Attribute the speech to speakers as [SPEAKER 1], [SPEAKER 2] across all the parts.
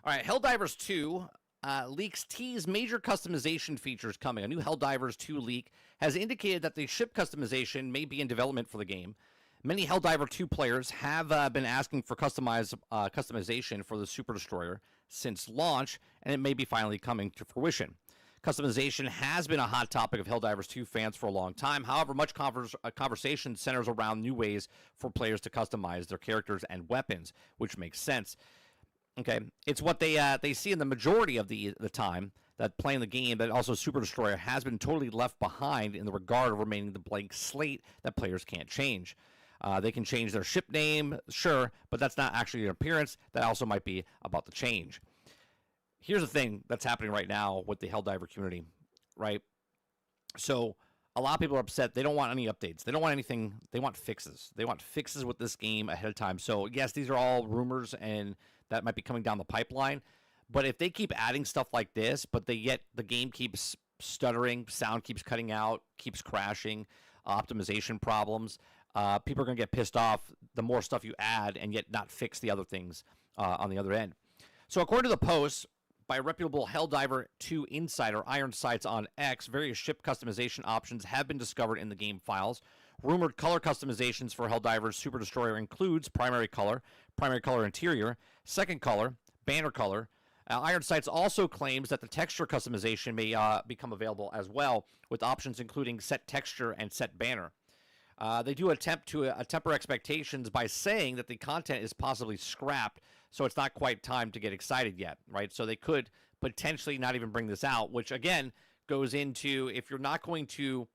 [SPEAKER 1] All right, Helldivers 2 leaks tease major customization features coming. A new Helldivers 2 leak has indicated that the ship customization may be in development for the game. Many Helldiver 2 players have been asking for customization for the Super Destroyer since launch, and it may be finally coming to fruition. Customization has been a hot topic of Helldivers 2 fans for a long time. However, much conversation centers around new ways for players to customize their characters and weapons, which makes sense. Okay, it's what they see in the majority of the time that playing the game, but also Super Destroyer has been totally left behind in the regard of remaining the blank slate that players can't change. They can change their ship name, sure, but that's not actually an appearance. That also might be about the change. Here's the thing that's happening right now with the Helldiver community, right? So a lot of people are upset. They don't want any updates. They don't want anything. They want fixes. They want fixes with this game ahead of time. So yes, these are all rumors and that might be coming down the pipeline. But if they keep adding stuff like this, but yet the game keeps stuttering, sound keeps cutting out, keeps crashing, optimization problems, people are going to get pissed off the more stuff you add and yet not fix the other things on the other end. So according to the post by a reputable Helldiver 2 insider, Iron Sights on X, various ship customization options have been discovered in the game files. Rumored color customizations for Helldiver's Super Destroyer includes primary color interior, second color, banner color. Iron Sights also claims that the texture customization may become available as well, with options including set texture and set banner. They do attempt to temper expectations by saying that the content is possibly scrapped, so it's not quite time to get excited yet, right? So they could potentially not even bring this out, which again goes into if you're not going to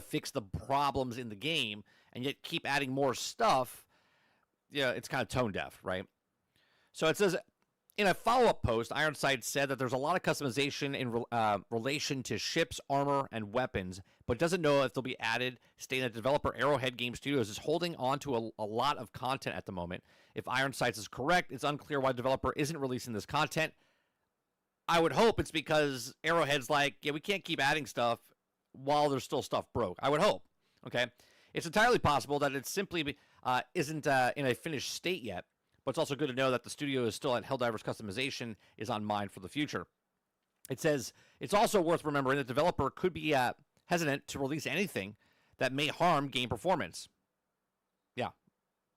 [SPEAKER 1] fix the problems in the game and yet keep adding more stuff, yeah, it's kind of tone deaf, right? So it says in a follow-up post, Ironside said that there's a lot of customization in relation to ships, armor, and weapons, but doesn't know if they'll be added, stating that developer Arrowhead Game Studios is holding on to a lot of content at the moment. If Ironsides is correct, it's unclear why the developer isn't releasing this content. I would hope it's because Arrowhead's like, yeah, we can't keep adding stuff while there's still stuff broke. I would hope, okay? It's entirely possible that it simply isn't in a finished state yet, but it's also good to know that the studio is still at Helldiver's customization is on mind for the future. It says it's also worth remembering that the developer could be hesitant to release anything that may harm game performance. Yeah,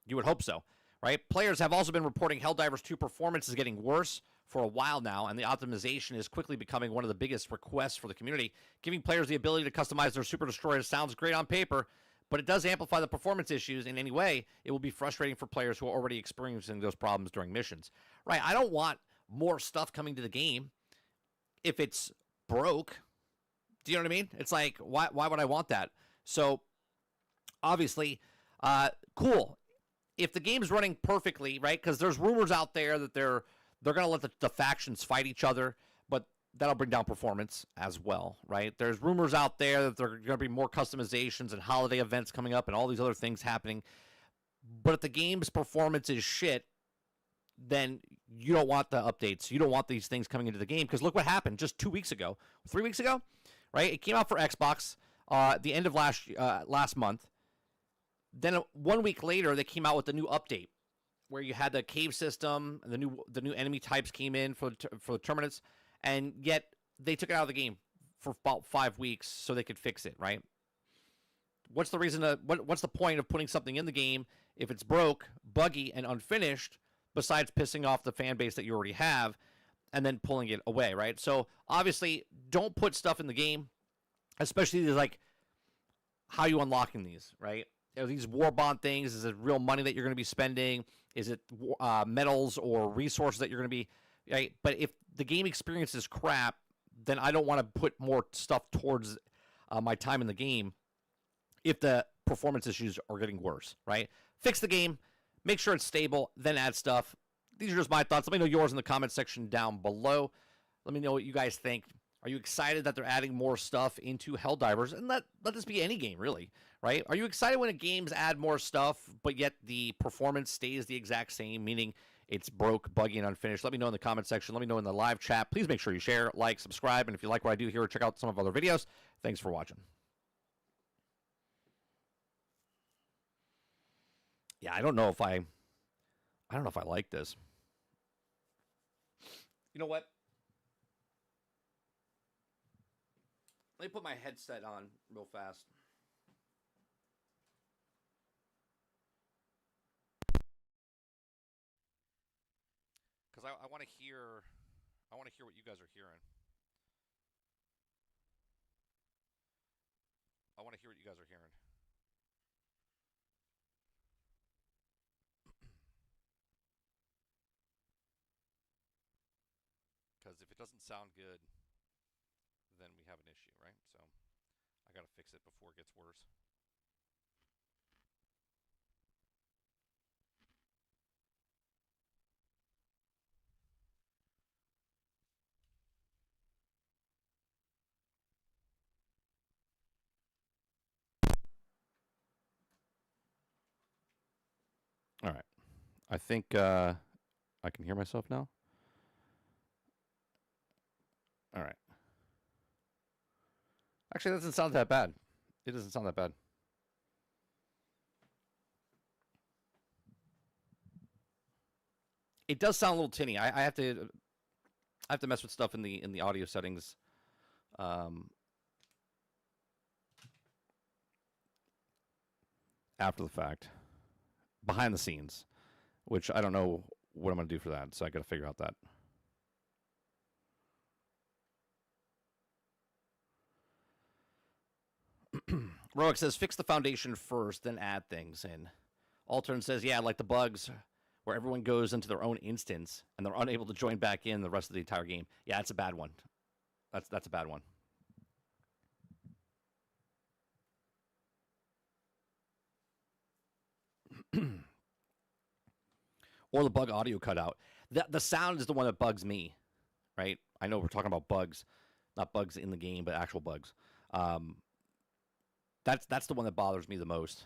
[SPEAKER 1] you would hope so, right? Players have also been reporting Helldivers 2 performance is getting worse for a while now, and the optimization is quickly becoming one of the biggest requests for the community. Giving players the ability to customize their Super Destroyers sounds great on paper, but it does amplify the performance issues in any way. It will be frustrating for players who are already experiencing those problems during missions. Right, I don't want more stuff coming to the game if it's broke. Do you know what I mean? It's like, why would I want that? So, obviously, cool. If the game's running perfectly, right, because there's rumors out there that they're going to let the factions fight each other, but that'll bring down performance as well, right? There's rumors out there that there are going to be more customizations and holiday events coming up and all these other things happening. But if the game's performance is shit, then you don't want the updates. You don't want these things coming into the game because look what happened just 2 weeks ago, 3 weeks ago, right? It came out for Xbox at the end of last month. Then 1 week later, they came out with a new update where you had the cave system, and the new enemy types came in for the terminus. And yet they took it out of the game for about 5 weeks so they could fix it, right? What's the reason what's the point of putting something in the game if it's broke, buggy, and unfinished, besides pissing off the fan base that you already have and then pulling it away, right? So obviously, don't put stuff in the game, especially like how you unlocking these, right? Are these war bond things? Is it real money that you're going to be spending? Is it metals or resources that you're going to be, right? But if the game experience is crap, then I don't want to put more stuff towards my time in the game if the performance issues are getting worse, right? Fix the game, make sure it's stable, then add stuff. These are just my thoughts. Let me know yours in the comment section down below. Let me know what you guys think. Are you excited that they're adding more stuff into Helldivers? And let this be any game, really, right? Are you excited when games add more stuff, but yet the performance stays the exact same, meaning it's broke, buggy, and unfinished? Let me know in the comment section. Let me know in the live chat. Please make sure you share, like, subscribe, and if you like what I do here, check out some of our other videos. Thanks for watching. Yeah, I don't know if I like this. You know what? Let me put my headset on real fast. Because I want to hear, I want to hear what you guys are hearing. I want to hear what you guys are hearing. Because if it doesn't sound good, then we have an issue, right? So I got to fix it before it gets worse. All right. I think I can hear myself now. All right. Actually, that doesn't sound that bad. It doesn't sound that bad. It does sound a little tinny. I have to mess with stuff in the audio settings. Um, After the fact, behind the scenes, which I don't know what I'm going to do for that. So I got to figure out that. Roic says fix the foundation first, then add things. And Altern says, yeah, like the bugs where everyone goes into their own instance and they're unable to join back in the rest of the entire game. Yeah, that's a bad one. That's a bad one. Or the bug audio cutout. The sound is the one that bugs me, right? I know we're talking about bugs, not bugs in the game, but actual bugs. Um, that's the one that bothers me the most,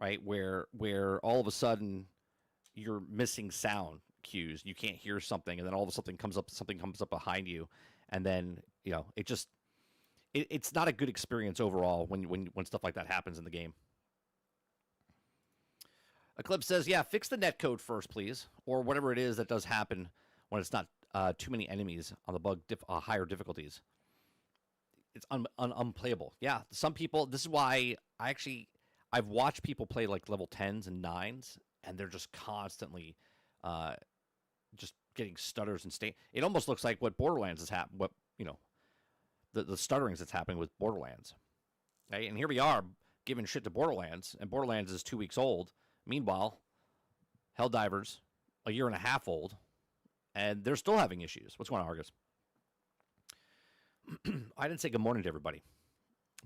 [SPEAKER 1] right? Where all of a sudden you're missing sound cues, you can't hear something, and then all of a sudden something comes up behind you, and then it's not a good experience overall when stuff like that happens in the game. Eclipse says, yeah, fix the netcode first, please, or whatever it is that does happen when it's not too many enemies on the higher difficulties. It's unplayable. Yeah, some people. This is why I've watched people play like level 10s and 9s, and they're just constantly uh, just getting stutters and stain. It almost looks like what Borderlands is happening. What the stutterings that's happening with Borderlands. Okay, and here we are giving shit to Borderlands, and Borderlands is 2 weeks old. Meanwhile, Helldivers, a year and a half old, and they're still having issues. What's going on, Argus? I didn't say good morning to everybody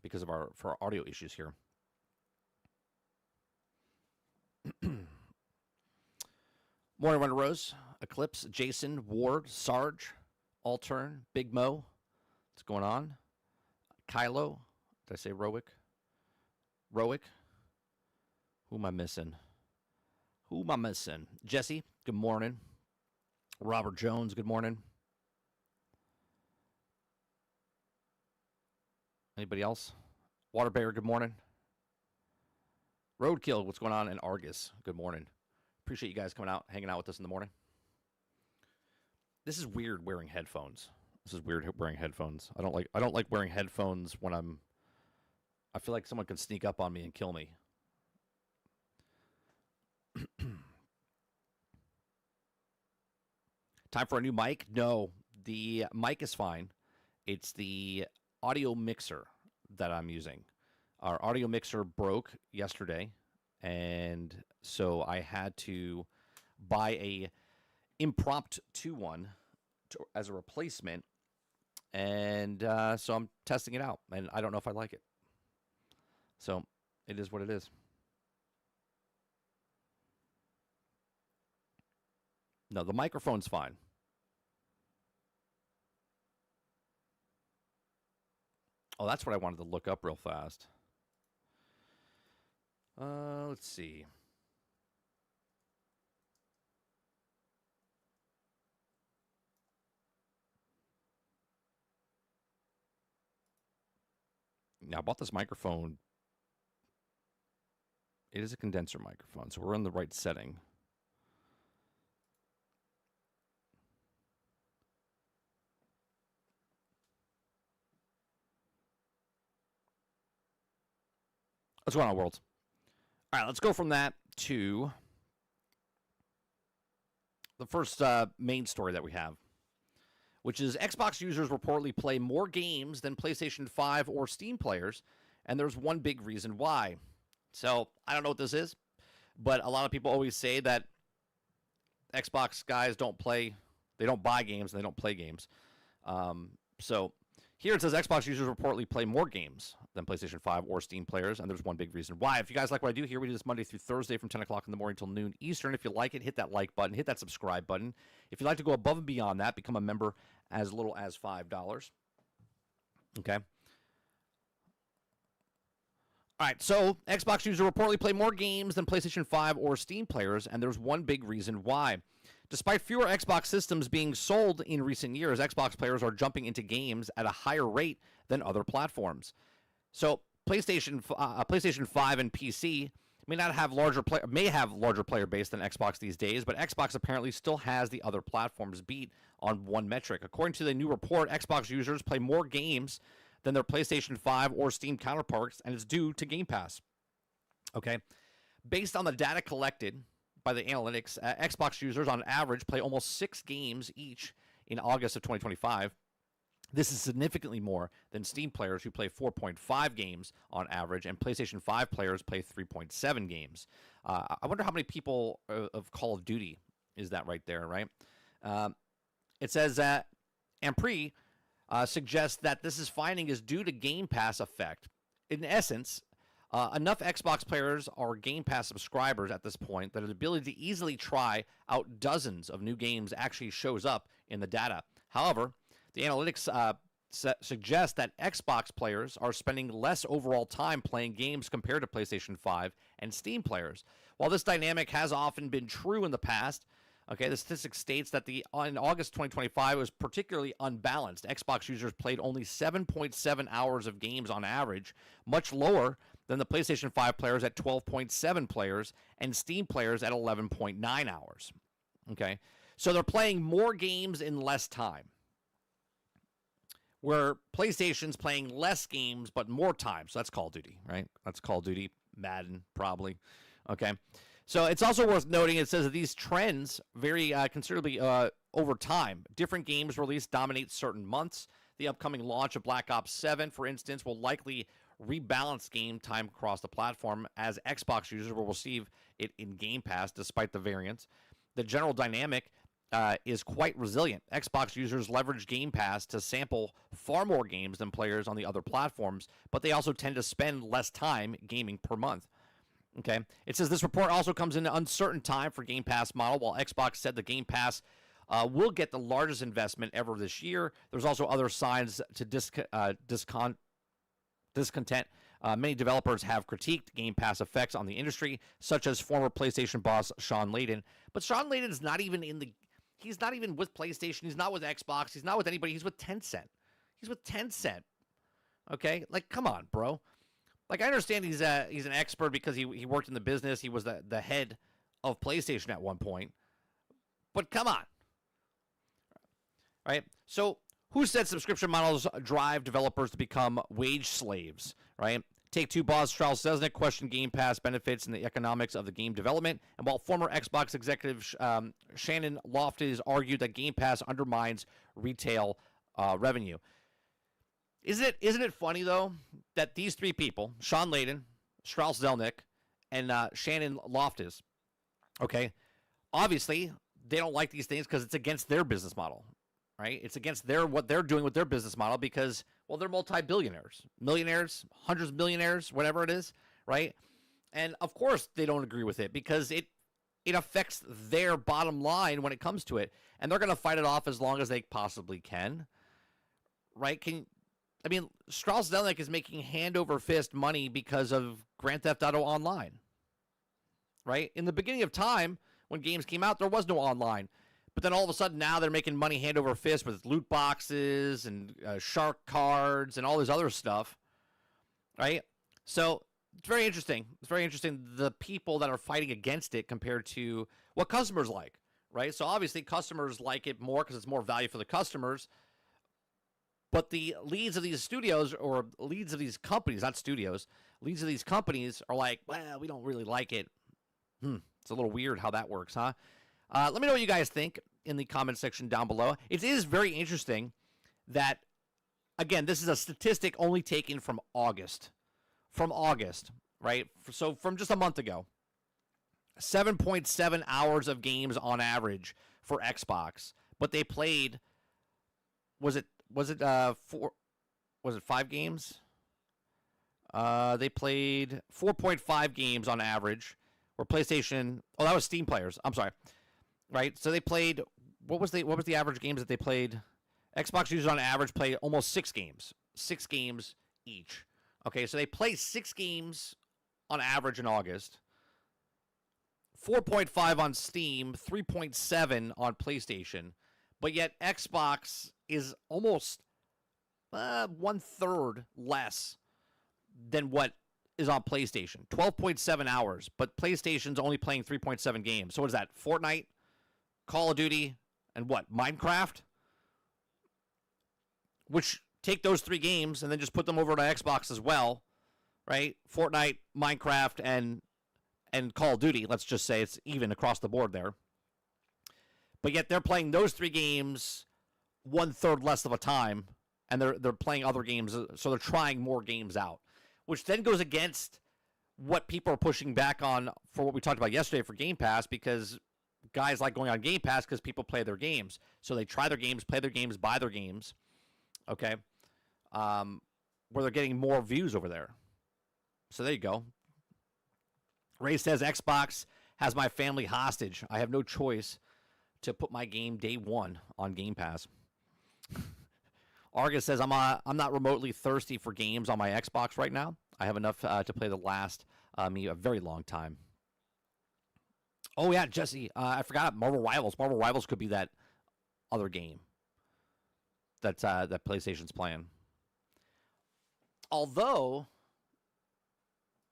[SPEAKER 1] because of our audio issues here. Morning, Runner Rose, Eclipse, Jason, Ward, Sarge, Altern, Big Mo. What's going on? Kylo. Did I say Roic? Roic. Who am I missing? Jesse, good morning. Robert Jones, good morning. Anybody else? Waterbear, good morning. Roadkill, what's going on? And Argus, good morning. Appreciate you guys coming out, hanging out with us in the morning. This is weird wearing headphones. I don't like wearing headphones when I feel like someone can sneak up on me and kill me. Time for a new mic? No, the mic is fine. It's the audio mixer that I'm using. Our audio mixer broke yesterday, and so I had to buy a impromptu one as a replacement, and so I'm testing it out, and I don't know if I like it. So it is what it is. No, the microphone's fine. Oh, that's what I wanted to look up real fast. Let's see. Now, I bought this microphone. It is a condenser microphone, so we're in the right setting. What's going on, world? All right, let's go from that to the first main story that we have, which is Xbox users reportedly play more games than PlayStation 5 or Steam players, and there's one big reason why. So I don't know what this is, but a lot of people always say that Xbox guys don't buy games, and they don't play games. So here it says Xbox users reportedly play more games than PlayStation 5 or Steam players, and there's one big reason why. If you guys like what I do here, we do this Monday through Thursday from 10 o'clock in the morning till noon Eastern. If you like it, hit that like button, hit that subscribe button. If you'd like to go above and beyond that, become a member as little as $5. Okay? All right, so Xbox users reportedly play more games than PlayStation 5 or Steam players, and there's one big reason why. Despite fewer Xbox systems being sold in recent years, Xbox players are jumping into games at a higher rate than other platforms. So PlayStation 5 and PC may have larger player base than Xbox these days, but Xbox apparently still has the other platforms beat on one metric. According to the new report, Xbox users play more games than their PlayStation 5 or Steam counterparts, and it's due to Game Pass. Okay, based on the data collected by the analytics, Xbox users on average play almost 6 games each in August of 2025. This is significantly more than Steam players who play 4.5 games on average, and PlayStation 5 players play 3.7 games. I wonder how many people of Call of Duty is that right there, right? It says that Ampere suggests that this finding is due to Game Pass effect. In essence, enough Xbox players are Game Pass subscribers at this point that the ability to easily try out dozens of new games actually shows up in the data. However, the analytics suggest that Xbox players are spending less overall time playing games compared to PlayStation 5 and Steam players. While this dynamic has often been true in the past, okay, the statistic states that in August 2025 was particularly unbalanced. Xbox users played only 7.7 hours of games on average, much lower than the PlayStation 5 players at 12.7 players and Steam players at 11.9 hours. Okay, so they're playing more games in less time, where PlayStation's playing less games but more time. So that's Call of Duty, right? That's Call of Duty, Madden, probably. Okay, so it's also worth noting, it says that these trends vary considerably over time. Different games released dominate certain months. The upcoming launch of Black Ops 7, for instance, will likely rebalance game time across the platform, as Xbox users will receive it in Game Pass despite the variance. The general dynamic is quite resilient. Xbox users leverage Game Pass to sample far more games than players on the other platforms, but they also tend to spend less time gaming per month. Okay, it says this report also comes in an uncertain time for Game Pass model. While Xbox said the Game Pass will get the largest investment ever this year, there's also other signs to discontent. Many developers have critiqued Game Pass effects on the industry, such as former PlayStation boss Sean Layden. But Sean Layden is not even he's not even with PlayStation. He's not with Xbox. He's not with anybody. He's with Tencent. He's with Tencent. Okay, like, come on, bro. Like, I understand he's an expert because he worked in the business. He was the head of PlayStation at one point. But come on. Right? So, who said subscription models drive developers to become wage slaves? Right? Take-Two boss Strauss Zelnick questioned Game Pass benefits and the economics of the game development. And while former Xbox executive Shannon Loftis argued that Game Pass undermines retail revenue. Isn't it funny, though, that these three people, Sean Layden, Strauss Zelnick, and Shannon Loftis, okay, obviously they don't like these things because it's against their business model, right? It's against what they're doing with their business model because, well, they're multi-billionaires, millionaires, hundreds of millionaires, whatever it is, right? And, of course, they don't agree with it because it affects their bottom line when it comes to it, and they're going to fight it off as long as they possibly can, right? Strauss Zelnick is making hand over fist money because of Grand Theft Auto Online, right? In the beginning of time, when games came out, there was no online. But then all of a sudden now they're making money hand over fist with loot boxes and shark cards and all this other stuff, right? So it's very interesting. It's very interesting, the people that are fighting against it compared to what customers like, right? So obviously customers like it more because it's more value for the customers. But the leads of these studios, or leads of these companies, not studios, Leads of these companies are like, well, we don't really like it. It's a little weird how that works, huh? Let me know what you guys think in the comment section down below. It is very interesting that, again, this is a statistic only taken from August. From August, right? So from just a month ago. 7.7 hours of games on average for Xbox, but they played. Was it 5 games? They played 4.5 games on average. Or PlayStation. Oh, that was Steam players. I'm sorry. Right. So they played. What was the average games that they played? Xbox users on average played almost 6 games. 6 games each. Okay, so they played 6 games on average in August. 4.5 on Steam, 3.7 on PlayStation, but yet Xbox is almost 1/3 less than what is on PlayStation. 12.7 hours, but PlayStation's only playing 3.7 games. So what is that? Fortnite, Call of Duty, and what? Minecraft? Which, take those 3 games and then just put them over to Xbox as well, right? Fortnite, Minecraft, and Call of Duty, let's just say it's even across the board there. But yet they're playing those 3 games 1/3 less of a time, and they're playing other games, so they're trying more games out, which then goes against what people are pushing back on for what we talked about yesterday for Game Pass, because guys like going on Game Pass because people play their games. So they try their games, play their games, buy their games, okay, where they're getting more views over there. So there you go. Ray says, Xbox has my family hostage. I have no choice to put my game day one on Game Pass. Argus says, I'm not remotely thirsty for games on my Xbox right now. I have enough to play the last me a very long time. Oh, yeah, Jesse, I forgot Marvel Rivals. Marvel Rivals could be that other game that PlayStation's playing. Although,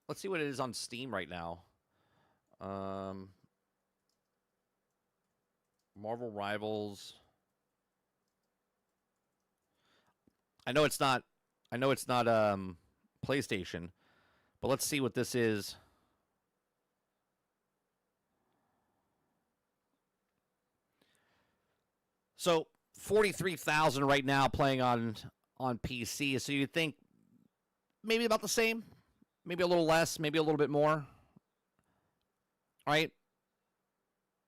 [SPEAKER 1] let's see what it is on Steam right now. Marvel Rivals. I know it's not PlayStation, but let's see what this is. So 43,000 right now playing on PC. So you'd think maybe about the same, maybe a little less, maybe a little bit more. Right?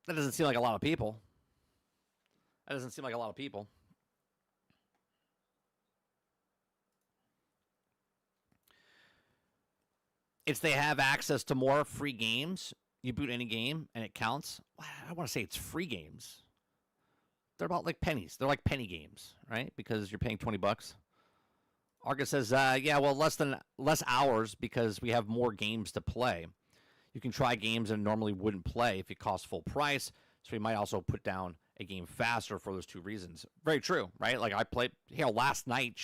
[SPEAKER 1] That doesn't seem like a lot of people. It's they have access to more free games. You boot any game and it counts. I want to say it's free games. They're about like pennies. They're like penny games, right? Because you're paying $20. Argus says, yeah, well, less hours because we have more games to play. You can try games that normally wouldn't play if it costs full price. So we might also put down a game faster for those 2 reasons. Very true, right? Like I played, last night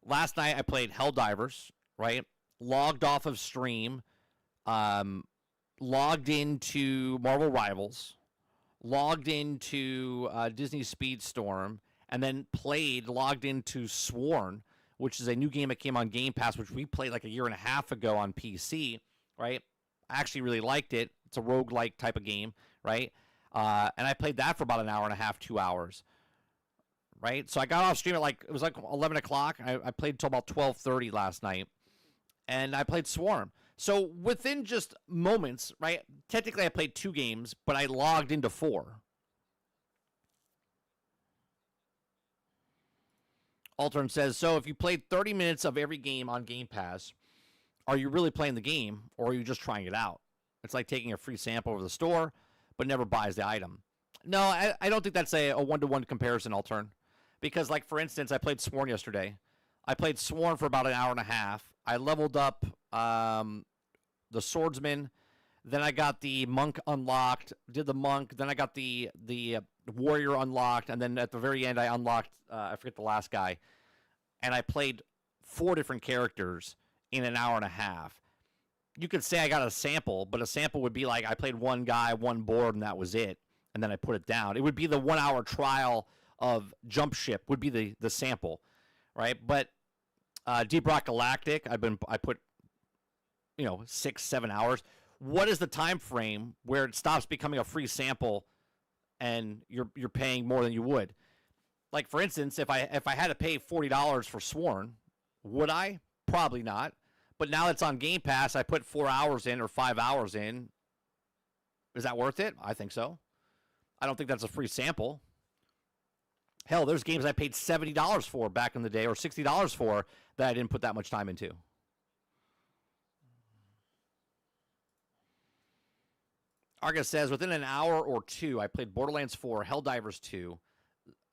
[SPEAKER 1] I played Helldivers, right? Logged off of stream, logged into Marvel Rivals, logged into Disney Speedstorm, and then logged into Sworn, which is a new game that came on Game Pass, which we played like a year and a half ago on PC, right? I actually really liked it. It's a roguelike type of game, right? And I played that for about an hour and a half, 2 hours, right? So I got off stream at it was like 11 o'clock. I played until about 12:30 last night, and I played Swarm. So within just moments, right? Technically, I played 2 games, but I logged into 4. Altern says, so if you played 30 minutes of every game on Game Pass, are you really playing the game, or are you just trying it out? It's like taking a free sample over the store, but never buys the item. No, I don't think that's a one-to-one comparison, Altern. Because, like, for instance, I played Sworn yesterday. I played Sworn for about an hour and a half. I leveled up the Swordsman. Then I got the Monk unlocked, did the Monk. Then I got the Warrior unlocked. And then at the very end, I unlocked, I forget the last guy. And I played 4 different characters in an hour and a half. You could say I got a sample, but a sample would be like I played one guy, one board, and that was it. And then I put it down. It would be the 1-hour trial of Jump Ship would be the sample, right? But Deep Rock Galactic, I put 6-7 hours. What is the time frame where it stops becoming a free sample and you're paying more than you would? Like, for instance, if I had to pay $40 for Sworn, would I? Probably not. But now it's on Game Pass, I put 4 hours in or 5 hours in. Is that worth it? I think so. I don't think that's a free sample. Hell, there's games I paid $70 for back in the day or $60 for that I didn't put that much time into. Argus says, within an hour or two, I played Borderlands 4, Helldivers 2,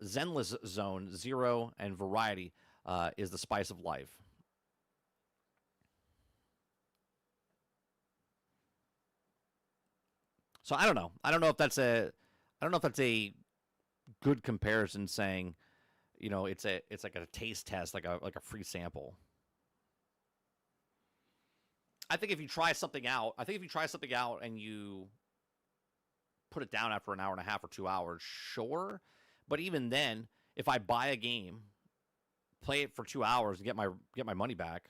[SPEAKER 1] Zenless Zone, Zero, and Variety is the spice of life. So I don't know. I don't know if that's a good comparison saying, it's like a taste test, like a free sample. I think if you try something out and you put it down after an hour and a half or 2 hours, sure. But even then, if I buy a game, play it for 2 hours and get my money back,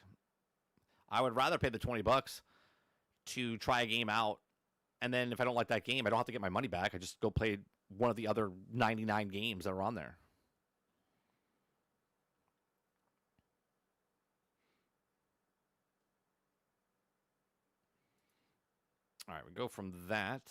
[SPEAKER 1] I would rather pay the $20 to try a game out. And then if I don't like that game, I don't have to get my money back. I just go play one of the other 99 games that are on there. All right, we go from that.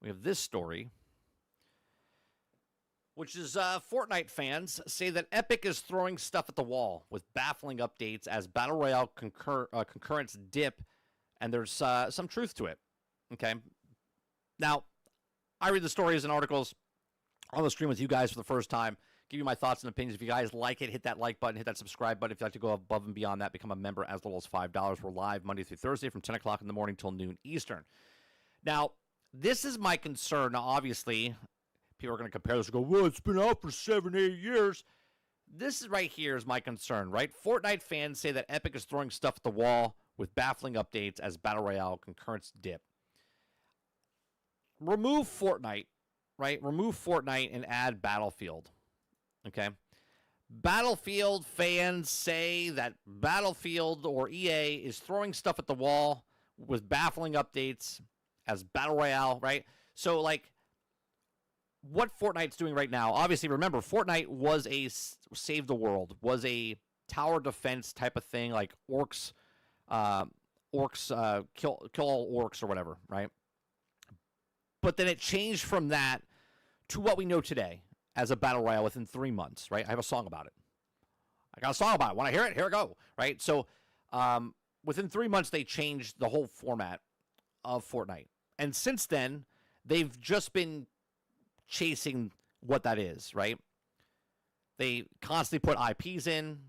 [SPEAKER 1] We have this story, which is Fortnite fans say that Epic is throwing stuff at the wall with baffling updates as Battle Royale concurrents dip, and there's some truth to it. Okay? Now, I read the stories and articles on the stream with you guys for the first time, give you my thoughts and opinions. If you guys like it, hit that like button, hit that subscribe button. If you'd like to go above and beyond that, become a member as little as $5. We're live Monday through Thursday from 10 o'clock in the morning till noon Eastern. Now, this is my concern. Now, obviously, people are going to compare this and go, well, it's been out for 7-8 years. This is right here is my concern, right? Fortnite fans say that Epic is throwing stuff at the wall with baffling updates as Battle Royale concurrents dip. Remove Fortnite, right? Remove Fortnite and add Battlefield, okay? Battlefield fans say that Battlefield or EA is throwing stuff at the wall with baffling updates as Battle Royale, right? So, like, what Fortnite's doing right now, obviously, remember, Fortnite was a save the world, was a tower defense type of thing, like orcs, kill all orcs or whatever, right? But then it changed from that to what we know today as a Battle Royale within 3 months, right? I have a song about it. I got a song about it. Want to hear it? Here we go, right? So within 3 months, they changed the whole format of Fortnite. And since then, they've just been chasing what that is, right? They constantly put IPs in,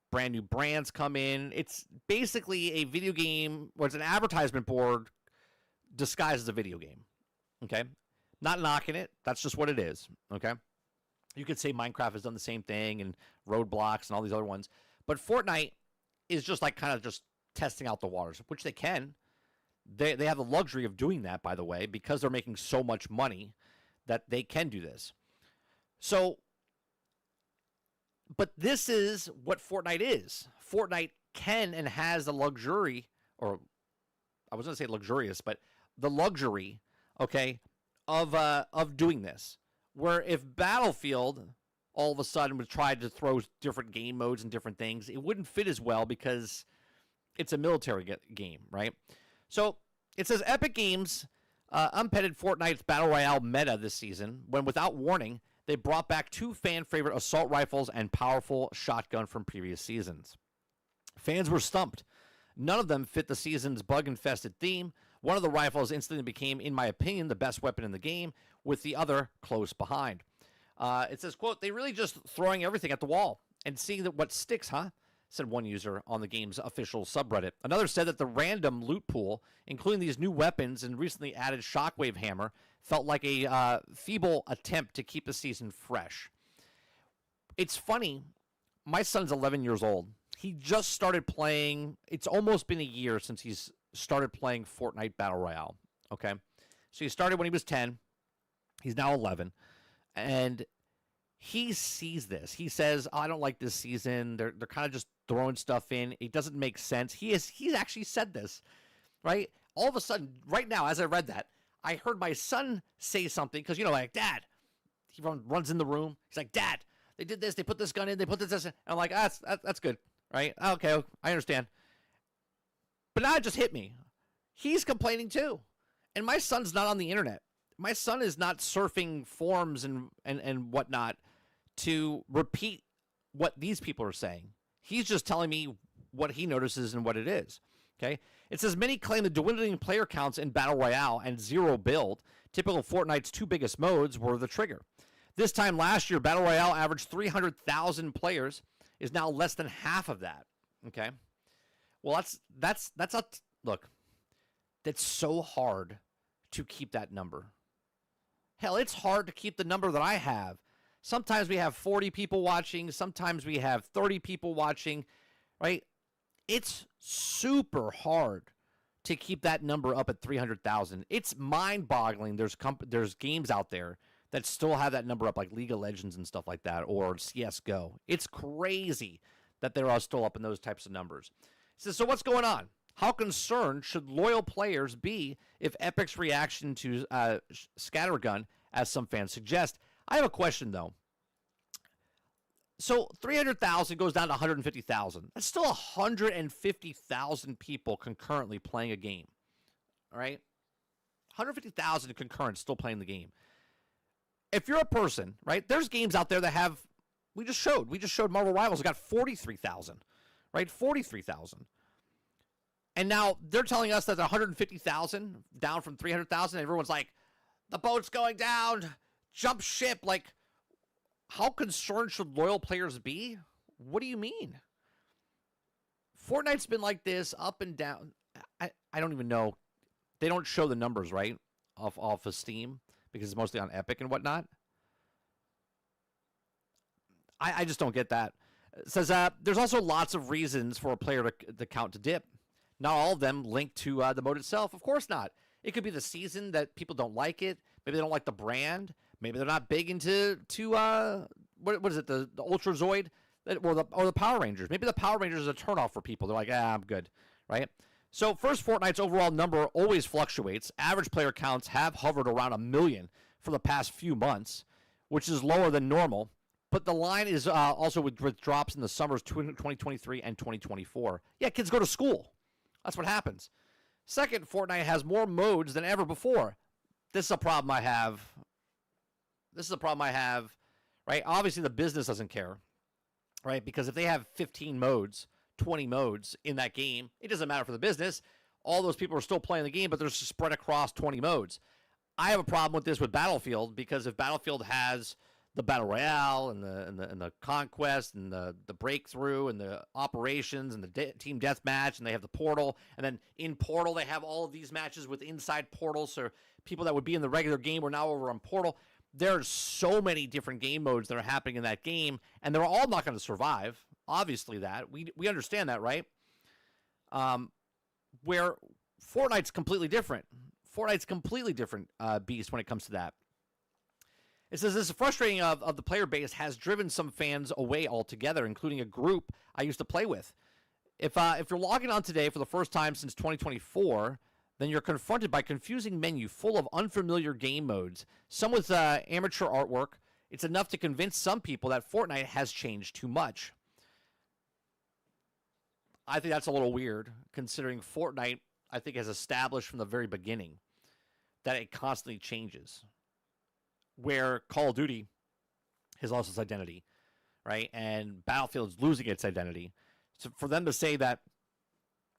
[SPEAKER 1] brand new brands come in. It's basically a video game, or it's an advertisement board disguised as a video game, okay? Not knocking it. That's just what it is, okay? You could say Minecraft has done the same thing and Roadblocks and all these other ones. But Fortnite is just like kind of just testing out the waters, which they can. They have the luxury of doing that, by the way, because they're making so much money that they can do this. So, but this is what Fortnite is. Fortnite can and has the luxury, or I was going to say luxurious, but the luxury, okay, of doing this. Where if Battlefield all of a sudden would try to throw different game modes and different things, it wouldn't fit as well because it's a military game, right? So it says Epic Games unpetted Fortnite's Battle Royale meta this season when, without warning, they brought back 2 fan-favorite assault rifles and powerful shotgun from previous seasons. Fans were stumped. None of them fit the season's bug-infested theme. One of the rifles instantly became, in my opinion, the best weapon in the game, with the other close behind. It says, quote, they really just throwing everything at the wall and seeing that what sticks, huh? Said one user on the game's official subreddit. Another said that the random loot pool, including these new weapons and recently added shockwave hammer, felt like a feeble attempt to keep the season fresh. It's funny. My son's 11 years old. He just started playing. It's almost been a year since he's started playing Fortnite Battle Royale. Okay. So he started when he was 10. He's now 11. And he sees this. He says, oh, I don't like this season. They're kind of just throwing stuff in. It doesn't make sense. He's actually said this, right? All of a sudden, right now, as I read that, I heard my son say something because, like, Dad, he runs in the room. He's like, Dad, they did this. They put this gun in. They put this in. And I'm like, that's good, right? Okay, I understand. But now it just hit me. He's complaining too. And my son's not on the internet. My son is not surfing forums and whatnot to repeat what these people are saying. He's just telling me what he notices and what it is. Okay? It says many claim the dwindling player counts in Battle Royale and zero build, typical Fortnite's two biggest modes, were the trigger. This time last year, Battle Royale averaged 300,000 players, is now less than half of that. Okay? Well, that's look, that's so hard to keep that number. Hell, it's hard to keep the number that I have. Sometimes we have 40 people watching. Sometimes we have 30 people watching, right? It's super hard to keep that number up at 300,000. It's mind-boggling. There's games out there that still have that number up, like League of Legends and stuff like that, or CSGO. It's crazy that they're all still up in those types of numbers. It says, so what's going on? How concerned should loyal players be if Epic's reaction to Scattergun, as some fans suggest? I have a question, though. So 300,000 goes down to 150,000. That's still 150,000 people concurrently playing a game. All right? 150,000 concurrent still playing the game. If you're a person, right, there's games out there that have, we just showed Marvel Rivals got 43,000, right? 43,000. And now they're telling us that 150,000 down from 300,000. Everyone's like, the boat's going down, jump ship. Like, how concerned should loyal players be? What do you mean? Fortnite's been like this, up and down. I don't even know. They don't show the numbers, right, off of Steam, because it's mostly on Epic and whatnot. I just don't get that. It says there's also lots of reasons for a player to count to dip. Not all of them linked to the mode itself. Of course not. It could be the season that people don't like it. Maybe they don't like the brand. Maybe they're not big into what is it, the Ultra Zoid or the Power Rangers. Maybe the Power Rangers is a turnoff for people. They're like, I'm good, right? So first, Fortnite's overall number always fluctuates. Average player counts have hovered around 1 million for the past few months, which is lower than normal. But the line is also with drops in the summers 2023 and 2024. Yeah, kids go to school. That's what happens. Second, Fortnite has more modes than ever before. This is a problem I have. Right? Obviously, the business doesn't care, right? Because if they have 15 modes, 20 modes in that game, it doesn't matter for the business. All those people are still playing the game, but they're spread across 20 modes. I have a problem with this with Battlefield, because if Battlefield has the Battle Royale and the Conquest and the Breakthrough and the Operations and the Team Deathmatch, and they have the Portal, and then in Portal they have all of these matches with inside Portal, so people that would be in the regular game are now over on Portal. There's so many different game modes that are happening in that game, and they're all not going to survive. Obviously, that we understand that, right? Where Fortnite's completely different. Beast when it comes to that. It says this frustrating of the player base has driven some fans away altogether, including a group I used to play with. If you're logging on today for the first time since 2024, then you're confronted by a confusing menu full of unfamiliar game modes, some with amateur artwork. It's enough to convince some people that Fortnite has changed too much. I think that's a little weird, considering Fortnite, I think, has established from the very beginning that it constantly changes. Where Call of Duty has lost its identity, right? And Battlefield's losing its identity. So for them to say that,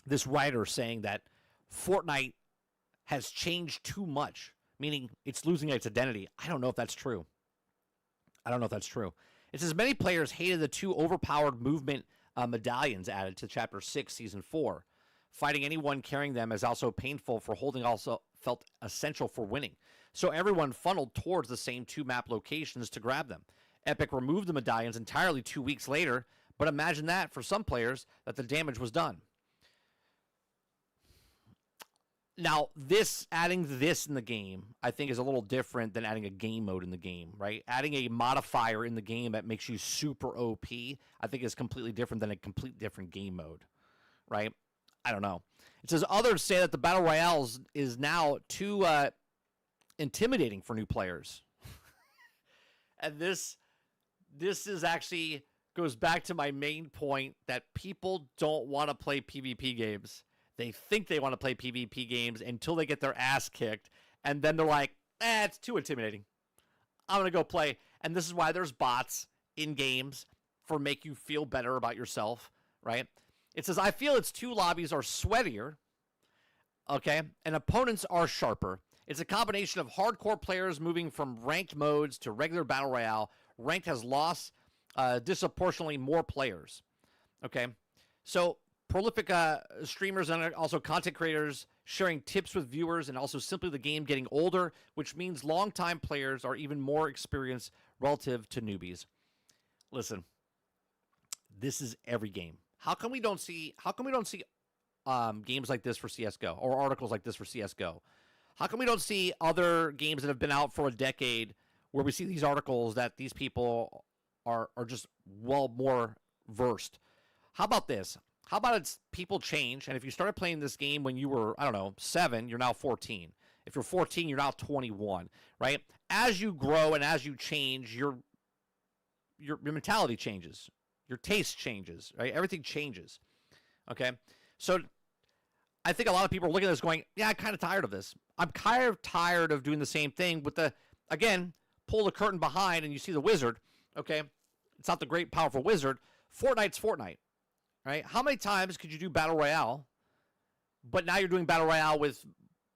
[SPEAKER 1] this writer saying that Fortnite has changed too much, meaning it's losing its identity, I don't know if that's true. It says many players hated the 2 overpowered movement medallions added to Chapter 6, Season 4. Fighting anyone carrying them is also painful for holding, also felt essential for winning. So everyone funneled towards the same 2 map locations to grab them. Epic removed the medallions entirely 2 weeks later, but imagine that for some players that the damage was done. Now, adding this in the game, I think, is a little different than adding a game mode in the game, right? Adding a modifier in the game that makes you super OP, I think, is completely different than a complete different game mode, right? I don't know. It says others say that the Battle Royales is now too intimidating for new players. And this is actually goes back to my main point that people don't want to play PvP games. They think they want to play PvP games until they get their ass kicked, and then they're like, it's too intimidating. I'm going to go play. And this is why there's bots in games for make you feel better about yourself, right? It says, I feel its two lobbies are sweatier, okay, and opponents are sharper. It's a combination of hardcore players moving from ranked modes to regular Battle Royale. Ranked has lost disproportionately more players, okay? So prolific streamers and also content creators sharing tips with viewers, and also simply the game getting older, which means longtime players are even more experienced relative to newbies. Listen, this is every game. How come we don't see games like this for CS:GO or articles like this for CS:GO? How come we don't see other games that have been out for a decade where we see these articles that these people are just well more versed? How about this? How about it's people change, and if you started playing this game when you were, I don't know, 7, you're now 14. If you're 14, you're now 21, right? As you grow and as you change, your mentality changes. Your taste changes, right? Everything changes, okay? So I think a lot of people are looking at this going, yeah, I'm kind of tired of this. I'm kind of tired of doing the same thing with again, pull the curtain behind and you see the wizard, okay? It's not the great, powerful wizard. Fortnite's Fortnite. Right? How many times could you do Battle Royale, but now you're doing Battle Royale with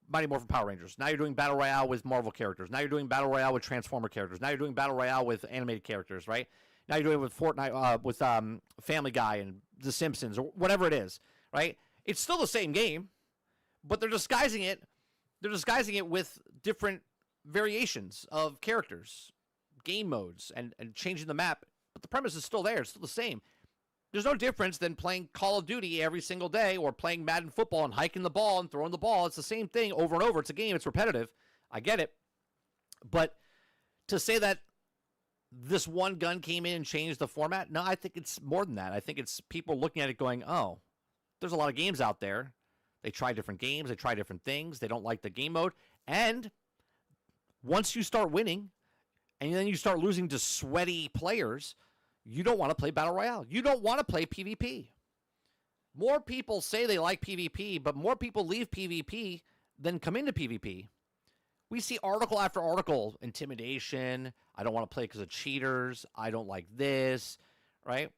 [SPEAKER 1] Mighty Morphin Power Rangers. Now you're doing Battle Royale with Marvel characters. Now you're doing Battle Royale with Transformer characters. Now you're doing Battle Royale with animated characters, right? Now you're doing it with Fortnite, with Family Guy and The Simpsons or whatever it is, right? It's still the same game, but they're disguising it. They're disguising it with different variations of characters, game modes, and changing the map. But the premise is still there. It's still the same. There's no difference than playing Call of Duty every single day or playing Madden football and hiking the ball and throwing the ball. It's the same thing over and over. It's a game. It's repetitive. I get it. But to say that this one gun came in and changed the format, no, I think it's more than that. I think it's people looking at it going, oh, there's a lot of games out there. They try different games. They try different things. They don't like the game mode. And once you start winning and then you start losing to sweaty players, you don't want to play Battle Royale. You don't want to play PvP. More people say they like PvP, but more people leave PvP than come into PvP. We see article after article, intimidation, I don't want to play because of cheaters, I don't like this, right?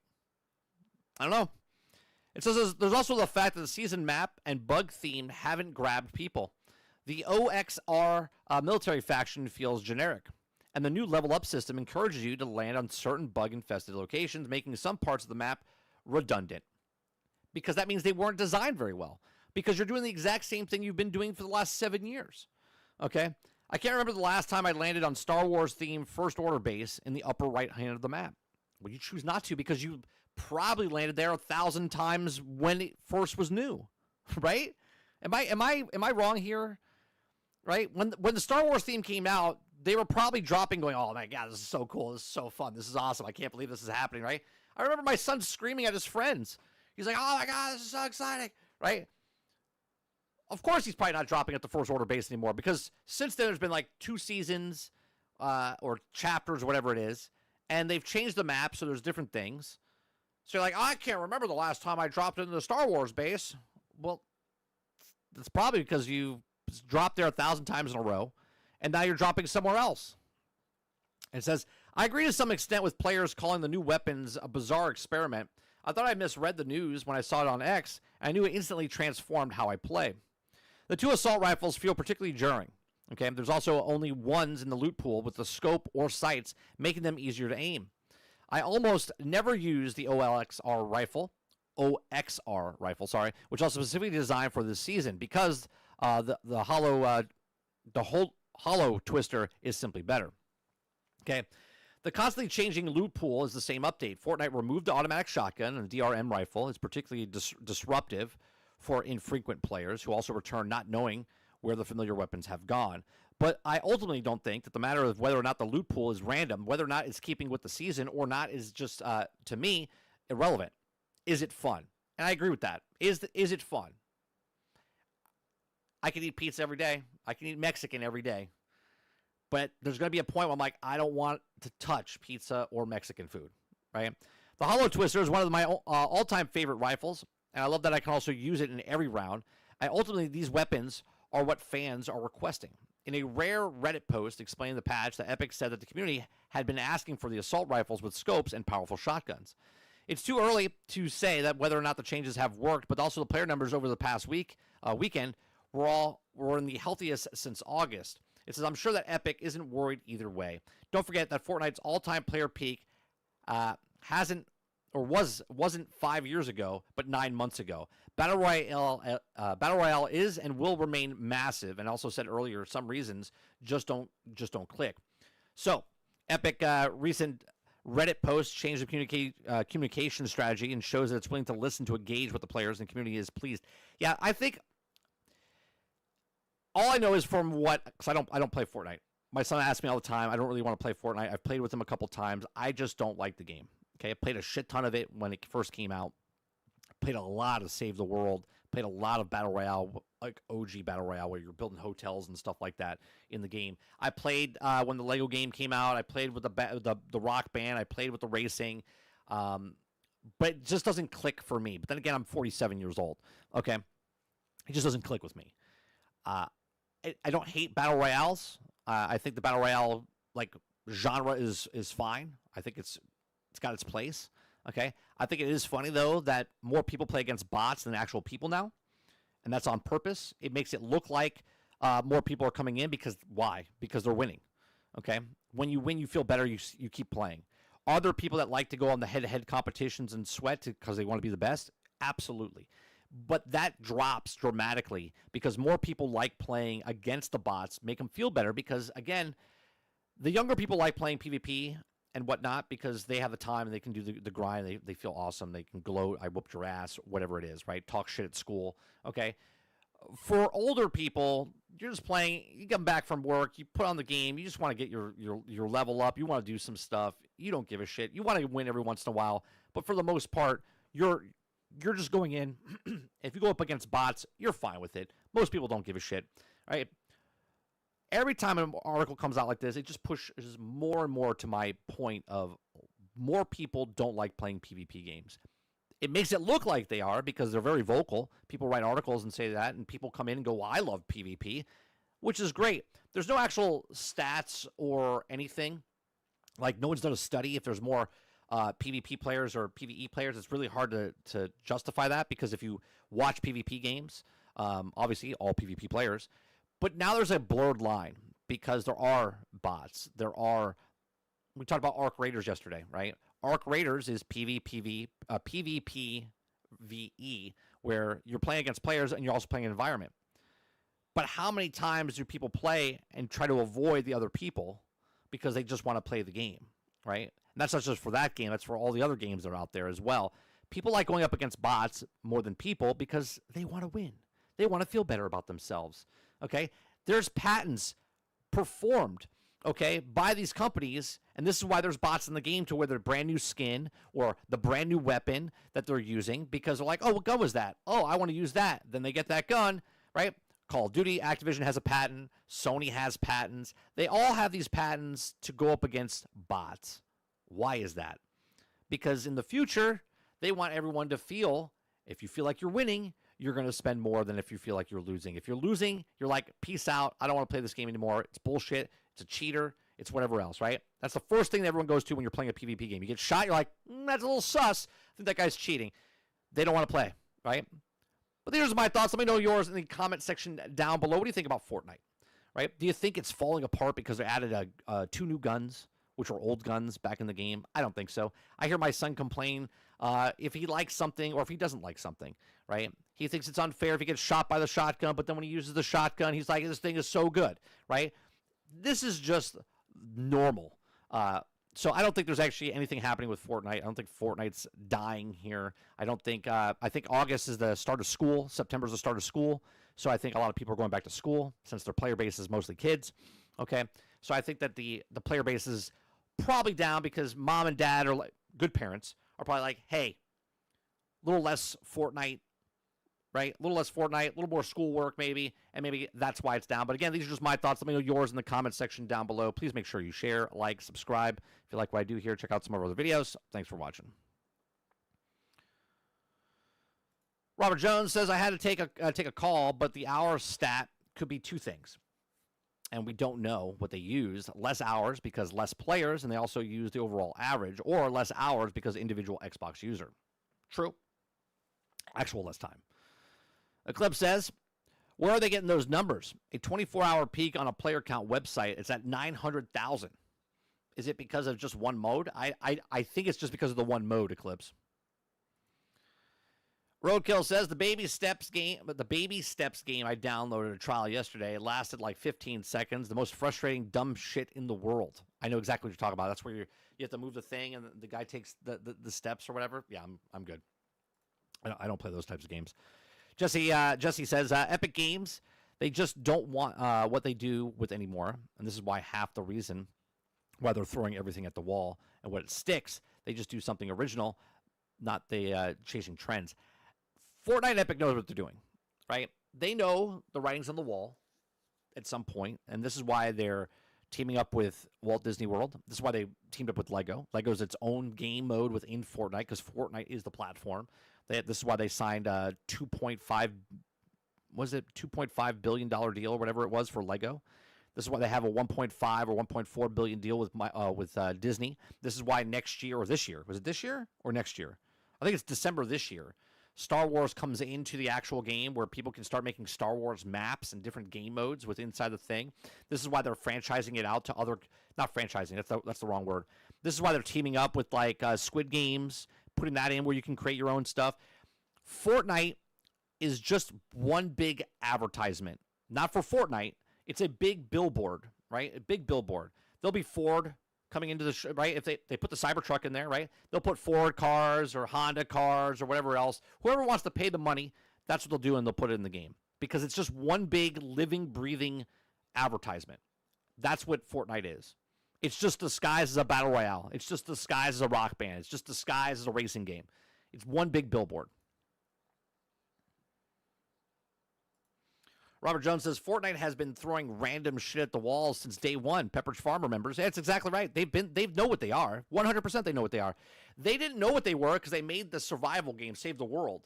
[SPEAKER 1] I don't know. It says there's also the fact that the season map and bug theme haven't grabbed people. The OXR military faction feels generic. And the new level up system encourages you to land on certain bug-infested locations, making some parts of the map redundant. Because that means they weren't designed very well. Because you're doing the exact same thing you've been doing for the last 7 years. Okay? I can't remember the last time I landed on Star Wars-themed First Order base in the upper right hand of the map. Well, you choose not to because you probably landed there 1,000 times when it first was new. Right? Am I wrong here? Right? When the Star Wars theme came out, they were probably dropping, going, oh, my God, this is so cool. This is so fun. This is awesome. I can't believe this is happening, right? I remember my son screaming at his friends. He's like, oh, my God, this is so exciting, right? Of course he's probably not dropping at the First Order base anymore because since then there's been like 2 seasons or chapters or whatever it is, and they've changed the map, so there's different things. So you're like, oh, I can't remember the last time I dropped into the Star Wars base. Well, that's probably because you dropped there 1,000 times in a row, and now you're dropping somewhere else. It says, I agree to some extent with players calling the new weapons a bizarre experiment. I thought I misread the news when I saw it on X, and I knew it instantly transformed how I play. The 2 assault rifles feel particularly jarring. Okay, there's also only ones in the loot pool with the scope or sights, making them easier to aim. I almost never use the OXR rifle, sorry, which is specifically designed for this season because the hollow twister is simply better. Okay, the constantly changing loot pool is the same update. Fortnite removed the automatic shotgun and the DRM rifle. It's particularly disruptive for infrequent players who also return not knowing where the familiar weapons have gone. But I ultimately don't think that the matter of whether or not the loot pool is random, whether or not it's keeping with the season or not, is just, to me, irrelevant. Is it fun? And I agree with that. Is it fun? I can eat pizza every day. I can eat Mexican every day. But there's going to be a point where I'm like, I don't want to touch pizza or Mexican food, right? The Hollow Twister is one of my all-time favorite rifles, and I love that I can also use it in every round. Ultimately, these weapons are what fans are requesting. In a rare Reddit post explaining the patch, the Epic said that the community had been asking for the assault rifles with scopes and powerful shotguns. It's too early to say that whether or not the changes have worked, but also the player numbers over the past weekend were in the healthiest since August. It says, I'm sure that Epic isn't worried either way. Don't forget that Fortnite's all-time player peak wasn't 5 years ago, but 9 months ago. Battle Royale is and will remain massive, and also said earlier, some reasons just don't click. So, Epic recent Reddit post changed the communication strategy and shows that it's willing to listen to engage with the players, and the community is pleased. Yeah, I think all I know is from because I don't play Fortnite. My son asks me all the time. I don't really want to play Fortnite. I've played with him a couple times. I just don't like the game. Okay, I played a shit ton of it when it first came out. I played a lot of Save the World. Played a lot of Battle Royale, like OG Battle Royale, where you're building hotels and stuff like that in the game. I played when the Lego game came out. I played with the Rock Band. I played with the racing. But it just doesn't click for me. But then again, I'm 47 years old. Okay, it just doesn't click with me. I don't hate Battle Royales. I think the Battle Royale genre is fine. I think it's got its place. Okay, I think it is funny though that more people play against bots than actual people now, and that's on purpose. It makes it look like more people are coming in because why? Because they're winning. Okay, when you win, you feel better. You keep playing. Are there people that like to go on the head-to-head competitions and sweat because they want to be the best? Absolutely. But that drops dramatically because more people like playing against the bots, make them feel better because, again, the younger people like playing PvP and whatnot because they have the time and they can do the grind. They feel awesome. They can gloat. I whooped your ass, whatever it is, right? Talk shit at school, okay? For older people, you're just playing. You come back from work. You put on the game. You just want to get your level up. You want to do some stuff. You don't give a shit. You want to win every once in a while. But for the most part, you're just going in. If you go up against bots, you're fine with it. Most people don't give a shit, right? Every time an article comes out like this, it just pushes more and more to my point of more people don't like playing PvP games. It makes it look like they are because they're very vocal. People write articles and say that, and people come in and go, well, I love PvP, which is great. There's no actual stats or anything. Like, no one's done a study if there's more PvP players or PvE players. It's really hard to justify that because if you watch PvP games, obviously all PvP players, but now there's a blurred line because there are bots. We talked about Arc Raiders yesterday, right? Arc Raiders is PvPVE, where you're playing against players and you're also playing an environment. But how many times do people play and try to avoid the other people because they just want to play the game, right? And that's not just for that game. That's for all the other games that are out there as well. People like going up against bots more than people because they want to win. They want to feel better about themselves, okay? There's patents performed, okay, by these companies, and this is why there's bots in the game to where they're brand new skin or the brand new weapon that they're using because they're like, oh, what gun was that? Oh, I want to use that. Then they get that gun, right? Call of Duty, Activision has a patent. Sony has patents. They all have these patents to go up against bots. Why is that? Because in the future, they want everyone to feel, if you feel like you're winning, you're going to spend more than if you feel like you're losing. If you're losing, you're like, peace out. I don't want to play this game anymore. It's bullshit. It's a cheater. It's whatever else, right? That's the first thing that everyone goes to when you're playing a PvP game. You get shot, you're like, that's a little sus. I think that guy's cheating. They don't want to play, right? But here's my thoughts. Let me know yours in the comment section down below. What do you think about Fortnite, right? Do you think it's falling apart because they added 2 new guns, which were old guns back in the game? I don't think so. I hear my son complain if he likes something or if he doesn't like something, right? He thinks it's unfair if he gets shot by the shotgun, but then when he uses the shotgun, he's like, this thing is so good, right? This is just normal. So I don't think there's actually anything happening with Fortnite. I don't think Fortnite's dying here. I don't think. I think August is the start of school. September is the start of school. So I think a lot of people are going back to school since their player base is mostly kids. Okay, so I think that the player base is probably down because mom and dad are like good parents are probably like, hey, a little less Fortnite, right? A little less Fortnite, a little more schoolwork maybe, and maybe that's why it's down. But again, these are just my thoughts. Let me know yours in the comment section down below. Please make sure you share, like, subscribe. If you like what I do here, check out some of our other videos. Thanks for watching. Robert Jones says, I had to take a call, but the hour stat could be two things. And we don't know what they use. Less hours because less players, and they also use the overall average, or less hours because individual Xbox user. True. Actual less time. Eclipse says, where are they getting those numbers? A 24-hour peak on a player count website, it's at 900,000. Is it because of just one mode? I think it's just because of the one mode, Eclipse. Roadkill says the baby steps game I downloaded a trial yesterday. It lasted like 15 seconds. The most frustrating dumb shit in the world. I know exactly what you're talking about. That's where you have to move the thing and the guy takes the steps or whatever. Yeah, I'm good. I don't play those types of games. Jesse says Epic Games, they just don't want what they do with anymore, and this is why half the reason why they're throwing everything at the wall and what it sticks. They just do something original, not the chasing trends. Fortnite and Epic knows what they're doing, right? They know the writing's on the wall at some point, and this is why they're teaming up with Walt Disney World. This is why they teamed up with Lego. Lego's its own game mode within Fortnite because Fortnite is the platform. This is why they signed a $2.5 billion deal or whatever it was for Lego. This is why they have a 1.5 or 1.4 billion deal with Disney. This is why next year or this year, was it this year or next year? I think it's December this year. Star Wars comes into the actual game where people can start making Star Wars maps and different game modes with inside the thing. This is why they're franchising it out to other, not franchising, that's the wrong word. This is why they're teaming up with like Squid Games, putting that in where you can create your own stuff. Fortnite is just one big advertisement. Not for Fortnite. It's a big billboard, right? A big billboard. There'll be Ford coming into the right? If they put the Cybertruck in there, right? They'll put Ford cars or Honda cars or whatever else. Whoever wants to pay the money, that's what they'll do, and they'll put it in the game. Because it's just one big, living, breathing advertisement. That's what Fortnite is. It's just disguised as a Battle Royale. It's just disguised as a rock band. It's just disguised as a racing game. It's one big billboard. Robert Jones says, Fortnite has been throwing random shit at the walls since day one. Pepperidge Farm remembers. That's exactly right. They know what they are. 100% they know what they are. They didn't know what they were because they made the survival game, Save the World.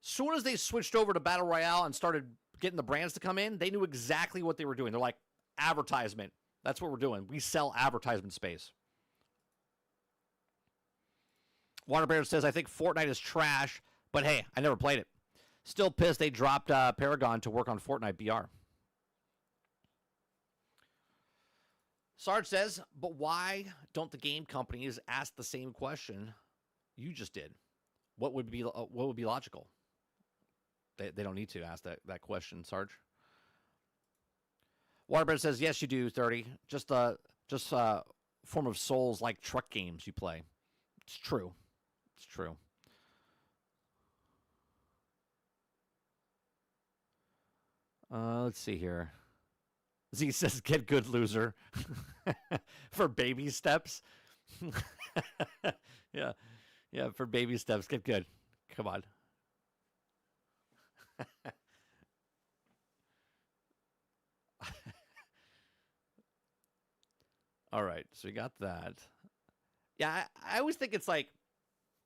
[SPEAKER 1] Soon as they switched over to Battle Royale and started getting the brands to come in, they knew exactly what they were doing. They're like, advertisement. That's what we're doing. We sell advertisement space. Warner Bear says, I think Fortnite is trash, but hey, I never played it. Still pissed they dropped Paragon to work on Fortnite BR. Sarge says, but why don't the game companies ask the same question you just did? What would be logical? They don't need to ask that question, Sarge. Waterbird says, yes, you do, 30. Just form of souls like truck games you play. It's true. It's true. Let's see here. Z says, get good, loser. For baby steps. Yeah. Yeah, for baby steps. Get good. Come on. All right, so we got that. Yeah, I always think it's like,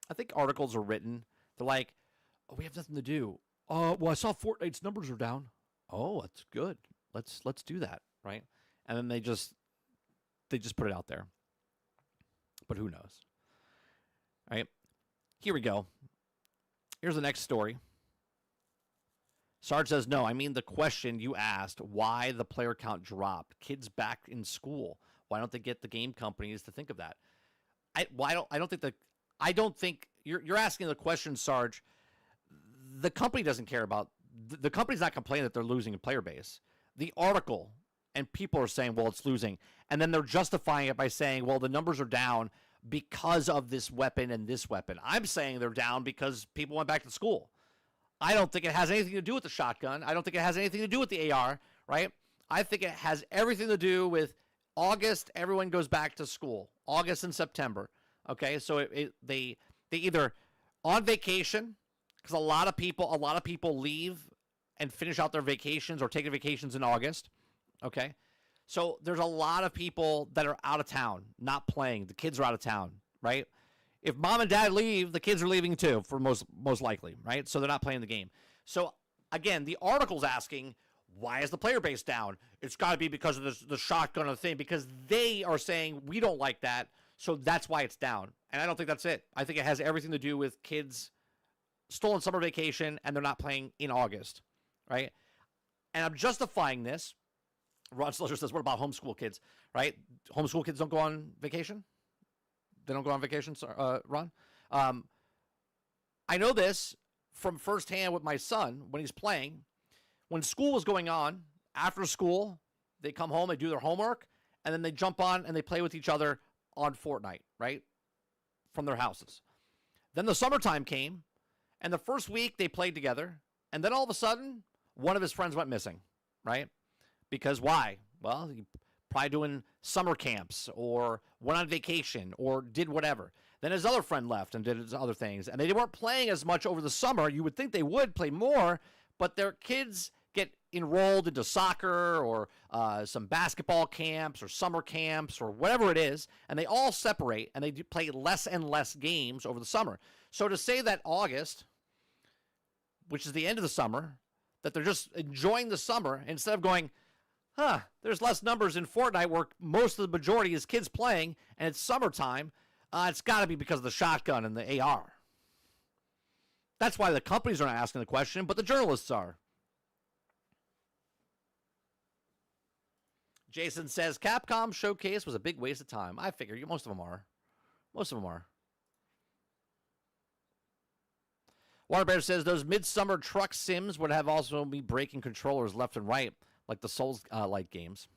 [SPEAKER 1] I think articles are written. They're like, oh, we have nothing to do. Well, I saw Fortnite's numbers are down. Oh, that's good. Let's do that, right? And then they just put it out there. But who knows? All right. Here we go. Here's the next story. Sarge says, no, I mean the question you asked, why the player count dropped. Kids back in school. Why don't they get the game companies to think of that? I don't think you're asking the question, Sarge. The company doesn't care about the company's not complaining that they're losing a player base. The article and people are saying, well, it's losing. And then they're justifying it by saying, well, the numbers are down because of this weapon and this weapon. I'm saying they're down because people went back to school. I don't think it has anything to do with the shotgun. I don't think it has anything to do with the AR, right? I think it has everything to do with August, everyone goes back to school. August and September. Okay, so they either on vacation, because a lot of people leave and finish out their vacations or take their vacations in August. Okay, so there's a lot of people that are out of town, not playing. The kids are out of town, right? If mom and dad leave, the kids are leaving too, for most likely, right? So they're not playing the game. So again, the article's asking, why is the player base down? It's got to be because of the shotgun of the thing, because they are saying we don't like that, so that's why it's down. And I don't think that's it. I think it has everything to do with kids stolen summer vacation and they're not playing in August, right? And I'm justifying this. Ron Slusher says, what about homeschool kids, right? Homeschool kids don't go on vacation? They don't go on vacation, Ron? I know this from firsthand with my son when he's playing. When school was going on, after school, they come home, they do their homework, and then they jump on and they play with each other on Fortnite, right? From their houses. Then the summertime came, and the first week they played together, and then all of a sudden, one of his friends went missing, right? Because why? Well, he probably doing summer camps or went on vacation or did whatever. Then his other friend left and did his other things, and they weren't playing as much over the summer. You would think they would play more, but their kids get enrolled into soccer or some basketball camps or summer camps or whatever it is, and they all separate, and they play less and less games over the summer. So to say that August, which is the end of the summer, that they're just enjoying the summer instead of going, there's less numbers in Fortnite where most of the majority is kids playing, and it's summertime, it's got to be because of the shotgun and the AR. That's why the companies are not asking the question, but the journalists are. Jason says, Capcom Showcase was a big waste of time. I figure most of them are. Most of them are. Water Bear says, those midsummer truck sims would have also be breaking controllers left and right, like the Souls-like games.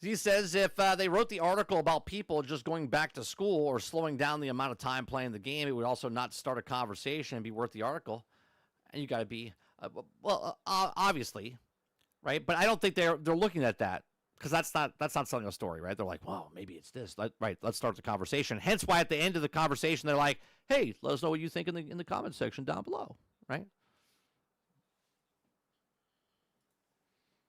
[SPEAKER 1] He says, if they wrote the article about people just going back to school or slowing down the amount of time playing the game, it would also not start a conversation and be worth the article. And you got to be... obviously, right? But I don't think they're looking at that because that's not selling a story, right? They're like, well, maybe it's this, right? Let's start the conversation. Hence, why at the end of the conversation they're like, hey, let us know what you think in the comment section down below, right?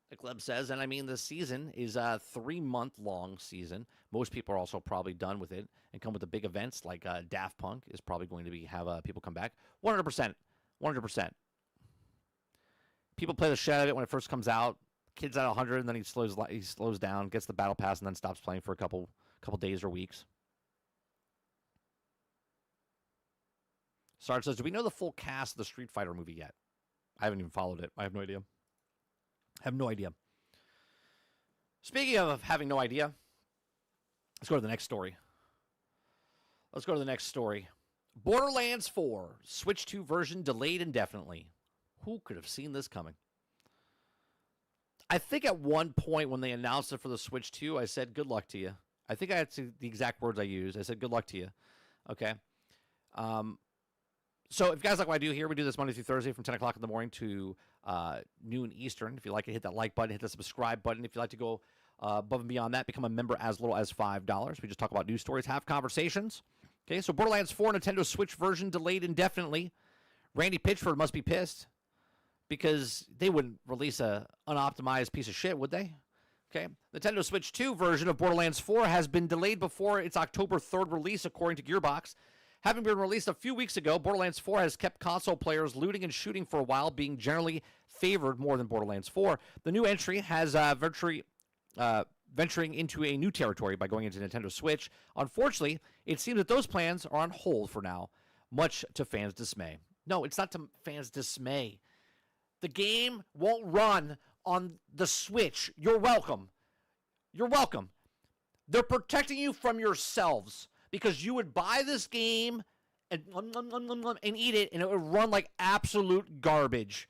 [SPEAKER 1] The club says, and I mean, the season is a 3-month-long season. Most people are also probably done with it and come with the big events like Daft Punk is probably going to have people come back. 100%. People play the shit out of it when it first comes out. Kid's at 100, and then he slows down, gets the battle pass, and then stops playing for a couple days or weeks. Sarge says, do we know the full cast of the Street Fighter movie yet? I haven't even followed it. I have no idea. Speaking of having no idea, let's go to the next story. Borderlands 4, Switch 2 version delayed indefinitely. Who could have seen this coming? I think at one point when they announced it for the Switch 2, I said, good luck to you. I think I had the exact words I used. I said, good luck to you. Okay. So if you guys like what I do here, we do this Monday through Thursday from 10 o'clock in the morning to noon Eastern. If you like it, hit that like button, hit the subscribe button. If you like to go above and beyond that, become a member as little as $5. We just talk about news stories, have conversations. Okay, so Borderlands 4 Nintendo Switch version delayed indefinitely. Randy Pitchford must be pissed because they wouldn't release a unoptimized piece of shit, would they? Okay, Nintendo Switch 2 version of Borderlands 4 has been delayed before its October 3rd release, according to Gearbox. Having been released a few weeks ago, Borderlands 4 has kept console players looting and shooting for a while, being generally favored more than Borderlands 4. The new entry has venturing into a new territory by going into Nintendo Switch. Unfortunately, it seems that those plans are on hold for now, much to fans' dismay. No, it's not to fans' dismay. The game won't run on the Switch. You're welcome. They're protecting you from yourselves because you would buy this game and eat it, and it would run like absolute garbage.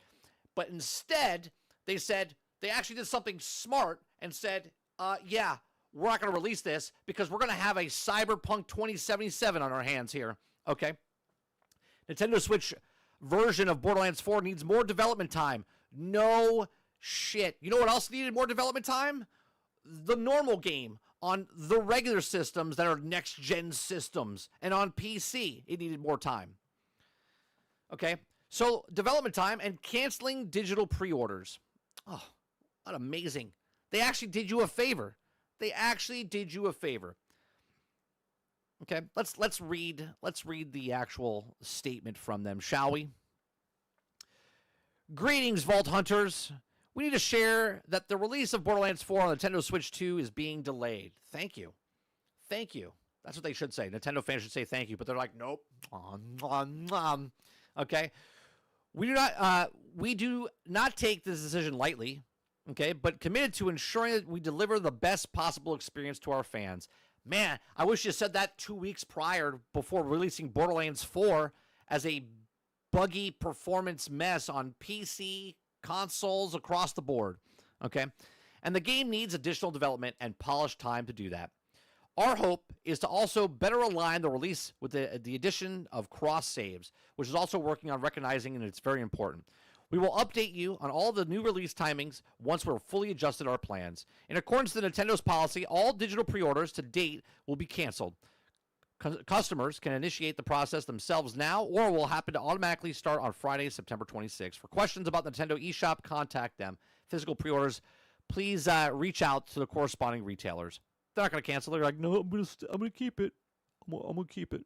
[SPEAKER 1] But instead, they said they actually did something smart and said, yeah, we're not going to release this because we're going to have a Cyberpunk 2077 on our hands here. Okay. Nintendo Switch version of Borderlands 4 needs more development time. No shit. You know what else needed more development time? The normal game on the regular systems that are next-gen systems. And on PC, it needed more time. Okay. So development time and canceling digital pre-orders. Oh, what amazing. They actually did you a favor. They actually did you a favor. Okay, let's read the actual statement from them, shall we? Greetings, Vault Hunters. We need to share that the release of Borderlands 4 on Nintendo Switch 2 is being delayed. Thank you. Thank you. That's what they should say. Nintendo fans should say thank you, but they're like, nope. Okay. We do not take this decision lightly, okay, but committed to ensuring that we deliver the best possible experience to our fans. Man, I wish you said that 2 weeks prior before releasing Borderlands 4 as a buggy performance mess on PC, consoles, across the board, okay? And the game needs additional development and polished time to do that. Our hope is to also better align the release with the addition of cross saves, which is also working on recognizing, and it's very important. We will update you on all the new release timings once we're fully adjusted our plans. In accordance to Nintendo's policy, all digital pre-orders to date will be canceled. Customers can initiate the process themselves now or will happen to automatically start on Friday, September 26th. For questions about the Nintendo eShop, contact them. Physical pre-orders, please reach out to the corresponding retailers. They're not going to cancel. They're like, no, I'm going to keep it. I'm going to keep it.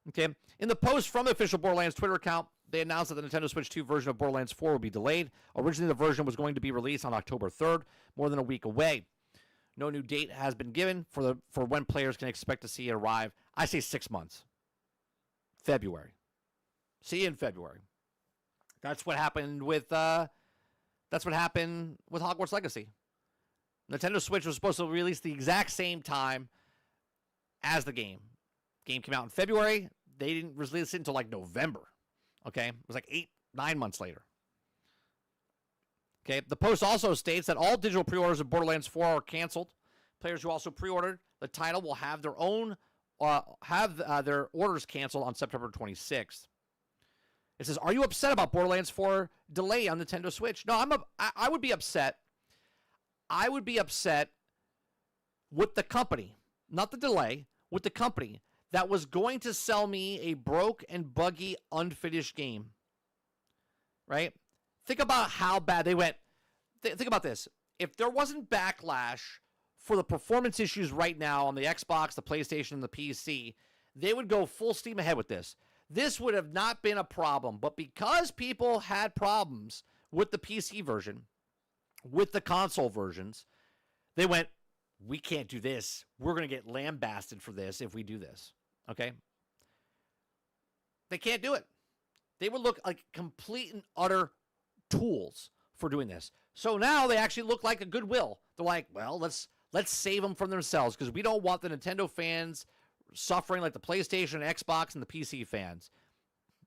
[SPEAKER 1] Okay. In the post from the official Borderlands Twitter account, they announced that the Nintendo Switch 2 version of Borderlands 4 will be delayed. Originally, the version was going to be released on October 3rd, more than a week away. No new date has been given for when players can expect to see it arrive. I say 6 months. February. See you in February. That's what happened with Hogwarts Legacy. Nintendo Switch was supposed to release the exact same time as the game. Game came out in February. They didn't release it until like November. Okay? It was like 9 months later. Okay? The post also states that all digital pre-orders of Borderlands 4 are canceled. Players who also pre-ordered the title will have their own their orders canceled on September 26th. It says, "Are you upset about Borderlands 4 delay on Nintendo Switch?" No, I would be upset. I would be upset with the company, not the delay, with the company that was going to sell me a broke and buggy, unfinished game. Right? Think about how bad they went. Think about this. If there wasn't backlash for the performance issues right now on the Xbox, the PlayStation, and the PC, they would go full steam ahead with this. This would have not been a problem. But because people had problems with the PC version, with the console versions, they went, we can't do this. We're going to get lambasted for this if we do this. Okay? They can't do it. They would look like complete and utter tools for doing this. So now they actually look like a goodwill. They're like, well, let's save them from themselves because we don't want the Nintendo fans suffering like the PlayStation, Xbox, and the PC fans.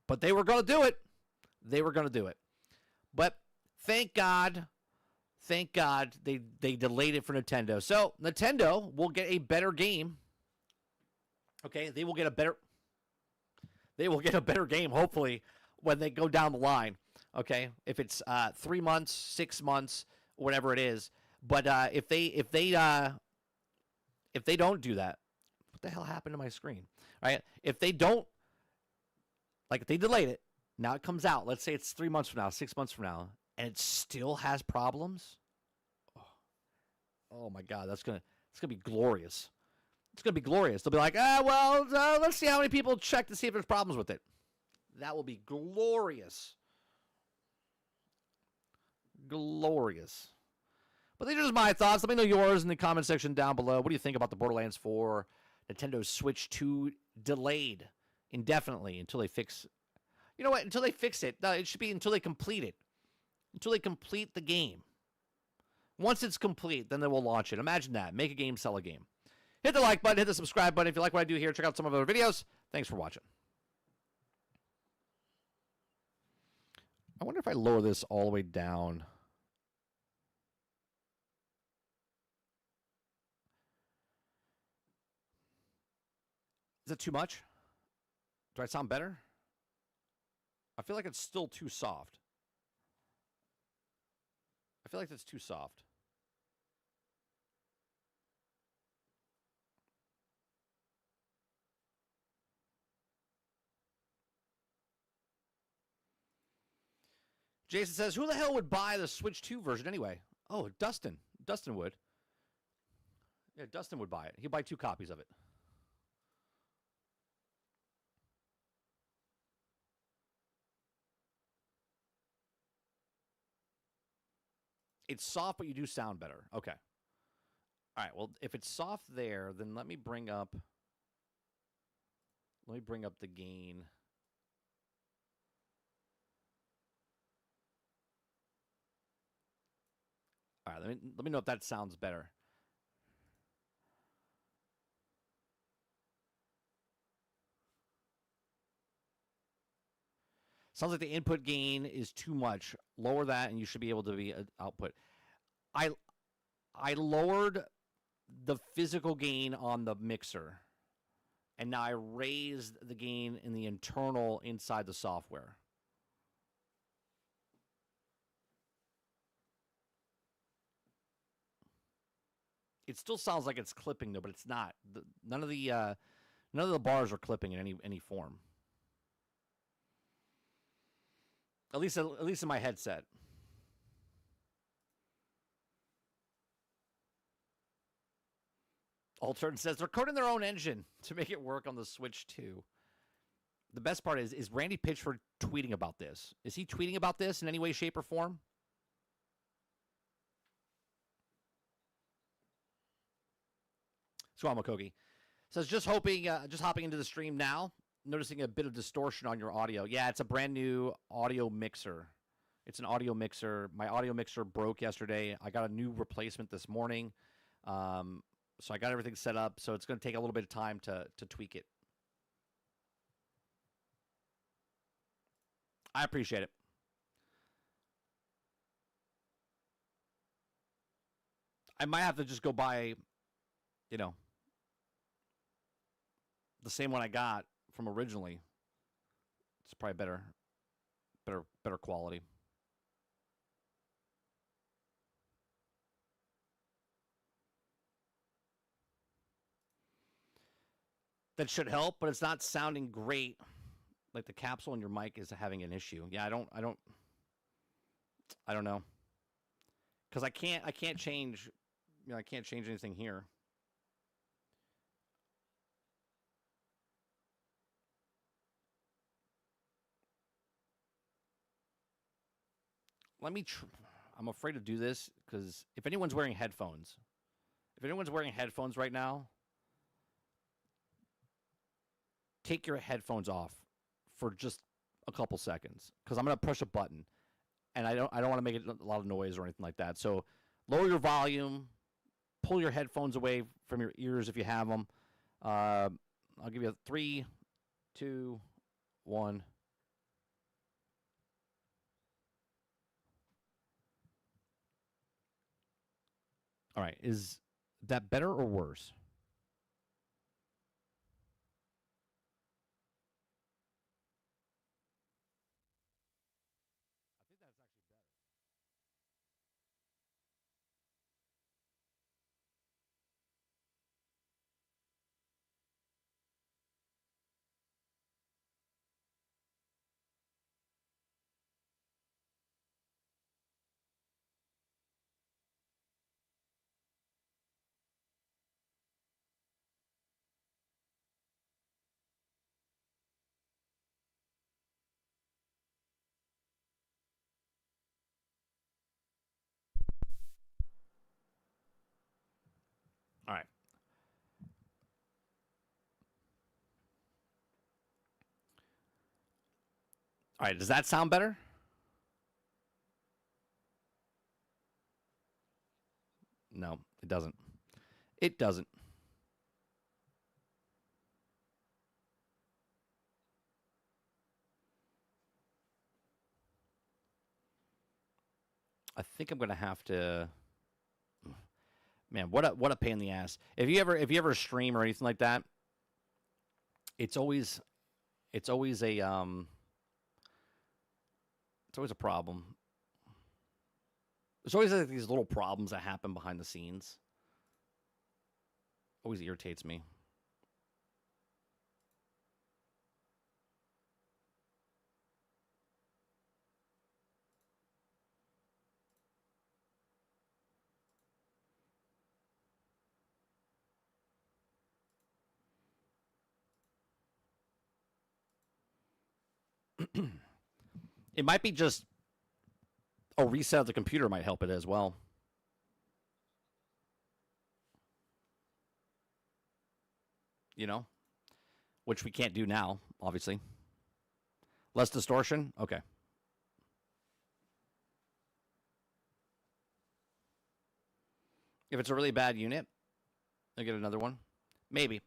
[SPEAKER 1] But they were going to do it. They were going to do it. But thank God they delayed it for Nintendo. So Nintendo will get a better game. Okay, they will get a better game, hopefully, when they go down the line. Okay, if it's 3 months, 6 months, whatever it is. But if they don't do that, what the hell happened to my screen? Right? If they don't, like if they delayed it, now it comes out. Let's say it's 3 months from now, 6 months from now, and it still has problems. Oh my God, it's gonna be glorious. It's gonna be glorious. They'll be like, let's see how many people check to see if there's problems with it. That will be glorious. Glorious. But these are just my thoughts. Let me know yours in the comment section down below. What do you think about the Borderlands 4 Nintendo Switch 2 delayed indefinitely until they fix? You know what? Until they fix it. No, it should be until they complete it. Until they complete the game. Once it's complete, then they will launch it. Imagine that. Make a game, sell a game. Hit the like button, hit the subscribe button. If you like what I do here, check out some of our other videos. Thanks for watching. I wonder if I lower this all the way down. Is it too much? Do I sound better? I feel like it's still too soft. I feel like that's too soft. Jason says, who the hell would buy the Switch 2 version anyway? Oh, Dustin. Dustin would. Yeah, Dustin would buy it. He'd buy 2 copies of it. It's soft, but you do sound better. Okay. All right. Well, if it's soft there, then let me bring up the gain. All right. Let me know if that sounds better. Sounds like the input gain is too much. Lower that, and you should be able to be output. I lowered the physical gain on the mixer, and now I raised the gain in the internal inside the software. It still sounds like it's clipping though, but it's not. None of the bars are clipping in any form. At least in my headset. Altern says they're coding their own engine to make it work on the Switch 2. The best part is Randy Pitchford tweeting about this? Is he tweeting about this in any way, shape, or form? Swamakogi says just hopping into the stream now, noticing a bit of distortion on your audio. Yeah, it's a brand new audio mixer. It's an audio mixer. My audio mixer broke yesterday. I got a new replacement this morning. So I got everything set up. So it's going to take a little bit of time to tweak it. I appreciate it. I might have to just go buy, the same one I got from originally. It's probably better quality. That should help, but it's not sounding great. Like the capsule in your mic is having an issue. Yeah, I don't know. Cuz I can't change, I can't change anything here. I'm afraid to do this cuz if anyone's wearing headphones right now, take your headphones off for just a couple seconds cuz I'm going to push a button and I don't want to make a lot of noise or anything like that. So lower your volume, pull your headphones away from your ears if you have them. I'll give you a 3, 2, 1. All right, is that better or worse? All right. All right, does that sound better? No, it doesn't. It doesn't. I think I'm gonna have to. Man, what a pain in the ass. If you ever stream or anything like that, it's always it's always a it's always a problem. There's always like these little problems that happen behind the scenes. Always irritates me. It might be just a reset of the computer might help it as well. You know, which we can't do now, obviously. Less distortion? Okay. If it's a really bad unit, I'll get another one. Maybe.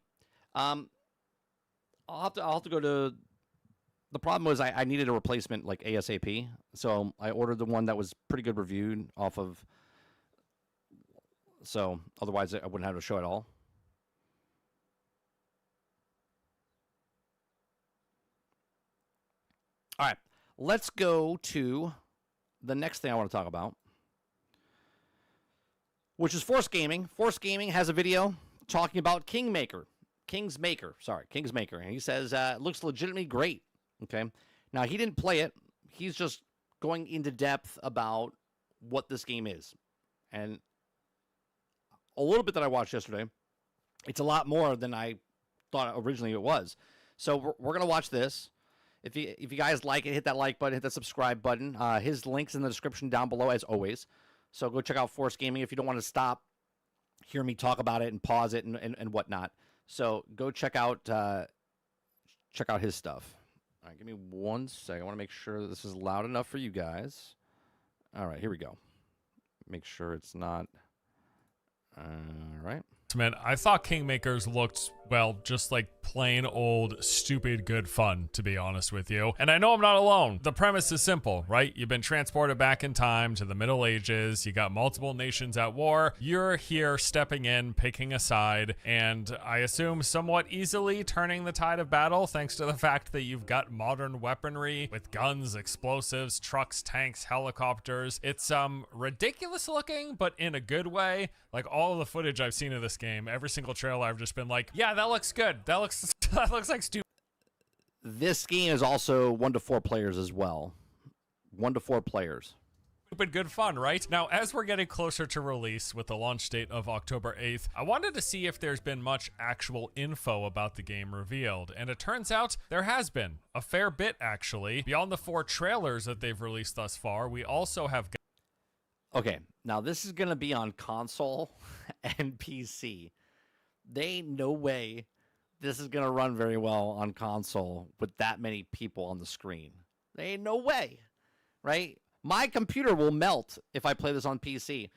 [SPEAKER 1] Um, I'll have to go to. The problem was I needed a replacement like ASAP, so I ordered the one that was pretty good reviewed off of. So otherwise, I wouldn't have a show at all. All right, let's go to the next thing I want to talk about, which is Force Gaming. Force Gaming has a video talking about Kingsmaker, and he says it looks legitimately great. Okay, now he didn't play it. He's just going into depth about what this game is, and a little bit that I watched yesterday. It's a lot more than I thought originally it was. So we're gonna watch this. If you guys like it, hit that like button, hit that subscribe button. His link's in the description down below as always. So go check out Force Gaming if you don't want to stop, hear me talk about it and pause it and whatnot. So go check out his stuff. All right, give me 1 second. I want to make sure that this is loud enough for you guys. All right, here we go. Make sure it's not. All right.
[SPEAKER 2] Man, I thought Kingmakers looked, well, just like plain old, stupid, good fun, to be honest with you. And I know I'm not alone. The premise is simple, right? You've been transported back in time to the Middle Ages. You got multiple nations at war. You're here stepping in, picking a side, and I assume somewhat easily turning the tide of battle thanks to the fact that you've got modern weaponry with guns, explosives, trucks, tanks, helicopters. It's ridiculous looking, but in a good way. Like all of the footage I've seen of this game, every single trailer I've just been like, yeah, that looks good. That looks like stupid.
[SPEAKER 1] This game is also 1 to 4 players as well. 1 to 4 players.
[SPEAKER 2] Stupid good fun, right? Now, as we're getting closer to release with the launch date of October 8th, I wanted to see if there's been much actual info about the game revealed, and it turns out there has been a fair bit, actually. Beyond the 4 trailers that they've released thus far, we also have...
[SPEAKER 1] Okay, now this is going to be on console and PC. There ain't no way this is going to run very well on console with that many people on the screen. There ain't no way, right? My computer will melt if I play this on PC.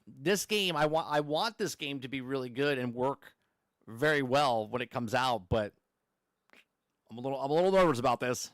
[SPEAKER 1] This game, I want this game to be really good and work very well when it comes out, but I'm a little nervous about this.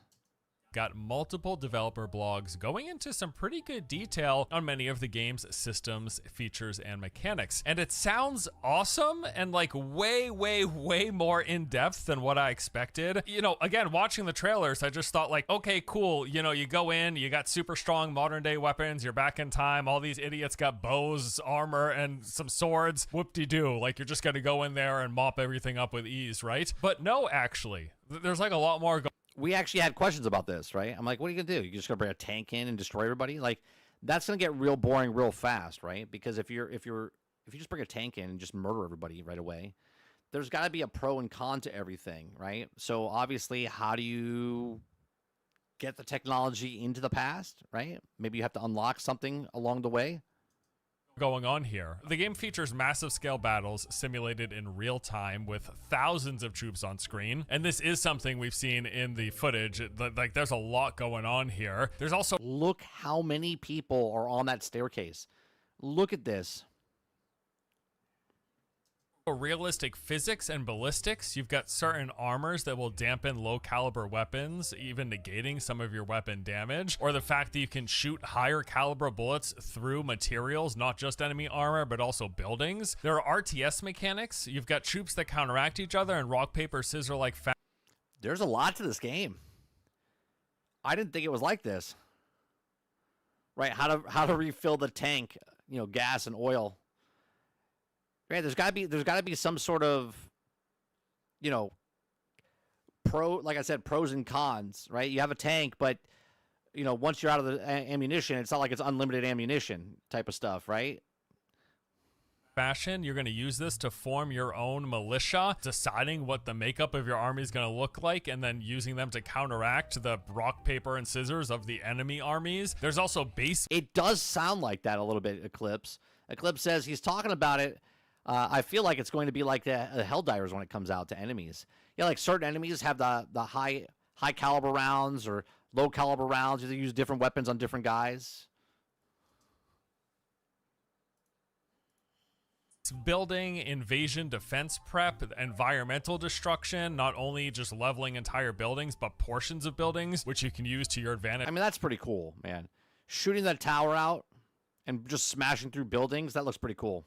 [SPEAKER 2] Got multiple developer blogs going into some pretty good detail on many of the game's systems, features, and mechanics. And it sounds awesome and like way, way, way more in depth than what I expected. You know, again, watching the trailers, I just thought like, okay, cool. You know, you go in, you got super strong modern day weapons, you're back in time. All these idiots got bows, armor, and some swords. Whoop-de-doo. Like you're just going to go in there and mop everything up with ease, right? But no, actually, there's like a lot more
[SPEAKER 1] we actually had questions about this, right? I'm like, what are you going to do? You're just going to bring a tank in and destroy everybody? Like, that's going to get real boring real fast, right? Because if you just bring a tank in and just murder everybody right away, there's got to be a pro and con to everything, right? So obviously, how do you get the technology into the past, right? Maybe you have to unlock something along the way.
[SPEAKER 2] Going on here. The game features massive scale battles simulated in real time with thousands of troops on screen, and this is something we've seen in the footage. Like there's a lot going on here. There's also
[SPEAKER 1] look how many people are on that staircase. Look at this.
[SPEAKER 2] realistic physics and ballistics. You've got certain armors that will dampen low caliber weapons, even negating some of your weapon damage, or the fact that you can shoot higher caliber bullets through materials, not just enemy armor, but also buildings. There are RTS mechanics. You've got troops that counteract each other and rock, paper, scissor like
[SPEAKER 1] There's a lot to this game. I didn't think it was like this. Right, how to refill the tank, gas and oil. Right, there's got to be some sort of, like I said, pros and cons, right? You have a tank, but once you're out of the ammunition, it's not like it's unlimited ammunition type of stuff, right?
[SPEAKER 2] fashion. You're going to use this to form your own militia, deciding what the makeup of your army is going to look like, and then using them to counteract the rock, paper, and scissors of the enemy armies. There's also base.
[SPEAKER 1] It does sound like that a little bit, Eclipse. Eclipse says he's talking about it. I feel like it's going to be like the Helldivers when it comes out to enemies. Yeah, like certain enemies have the high caliber rounds or low caliber rounds. They use different weapons on different guys.
[SPEAKER 2] Building, invasion, defense prep, environmental destruction, not only just leveling entire buildings, but portions of buildings, which you can use to your advantage.
[SPEAKER 1] I mean, that's pretty cool, man. Shooting that tower out and just smashing through buildings, that looks pretty cool.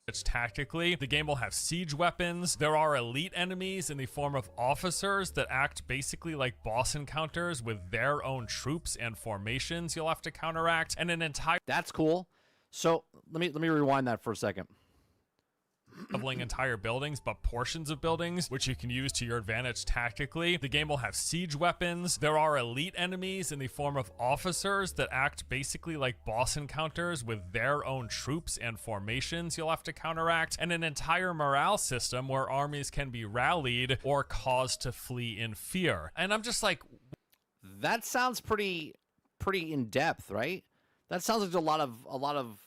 [SPEAKER 2] It's tactically. The game will have siege weapons. There are elite enemies in the form of officers that act basically like boss encounters with their own troops and formations you'll have to counteract, and an entire...
[SPEAKER 1] That's cool. So let me rewind that for a second.
[SPEAKER 2] Leveling entire buildings, but portions of buildings, which you can use to your advantage tactically. The game will have siege weapons. There are elite enemies in the form of officers that act basically like boss encounters with their own troops and formations you'll have to counteract, and an entire morale system where armies can be rallied or caused to flee in fear. And I'm just like...
[SPEAKER 1] That sounds pretty in-depth, right? That sounds like a lot of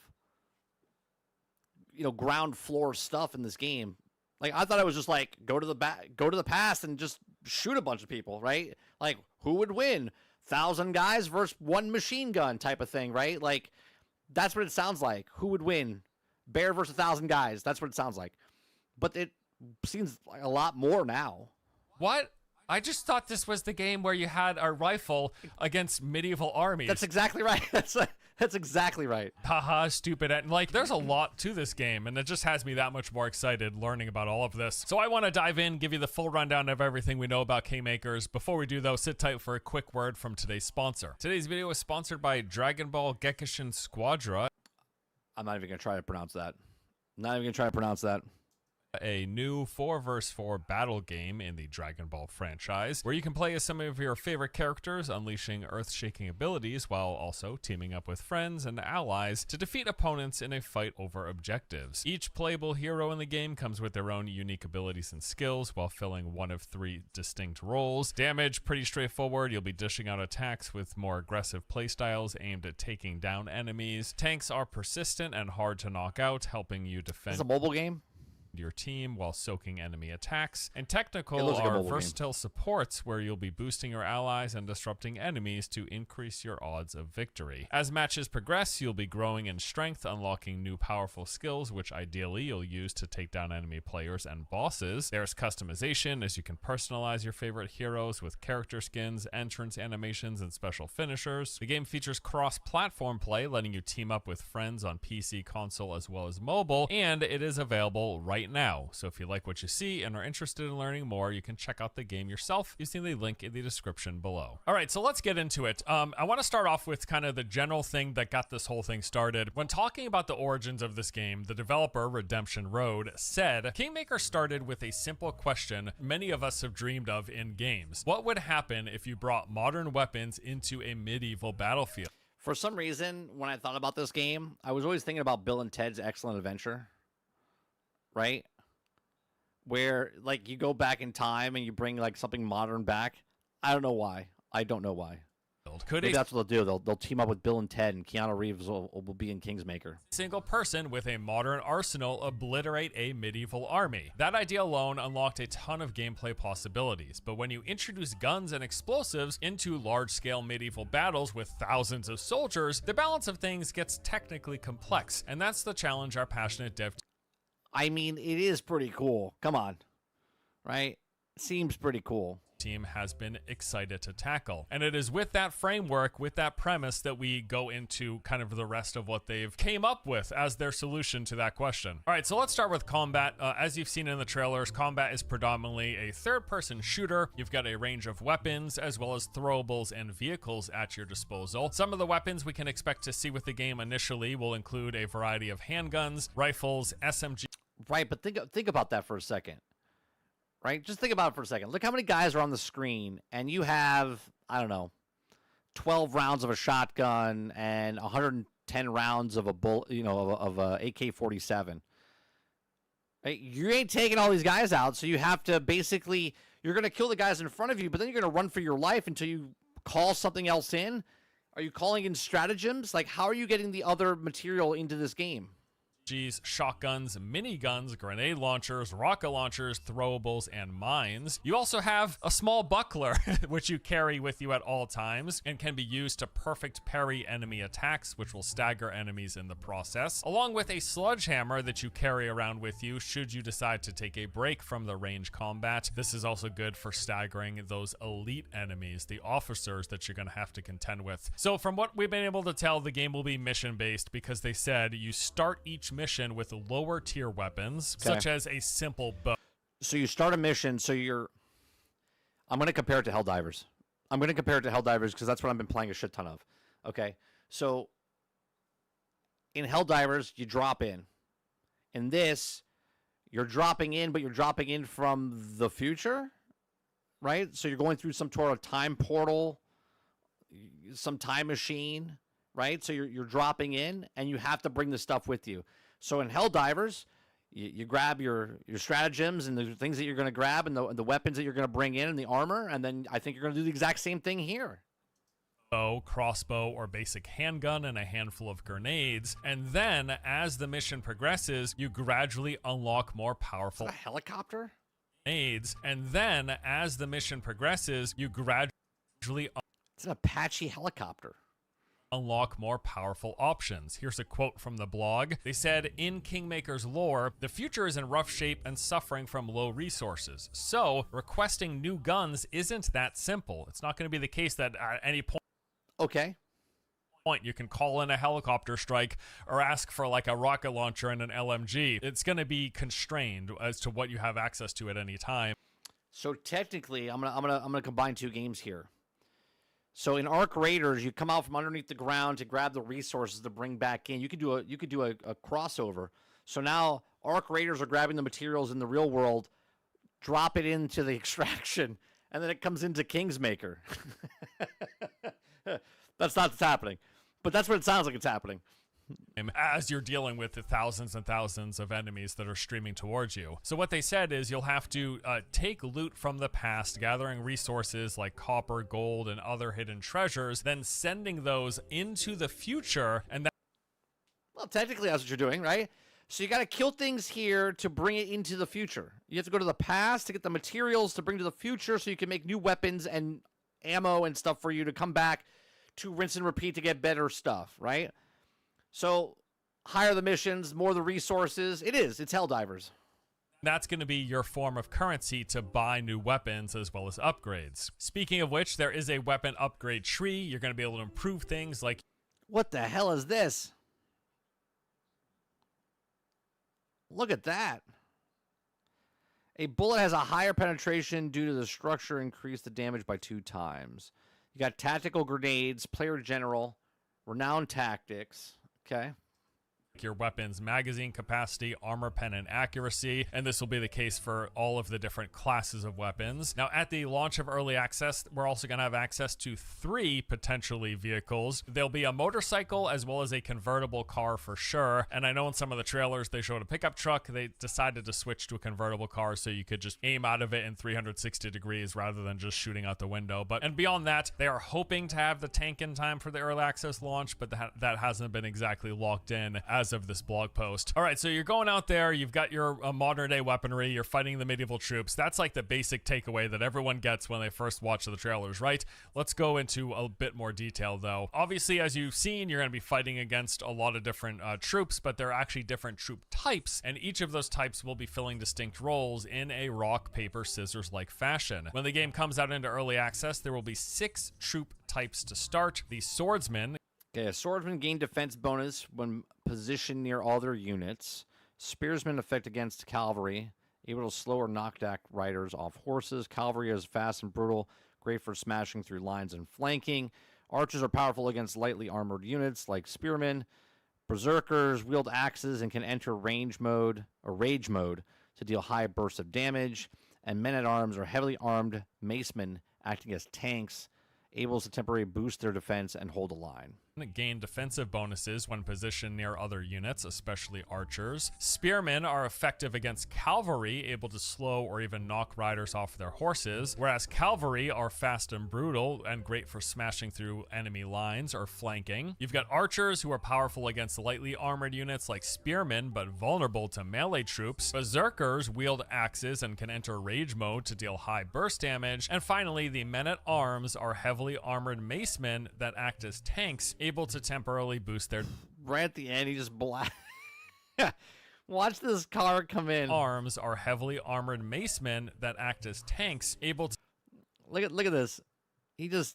[SPEAKER 1] ground floor stuff in this game. Like, I thought it was just like go to the past and just shoot a bunch of people, right? Like, who would win? 1,000 guys versus one machine gun type of thing, right? Like, that's what it sounds like. Who would win? Bear versus 1,000 guys. That's what it sounds like. But it seems like a lot more now.
[SPEAKER 2] What? I just thought this was the game where you had a rifle against medieval armies.
[SPEAKER 1] That's exactly right. That's exactly right.
[SPEAKER 2] Haha, stupid. And like, there's a lot to this game, and it just has me that much more excited learning about all of this. So I want to dive in, give you the full rundown of everything we know about Kingmakers. Before we do, though, sit tight for a quick word from today's sponsor. Today's video is sponsored by Dragon Ball Gekishin Squadra.
[SPEAKER 1] I'm not even going to try to pronounce that.
[SPEAKER 2] A new 4v4 battle game in the Dragon Ball franchise, where you can play as some of your favorite characters, unleashing earth-shaking abilities while also teaming up with friends and allies to defeat opponents in a fight over objectives. Each playable hero in the game comes with their own unique abilities and skills while filling one of 3 distinct roles. Damage, pretty straightforward. You'll be dishing out attacks with more aggressive playstyles aimed at taking down enemies. Tanks are persistent and hard to knock out, helping you defend...
[SPEAKER 1] It's a mobile game?
[SPEAKER 2] Your team while soaking enemy attacks, and technical are versatile supports where you'll be boosting your allies and disrupting enemies to increase your odds of victory. As matches progress, you'll be growing in strength, unlocking new powerful skills, which ideally you'll use to take down enemy players and bosses. There's customization, as you can personalize your favorite heroes with character skins, entrance animations, and special finishers. The game features cross-platform play, letting you team up with friends on PC, console, as well as mobile, and it is available right now. So if you like what you see and are interested in learning more, you can check out the game yourself using the link in the description below. All right, so let's get into it. I want to start off with kind of the general thing that got this whole thing started. When talking about the origins of this game, the developer, Redemption Road, said, Kingmaker started with a simple question many of us have dreamed of in games. What would happen if you brought modern weapons into a medieval battlefield?
[SPEAKER 1] For some reason, when I thought about this game, I was always thinking about Bill and Ted's Excellent Adventure. Right? Where, like, you go back in time and you bring, like, something modern back. I don't know why. Maybe that's what they'll do. They'll team up with Bill and Ted, and Keanu Reeves will be in Kingmaker.
[SPEAKER 2] Single person with a modern arsenal obliterate a medieval army. That idea alone unlocked a ton of gameplay possibilities, but when you introduce guns and explosives into large-scale medieval battles with thousands of soldiers, the balance of things gets technically complex, and that's the challenge our passionate dev
[SPEAKER 1] I mean, it is pretty cool. Come on, right? Seems pretty cool.
[SPEAKER 2] Team has been excited to tackle. And it is with that framework, with that premise, that we go into kind of the rest of what they've came up with as their solution to that question. All right, so let's start with combat. As you've seen in the trailers, combat is predominantly a third-person shooter. You've got a range of weapons as well as throwables and vehicles at your disposal. Some of the weapons we can expect to see with the game initially will include a variety of handguns, rifles, SMG.
[SPEAKER 1] Right, but think about that for a second. Right? Just think about it for a second. Look how many guys are on the screen, and you have, I don't know, 12 rounds of a shotgun and 110 rounds of a bullet, of a AK-47. Right? You ain't taking all these guys out, so you have to basically, you're going to kill the guys in front of you, but then you're going to run for your life until you call something else in. Are you calling in stratagems? Like, how are you getting the other material into this game?
[SPEAKER 2] Shotguns, miniguns, grenade launchers, rocket launchers, throwables, and mines. You also have a small buckler, which you carry with you at all times and can be used to perfect parry enemy attacks, which will stagger enemies in the process, along with a sledgehammer that you carry around with you should you decide to take a break from the range combat. This is also good for staggering those elite enemies, the officers that you're going to have to contend with. So from what we've been able to tell, the game will be mission-based because they said you start each mission with lower tier weapons, such as a simple bow.
[SPEAKER 1] So you start a mission, I'm going to compare it to Helldivers. Because that's what I've been playing a shit ton of. Okay? So in Helldivers, you drop in. In this, you're dropping in, but you're dropping in from the future, right? So you're going through some sort of time portal, some time machine, right? So you're dropping in, and you have to bring the stuff with you. So in Helldivers, you grab your stratagems and the things that you're going to grab and the weapons that you're going to bring in and the armor, and then I think you're going to do the exact same thing here.
[SPEAKER 2] Bow, crossbow, or basic handgun, and a handful of grenades. And then, as the mission progresses, you gradually unlock more powerful
[SPEAKER 1] a helicopter?
[SPEAKER 2] Grenades. And then, as the mission progresses, you gradually
[SPEAKER 1] it's an Apache helicopter.
[SPEAKER 2] Unlock more powerful options. Here's a quote from the blog. They said, in Kingmakers lore, the future is in rough shape and suffering from low resources. So requesting new guns isn't that simple. It's not going to be the case that at any point you can call in a helicopter strike or ask for like a rocket launcher and an LMG. It's going to be constrained as to what you have access to at any time.
[SPEAKER 1] So technically, I'm gonna combine two games here. So in Arc Raiders, you come out from underneath the ground to grab the resources to bring back in. You could do a crossover. So now Arc Raiders are grabbing the materials in the real world, drop it into the extraction, and then it comes into Kingsmaker. That's not what's happening, but that's what it sounds like it's happening.
[SPEAKER 2] As you're dealing with the thousands and thousands of enemies that are streaming towards you. So what they said is you'll have to take loot from the past, gathering resources like copper, gold, and other hidden treasures, then sending those into the future. And
[SPEAKER 1] well, technically that's what you're doing, right? So you got to kill things here to bring it into the future. You have to go to the past to get the materials to bring to the future so you can make new weapons and ammo and stuff for you to come back to rinse and repeat to get better stuff, right? So, higher the missions, more the resources. It's Helldivers.
[SPEAKER 2] That's going to be your form of currency to buy new weapons as well as upgrades. Speaking of which, there is a weapon upgrade tree. You're going to be able to improve things like...
[SPEAKER 1] What the hell is this? Look at that. A bullet has a higher penetration due to the structure increase the damage by 2 times. You got tactical grenades, player general, renowned tactics. Okay.
[SPEAKER 2] Your weapons magazine capacity, armor pen, and accuracy, and this will be the case for all of the different classes of weapons. Now, at the launch of early access, we're also going to have access to 3 potentially vehicles. There'll be a motorcycle as well as a convertible car for sure, and I know in some of the trailers they showed a pickup truck. They decided to switch to a convertible car so you could just aim out of it in 360 degrees rather than just shooting out the window. And beyond that, they are hoping to have the tank in time for the early access launch, but that hasn't been exactly locked in as as of this blog post. All right, so you're going out there, you've got your modern day weaponry, you're fighting the medieval troops. That's like the basic takeaway that everyone gets when they first watch the trailers, right? Let's go into a bit more detail though. Obviously, as you've seen, you're going to be fighting against a lot of different troops, but there are actually different troop types, and each of those types will be filling distinct roles in a rock, paper, scissors like fashion. When the game comes out into early access, there will be 6 troop types to start. The swordsman.
[SPEAKER 1] Okay, a swordsman gain defense bonus when positioned near all their units. Spearsman effect against cavalry, able to slow or knock back riders off horses. Cavalry is fast and brutal, great for smashing through lines and flanking. Archers are powerful against lightly armored units like spearmen. Berserkers wield axes and can enter rage mode to deal high bursts of damage. And men-at-arms are heavily armed macemen acting as tanks, able to temporarily boost their defense and hold a line.
[SPEAKER 2] Gain defensive bonuses when positioned near other units, especially archers. Spearmen are effective against cavalry, able to slow or even knock riders off their horses, whereas cavalry are fast and brutal and great for smashing through enemy lines or flanking. You've got archers who are powerful against lightly armored units like spearmen, but vulnerable to melee troops. Berserkers wield axes and can enter rage mode to deal high burst damage. And finally, the men-at-arms are heavily armored macemen that act as tanks, able to temporarily boost their
[SPEAKER 1] right at the end. He just watch this car come in.
[SPEAKER 2] Arms are heavily armored macemen that act as tanks, able to
[SPEAKER 1] look at this. He just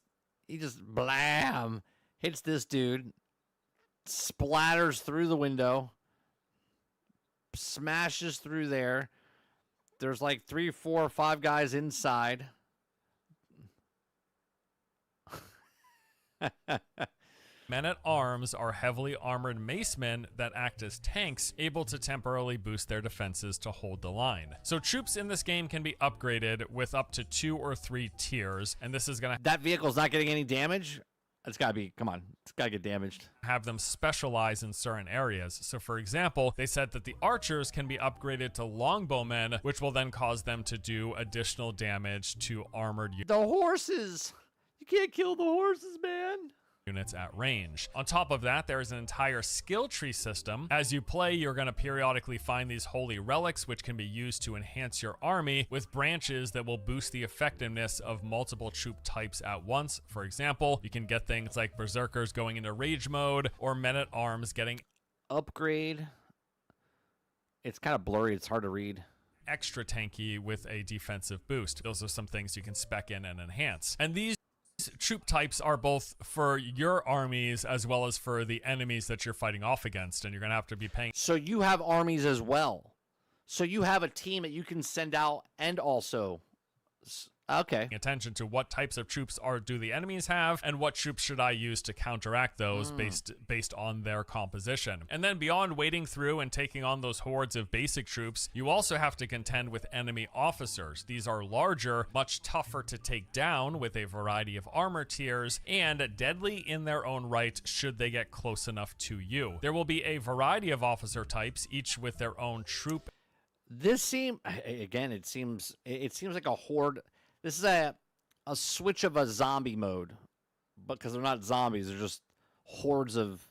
[SPEAKER 1] blam hits this dude, splatters through the window, smashes through there. There's like 3, 4, 5 guys inside.
[SPEAKER 2] Men-at-arms are heavily armored macemen that act as tanks, able to temporarily boost their defenses to hold the line. So troops in this game can be upgraded with up to 2 or 3 tiers, and this is going to...
[SPEAKER 1] That vehicle's not getting any damage? It's got to be, come on, it's got to get damaged.
[SPEAKER 2] Have them specialize in certain areas. So for example, they said that the archers can be upgraded to longbowmen, which will then cause them to do additional damage to armored units.
[SPEAKER 1] The horses! You can't kill the horses, man!
[SPEAKER 2] Units at range. On top of that, there is an entire skill tree system. As you play, you're going to periodically find these holy relics, which can be used to enhance your army with branches that will boost the effectiveness of multiple troop types at once. For example, you can get things like berserkers going into rage mode or men-at-arms getting
[SPEAKER 1] upgrade. It's kind of blurry. It's hard to read.
[SPEAKER 2] Extra tanky with a defensive boost. Those are some things you can spec in and enhance. And these troop types are both for your armies as well as for the enemies that you're fighting off against, and you're going to have to be paying.
[SPEAKER 1] So you have armies as well. So you have a team that you can send out and also... Okay.
[SPEAKER 2] Attention to what types of troops do the enemies have, and what troops should I use to counteract those based on their composition. And then beyond wading through and taking on those hordes of basic troops, you also have to contend with enemy officers. These are larger, much tougher to take down with a variety of armor tiers, and deadly in their own right should they get close enough to you. There will be a variety of officer types, each with their own troop.
[SPEAKER 1] This seems like a horde. This is a switch of a zombie mode, but because they're not zombies, they're just hordes of,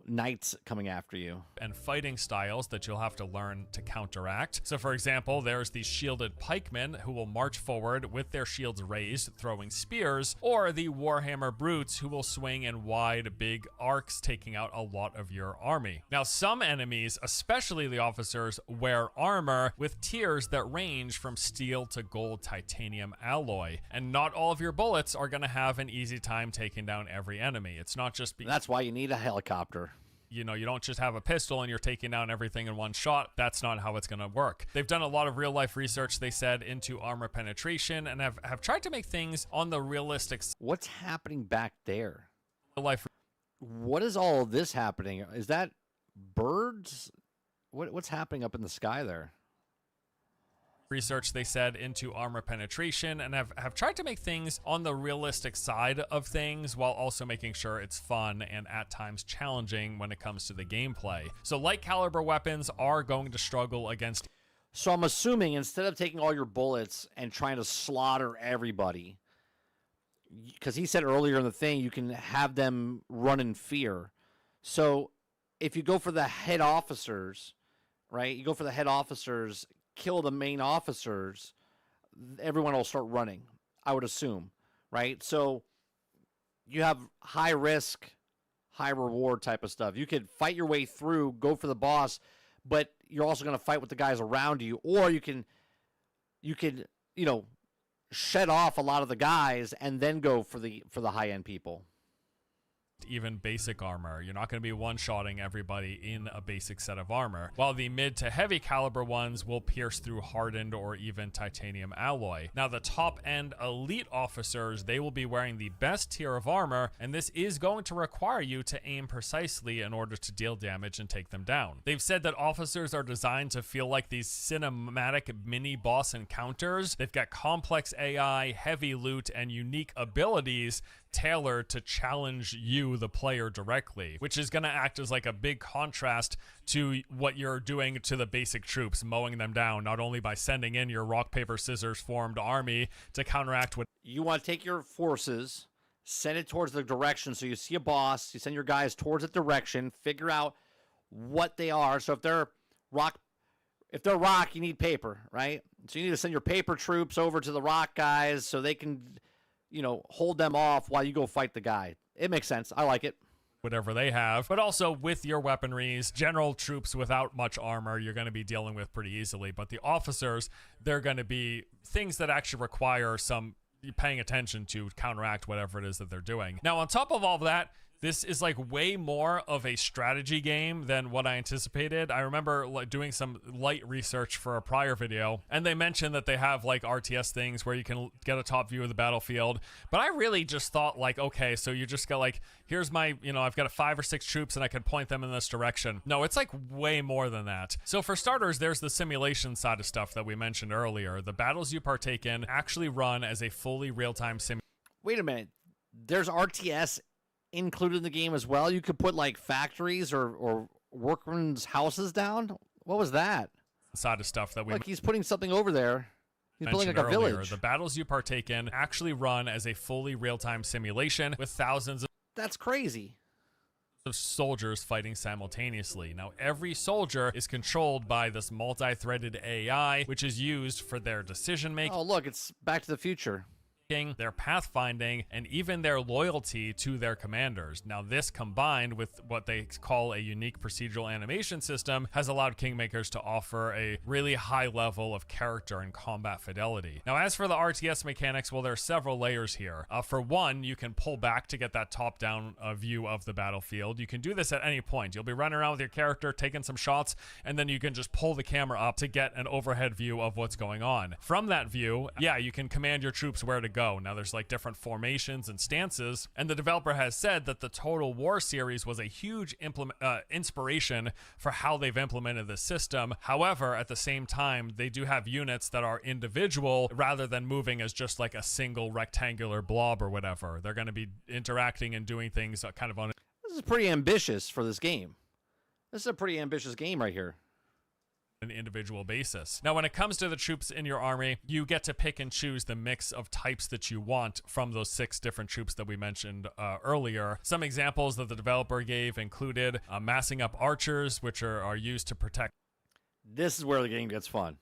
[SPEAKER 1] knights coming after you.
[SPEAKER 2] And fighting styles that you'll have to learn to counteract. So for example, there's the shielded pikemen who will march forward with their shields raised, throwing spears, or the warhammer brutes who will swing in wide, big arcs, taking out a lot of your army. Now, some enemies, especially the officers, wear armor with tiers that range from steel to gold titanium alloy. And not all of your bullets are going to have an easy time taking down every enemy. It's not just...
[SPEAKER 1] That's why you need a helicopter.
[SPEAKER 2] You don't just have a pistol and you're taking down everything in one shot. That's not how it's going to work. They've done a lot of real life research, they said, into armor penetration and have tried to make things on the realistic.
[SPEAKER 1] What's happening back there?
[SPEAKER 2] Life.
[SPEAKER 1] What is all of this happening? Is that birds? What's happening up in the sky there?
[SPEAKER 2] Research, they said, into armor penetration and have tried to make things on the realistic side of things while also making sure it's fun and at times challenging when it comes to the gameplay. So light caliber weapons are going to struggle against...
[SPEAKER 1] So I'm assuming instead of taking all your bullets and trying to slaughter everybody, because he said earlier in the thing, you can have them run in fear. So if you go for the head officers, right? You go for the head officers, kill the main officers, everyone will start running, I would assume, right? So you have high risk, high reward type of stuff. You could fight your way through, go for the boss, but you're also going to fight with the guys around you, or you can, shed off a lot of the guys and then go for the high end people.
[SPEAKER 2] Even basic armor. You're not going to be one-shotting everybody in a basic set of armor, while the mid to heavy caliber ones will pierce through hardened or even titanium alloy. Now, the top-end elite officers, they will be wearing the best tier of armor, and this is going to require you to aim precisely in order to deal damage and take them down. They've said that officers are designed to feel like these cinematic mini-boss encounters. They've got complex AI, heavy loot, and unique abilities tailored to challenge you, the player, directly, which is going to act as like a big contrast to what you're doing to the basic troops, mowing them down, not only by sending in your rock, paper, scissors formed army to counteract what
[SPEAKER 1] you want to take your forces, send it towards the direction. So you see a boss, you send your guys towards the direction, figure out what they are. So if they're rock, you need paper, right? So you need to send your paper troops over to the rock guys so they can, hold them off while you go fight the guy. It makes sense. I like it.
[SPEAKER 2] Whatever they have, but also with your weaponries, general troops without much armor, you're going to be dealing with pretty easily. But the officers, they're going to be things that actually require some paying attention to counteract whatever it is that they're doing. Now, on top of all of that, this is like way more of a strategy game than what I anticipated. I remember doing some light research for a prior video, and they mentioned that they have like RTS things where you can get a top view of the battlefield. But I really just thought like, okay, so you just got like, here's my, I've got 5 or 6 troops and I can point them in this direction. No, it's like way more than that. So for starters, there's the simulation side of stuff that we mentioned earlier. The battles you partake in actually run as a fully real-time sim.
[SPEAKER 1] Wait a minute. There's RTS included in the game as well? You could put like factories or workmen's houses down? What was that?
[SPEAKER 2] Side of stuff that we
[SPEAKER 1] he's putting something over there. He's building like a village.
[SPEAKER 2] The battles you partake in actually run as a fully real-time simulation with thousands of
[SPEAKER 1] That's crazy.
[SPEAKER 2] soldiers fighting simultaneously. Now, every soldier is controlled by this multi-threaded AI, which is used for their decision-making.
[SPEAKER 1] Oh, look, it's Back to the Future.
[SPEAKER 2] Their pathfinding, and even their loyalty to their commanders. Now, this combined with what they call a unique procedural animation system has allowed Kingmakers to offer a really high level of character and combat fidelity. Now, as for the RTS mechanics, well, there are several layers here. For one, you can pull back to get that top-down view of the battlefield. You can do this at any point. You'll be running around with your character, taking some shots, and then you can just pull the camera up to get an overhead view of what's going on. From that view, yeah, you can command your troops where to go. Now, there's like different formations and stances, and the developer has said that the Total War series was a huge inspiration for how they've implemented this system. However, at the same time, they do have units that are individual rather than moving as just like a single rectangular blob or whatever. They're going to be interacting and doing things kind of on.
[SPEAKER 1] This is pretty ambitious for this game. This is a pretty ambitious game right here.
[SPEAKER 2] An individual basis. Now, when it comes to the troops in your army, you get to pick and choose the mix of types that you want from those 6 different troops that we mentioned earlier. Some examples that the developer gave included massing up archers, which are used to protect.
[SPEAKER 1] This is where the game gets fun,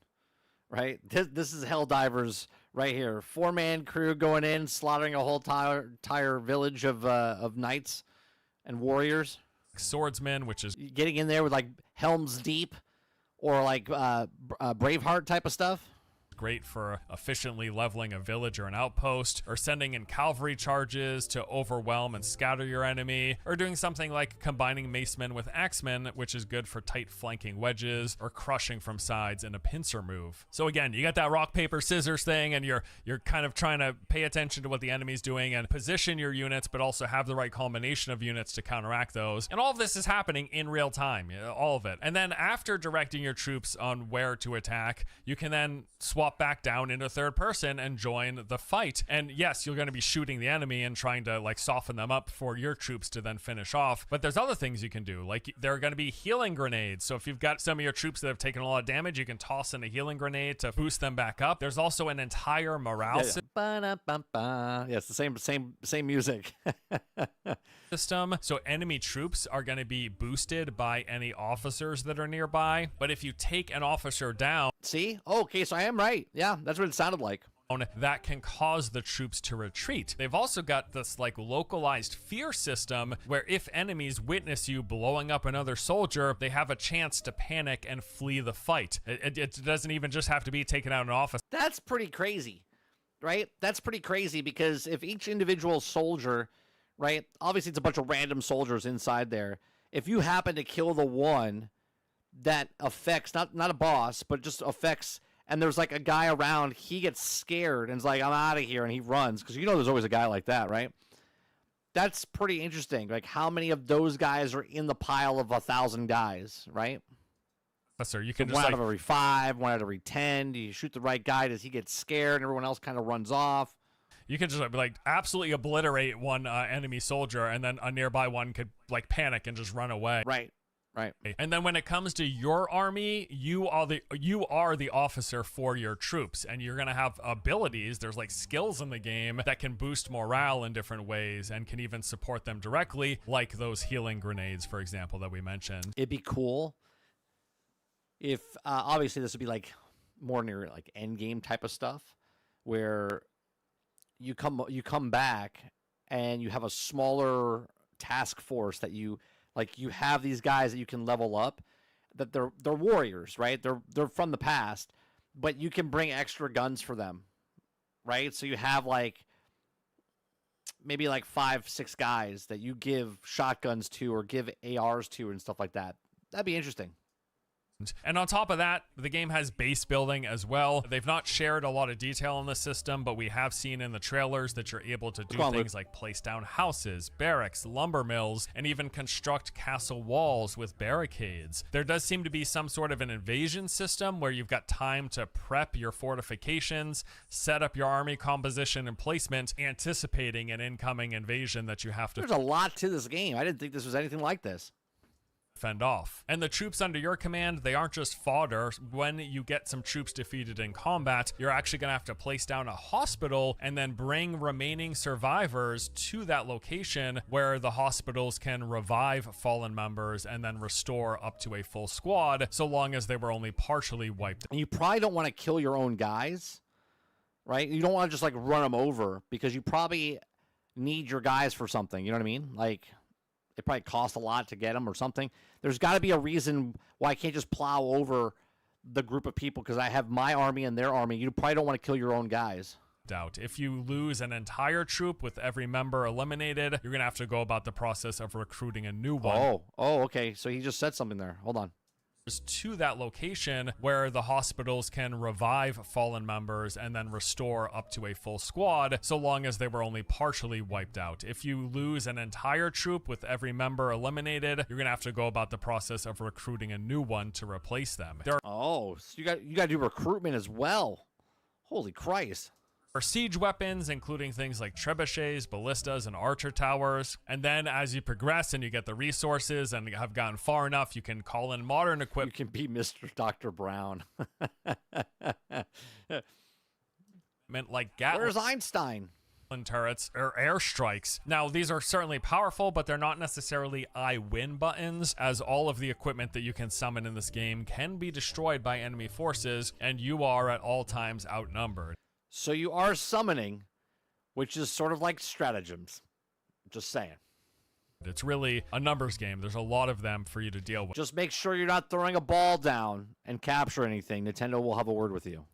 [SPEAKER 1] right? This is Helldivers right here. 4-man crew going in, slaughtering a whole entire village of knights and warriors.
[SPEAKER 2] Swordsmen, which is
[SPEAKER 1] getting in there with like Helm's Deep. Or like Braveheart type of stuff.
[SPEAKER 2] Great for efficiently leveling a village or an outpost, or sending in cavalry charges to overwhelm and scatter your enemy, or doing something like combining macemen with axemen, which is good for tight flanking wedges or crushing from sides in a pincer move. So again, you got that rock, paper, scissors thing, and you're kind of trying to pay attention to what the enemy's doing and position your units, but also have the right combination of units to counteract those. And all of this is happening in real time, all of it. And then after directing your troops on where to attack, you can then swap drop back down into third person and join the fight. And yes, you're going to be shooting the enemy and trying to like soften them up for your troops to then finish off. But there's other things you can do. Like there are going to be healing grenades. So if you've got some of your troops that have taken a lot of damage, you can toss in a healing grenade to boost them back up. There's also an entire morale system.
[SPEAKER 1] Yeah, it's the same music.
[SPEAKER 2] So enemy troops are going to be boosted by any officers that are nearby. But if you take an officer down,
[SPEAKER 1] See? Oh, okay, so I am right. Yeah, that's what it sounded like.
[SPEAKER 2] that can cause the troops to retreat. They've also got this like localized fear system where if enemies witness you blowing up another soldier, they have a chance to panic and flee the fight. It doesn't even just have to be taking out an officer.
[SPEAKER 1] That's pretty crazy, right? That's pretty crazy because if each individual soldier, right, obviously it's a bunch of random soldiers inside there. If you happen to kill the one that affects, not a boss, but just affects, and there's like a guy around, he gets scared and is like, I'm out of here, and he runs, because you know there's always a guy like that, right? That's pretty interesting. Like, how many of those guys are in the pile of 1,000 guys, right?
[SPEAKER 2] Sir, you can
[SPEAKER 1] So
[SPEAKER 2] just
[SPEAKER 1] one out
[SPEAKER 2] like,
[SPEAKER 1] of every 5, one out of every 10. Do you shoot the right guy? Does he get scared and everyone else kind of runs off?
[SPEAKER 2] you can just like absolutely obliterate one enemy soldier, and then a nearby one could like panic and just run away.
[SPEAKER 1] Right. Right.
[SPEAKER 2] And then when it comes to your army, you are the officer for your troops, and you're gonna have abilities. There's like skills in the game that can boost morale in different ways and can even support them directly, like those healing grenades, for example, that we mentioned.
[SPEAKER 1] It'd be cool if obviously this would be like more near like end game type of stuff, where you come back and you have a smaller task force that you have these guys that you can level up, that they're warriors, right? They're from the past, but you can bring extra guns for them, right? So you have like maybe like 5-6 guys that you give shotguns to or give ARs to and stuff like that. That'd be interesting.
[SPEAKER 2] And on top of that, the game has base building as well. They've not shared a lot of detail on the system, but we have seen in the trailers that you're able to do things like place down houses, barracks, lumber mills, and even construct castle walls with barricades. There does seem to be some sort of an invasion system where you've got time to prep your fortifications, set up your army composition and placement, anticipating an incoming invasion that you have to...
[SPEAKER 1] There's a lot to this game. I didn't think this was anything like this.
[SPEAKER 2] Fend off. And the troops under your command, they aren't just fodder. When you get some troops defeated in combat, you're actually going to have to place down a hospital and then bring remaining survivors to that location where the hospitals can revive fallen members and then restore up to a full squad, so long as they were only partially wiped.
[SPEAKER 1] And you probably don't want to kill your own guys, right? You don't want to just like run them over, because you probably need your guys for something. You know what I mean? Like, it probably costs a lot to get them or something. There's got to be a reason why I can't just plow over the group of people because I have my army and their army. You probably don't want to kill your own guys.
[SPEAKER 2] Doubt. If you lose an entire troop with every member eliminated, you're going to have to go about the process of recruiting a new one.
[SPEAKER 1] Oh, okay. So he just said something there. Hold on.
[SPEAKER 2] To that location where the hospitals can revive fallen members and then restore up to a full squad, so long as they were only partially wiped out. If you lose an entire troop with every member eliminated, you're gonna have to go about the process of recruiting a new one to replace them. There
[SPEAKER 1] so you got to do recruitment as well. Holy Christ.
[SPEAKER 2] are siege weapons, including things like trebuchets, ballistas, and archer towers. And then as you progress and you get the resources and have gotten far enough, you can call in modern equipment.
[SPEAKER 1] You can be Mr. Dr. Brown.
[SPEAKER 2] Like Gatling.
[SPEAKER 1] Where's Einstein?
[SPEAKER 2] Turrets or airstrikes. Now, these are certainly powerful, but they're not necessarily I win buttons, as all of the equipment that you can summon in this game can be destroyed by enemy forces, and you are at all times outnumbered.
[SPEAKER 1] So you are summoning, which is sort of like stratagems. Just saying.
[SPEAKER 2] It's really a numbers game. There's a lot of them for you to deal with.
[SPEAKER 1] Just make sure you're not throwing a ball down and capture anything. Nintendo will have a word with you.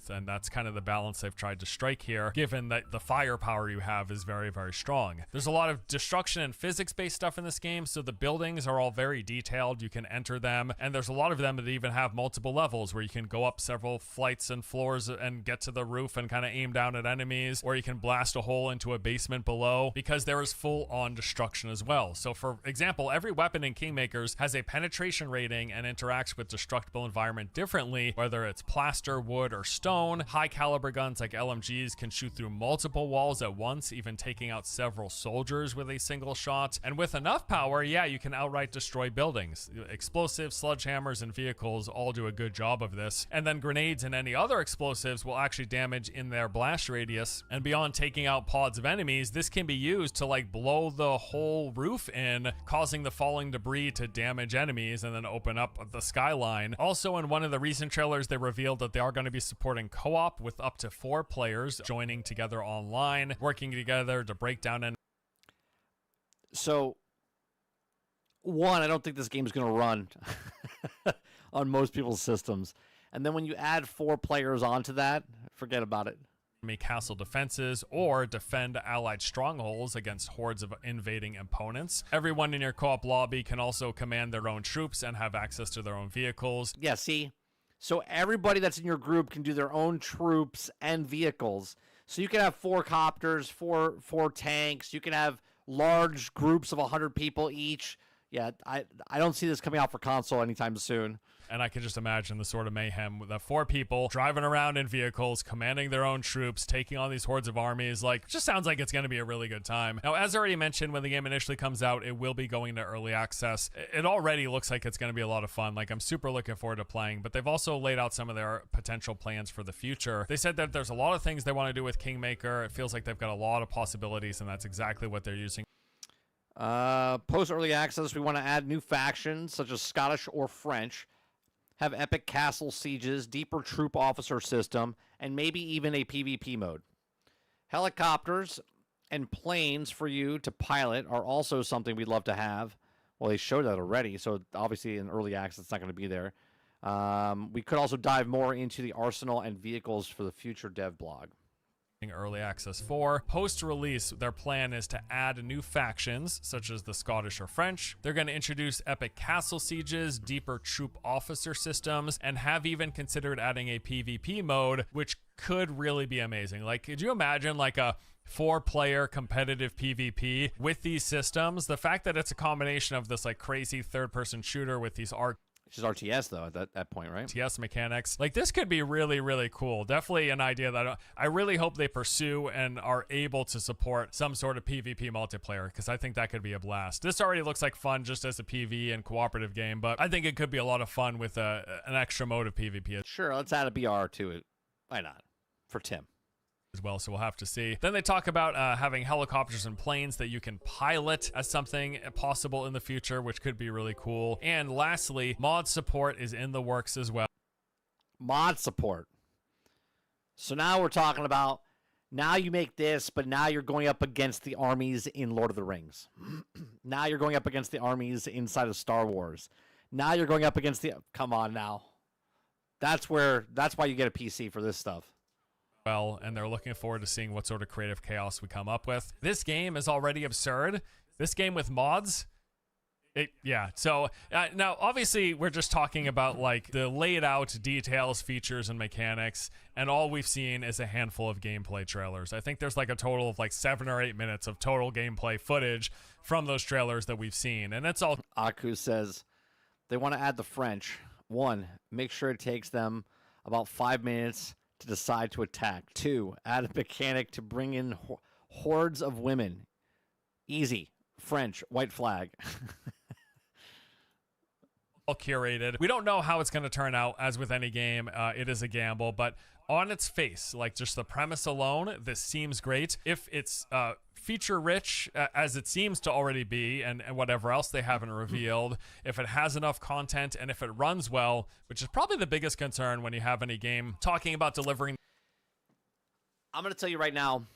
[SPEAKER 2] And that's kind of the balance they've tried to strike here, given that the firepower you have is very, very strong. There's a lot of destruction and physics-based stuff in this game, so the buildings are all very detailed. You can enter them, and there's a lot of them that even have multiple levels where you can go up several flights and floors and get to the roof and kind of aim down at enemies, or you can blast a hole into a basement below, because there is full-on destruction as well. So for example, every weapon in Kingmakers has a penetration rating and interacts with destructible environment differently, whether it's plaster, wood, or stone. High caliber guns like LMGs can shoot through multiple walls at once, even taking out several soldiers with a single shot. And with enough power, yeah, you can outright destroy buildings. Explosives, sledgehammers, and vehicles all do a good job of this. And then grenades and any other explosives will actually damage in their blast radius. And beyond taking out pods of enemies, this can be used to like blow the whole roof in, causing the falling debris to damage enemies and then open up the skyline. Also, in one of the recent trailers, they revealed that they are going to be supporting co-op with up to 4 players joining together online, working together to break down and
[SPEAKER 1] So, one, I don't think this game is going to run on most people's systems. And then when you add 4 players onto that, forget about it.
[SPEAKER 2] castle defenses or defend allied strongholds against hordes of invading opponents. Everyone in your co-op lobby can also command their own troops and have access to their own vehicles.
[SPEAKER 1] Yeah, see? So everybody that's in your group can do their own troops and vehicles. So you can have 4 copters, four tanks. You can have large groups of 100 people each. Yeah, I don't see this coming out for console anytime soon.
[SPEAKER 2] And I can just imagine the sort of mayhem with the 4 people driving around in vehicles, commanding their own troops, taking on these hordes of armies. Like, just sounds like it's going to be a really good time. Now, as I already mentioned, when the game initially comes out, it will be going to early access. It already looks like it's going to be a lot of fun. Like, I'm super looking forward to playing, but they've also laid out some of their potential plans for the future. They said that there's a lot of things they want to do with Kingmaker. It feels like they've got a lot of possibilities, and that's exactly what they're using.
[SPEAKER 1] Post early access, we want to add new factions such as Scottish or French, have epic castle sieges, deeper troop officer system, and maybe even a PvP mode. Helicopters and planes for you to pilot are also something we'd love to have. Well, they showed that already, so obviously in early access it's not going to be there. We could also dive more into the arsenal and vehicles for the future dev blog.
[SPEAKER 2] Early access for. Post-release, their plan is to add new factions, such as the Scottish or French. They're going to introduce epic castle sieges, deeper troop officer systems, and have even considered adding a PvP mode, which could really be amazing. Like, could you imagine like a 4-player competitive PvP with these systems? The fact that it's a combination of this like crazy third-person shooter with these
[SPEAKER 1] which is RTS, though, at that point, right?
[SPEAKER 2] RTS mechanics. Like, this could be really, really cool. Definitely an idea that I really hope they pursue and are able to support some sort of PvP multiplayer, because I think that could be a blast. This already looks like fun just as a PvE and cooperative game, but I think it could be a lot of fun with an extra mode of PvP.
[SPEAKER 1] Sure, let's add a BR to it. Why not? For Tim.
[SPEAKER 2] As well, so we'll have to see. Then they talk about having helicopters and planes that you can pilot as something possible in the future, which could be really cool. And lastly, mod support is in the works as well.
[SPEAKER 1] Mod support. So now we're talking about, now you make this, but now you're going up against the armies in Lord of the Rings. Now you're going up against the armies inside of Star Wars. Now you're going up against the... Come on now. That's why you get a PC for this stuff.
[SPEAKER 2] Well, and they're looking forward to seeing what sort of creative chaos we come up with. This game is already absurd. This game with mods, so now obviously we're just talking about like the laid out details, features, and mechanics, and all we've seen is a handful of gameplay trailers. I think there's like a total of like 7 or 8 minutes of total gameplay footage from those trailers that we've seen, and it's all...
[SPEAKER 1] Aku says they want to add the French. 1, make sure it takes them about 5 minutes to decide to attack. 2, add a mechanic to bring in hordes of women. Easy. French. White flag.
[SPEAKER 2] All curated. We don't know how it's going to turn out. As with any game, it is a gamble, but on its face, like just the premise alone, this seems great. If it's feature rich, as it seems to already be, and whatever else they haven't revealed, if it has enough content and if it runs well, which is probably the biggest concern when you have any game talking about delivering.
[SPEAKER 1] I'm going to tell you right now,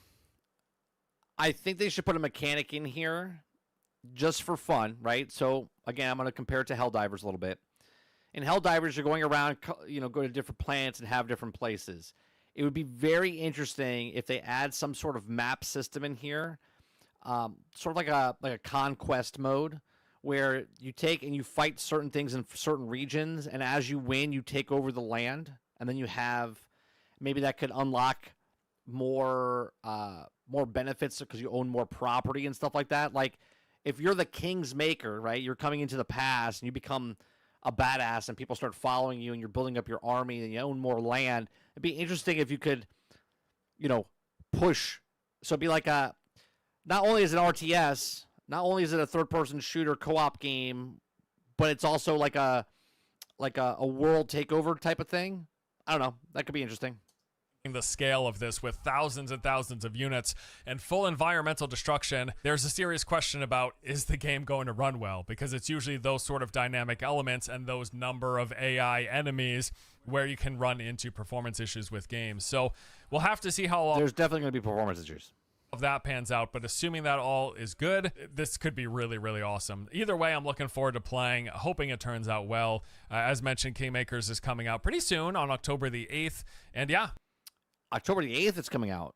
[SPEAKER 1] I think they should put a mechanic in here just for fun, right? So again, I'm going to compare it to Helldivers a little bit. In Helldivers, you're going around, go to different planets and have different places. It would be very interesting if they add some sort of map system in here, sort of like a conquest mode, where you take and you fight certain things in certain regions, and as you win, you take over the land, and then you have, maybe that could unlock more benefits because you own more property and stuff like that. Like if you're the king's maker, right? You're coming into the past and you become a badass and people start following you and you're building up your army and you own more land. It'd be interesting if you could, push. So it'd be like not only is it RTS, not only is it a third-person shooter co-op game, but it's also like a world takeover type of thing. I don't know. That could be interesting.
[SPEAKER 2] The scale of this with thousands and thousands of units and full environmental destruction, there's a serious question about, is the game going to run well? Because it's usually those sort of dynamic elements and those number of AI enemies where you can run into performance issues with games. So we'll have to see how all
[SPEAKER 1] There's definitely going to be performance issues.
[SPEAKER 2] of that pans out, but assuming that all is good, this could be really, really awesome. Either way, I'm looking forward to playing, hoping it turns out well. As mentioned, Kingmakers is coming out pretty soon on October the 8th, and yeah,
[SPEAKER 1] October the 8th, it's coming out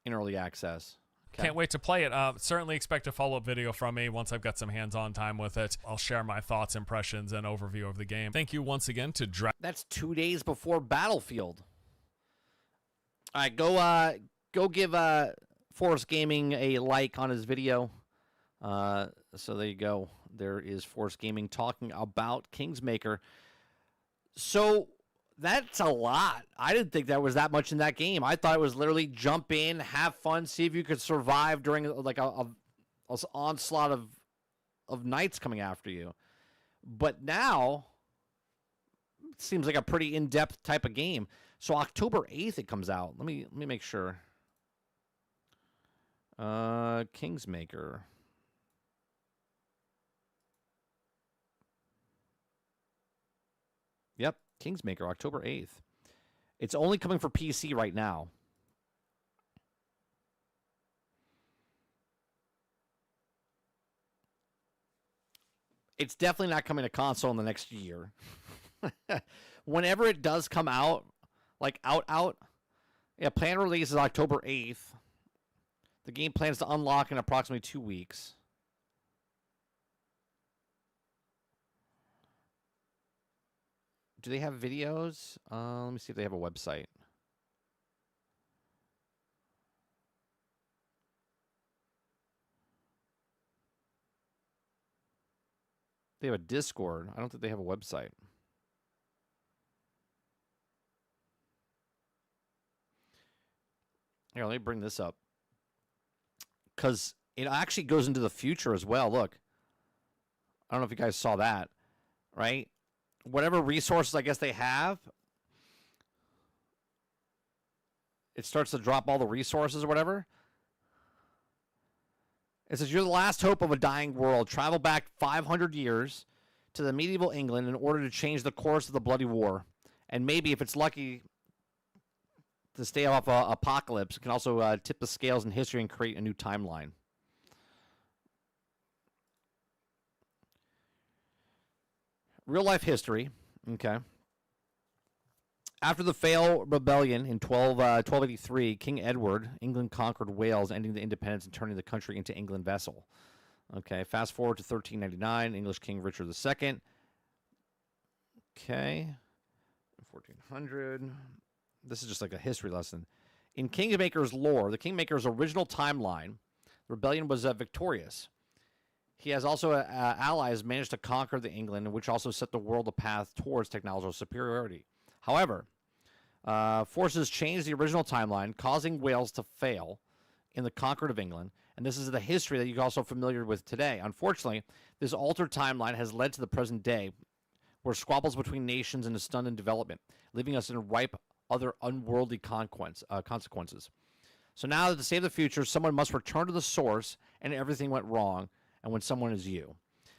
[SPEAKER 1] in early access. Okay.
[SPEAKER 2] Can't wait to play it. Certainly expect a follow-up video from me once I've got some hands-on time with it. I'll share my thoughts, impressions, and overview of the game. Thank you once again to
[SPEAKER 1] That's 2 days before Battlefield. All right, go give Forest Gaming a like on his video. So there you go. There is Forest Gaming talking about Kingsmaker. So that's a lot. I didn't think there was that much in that game. I thought it was literally jump in, have fun, see if you could survive during like a onslaught of knights coming after you. But now it seems like a pretty in-depth type of game. So October 8th it comes out. Let me make sure. Kingsmaker. Yep, Kingsmaker, October 8th. It's only coming for PC right now. It's definitely not coming to console in the next year. Whenever it does come out, like out, yeah, planned release is October 8th. The game plans to unlock in approximately 2 weeks. Do they have videos? Let me see if they have a website. They have a Discord. I don't think they have a website. Here, let me bring this up. Because it actually goes into the future as well. Look. I don't know if you guys saw that. Right? Whatever resources I guess they have, it starts to drop all the resources or whatever. It says, you're the last hope of a dying world. Travel back 500 years to the medieval England in order to change the course of the bloody war. And maybe, if it's lucky to stay off apocalypse, it can also tip the scales in history and create a new timeline. Real life history. Okay. After the Fail Rebellion in 1283, King Edward, England conquered Wales, ending the independence and turning the country into England vassal. Okay, fast forward to 1399, English King Richard II. Okay, 1400. This is just like a history lesson. In Kingmaker's lore, the Kingmaker's original timeline, the rebellion was victorious. He has also allies managed to conquer the England, which also set the world a path towards technological superiority. However, forces changed the original timeline, causing Wales to fail in the conquest of England, and this is the history that you're also familiar with today. Unfortunately, this altered timeline has led to the present day, where squabbles between nations in a stunned in development, leaving us in ripe other unworldly consequences. So now, to save the future, someone must return to the source, and everything went wrong, and when someone is you.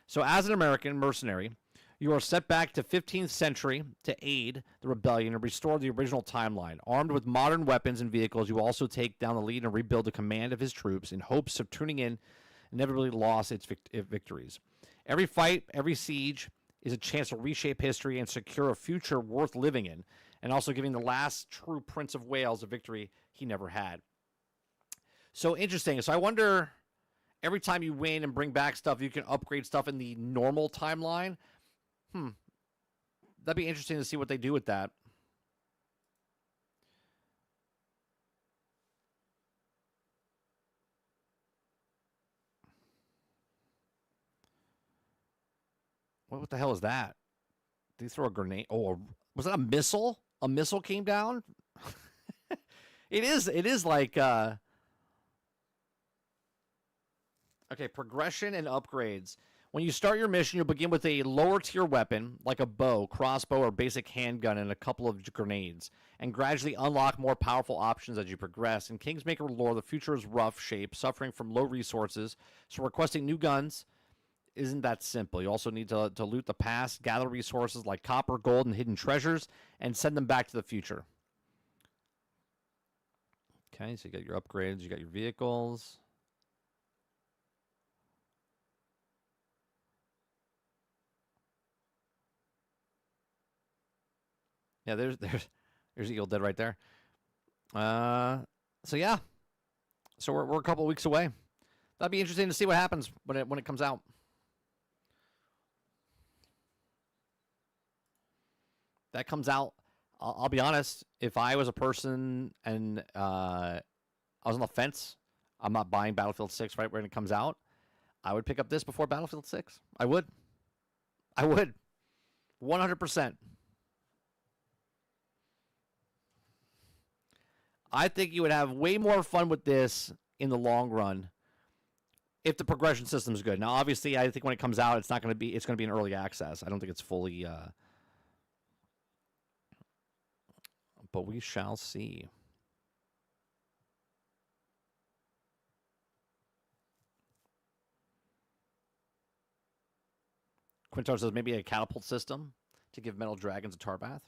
[SPEAKER 1] So as an American mercenary, you are set back to 15th century to aid the rebellion and restore the original timeline. Armed with modern weapons and vehicles, you also take down the lead and rebuild the command of his troops in hopes of tuning in inevitably lost its victories. Every fight, every siege is a chance to reshape history and secure a future worth living in, and also giving the last true Prince of Wales a victory he never had. So interesting. So I wonder, every time you win and bring back stuff, you can upgrade stuff in the normal timeline. That'd be interesting to see what they do with that. What the hell is that? Did he throw a grenade? Oh, was that a missile? A missile came down? It is like okay, progression and upgrades. When you start your mission, you'll begin with a lower tier weapon, like a bow, crossbow, or basic handgun, and a couple of grenades, and gradually unlock more powerful options as you progress. In Kingsmaker lore, the future is rough shape, suffering from low resources, so requesting new guns isn't that simple. You also need to loot the past, gather resources like copper, gold, and hidden treasures, and send them back to the future. Okay, so you got your upgrades, you got your vehicles. Yeah, there's Evil Dead right there. So yeah, so we're a couple weeks away. That'd be interesting to see what happens when it comes out. That comes out. I'll be honest. If I was a person and I was on the fence, I'm not buying Battlefield 6 right when it comes out. I would pick up this before Battlefield 6. I would. 100%. I think you would have way more fun with this in the long run if the progression system is good. Now, obviously, I think when it comes out, it's going to be an early access. I don't think it's fully, but we shall see. Quintar says maybe a catapult system to give metal dragons a tar bath.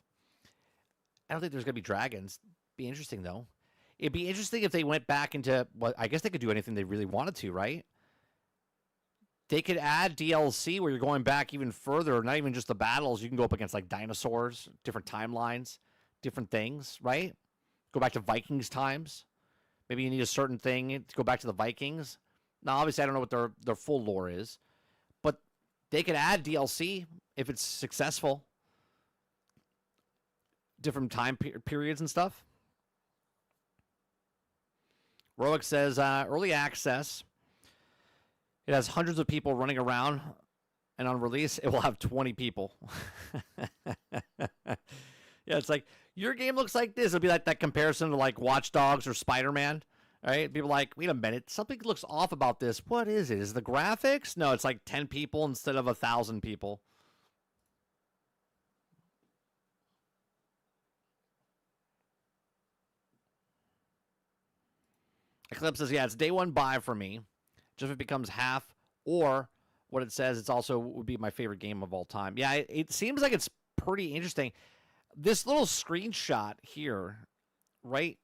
[SPEAKER 1] I don't think there's going to be dragons. Be interesting, though. It'd be interesting if they went back into what I guess they could do anything they really wanted to, right? They could add DLC where you're going back even further, not even just the battles. You can go up against like dinosaurs, different timelines, different things, right? Go back to Vikings times. Maybe you need a certain thing to go back to the Vikings. Now, obviously, I don't know what their full lore is, but they could add DLC if it's successful. Different time periods and stuff. Roic says, early access. It has hundreds of people running around, and on release, it will have 20 people. Yeah, it's like, your game looks like this. It'll be like that comparison to like Watch Dogs or Spider-Man, right? People are like, wait a minute, something looks off about this. What is it? Is it the graphics? No, it's like 10 people instead of 1,000 people. Eclipse says, yeah, it's day one buy for me. Just if it becomes half, or what it says, it's also would be my favorite game of all time. Yeah, it seems like it's pretty interesting. This little screenshot here, right?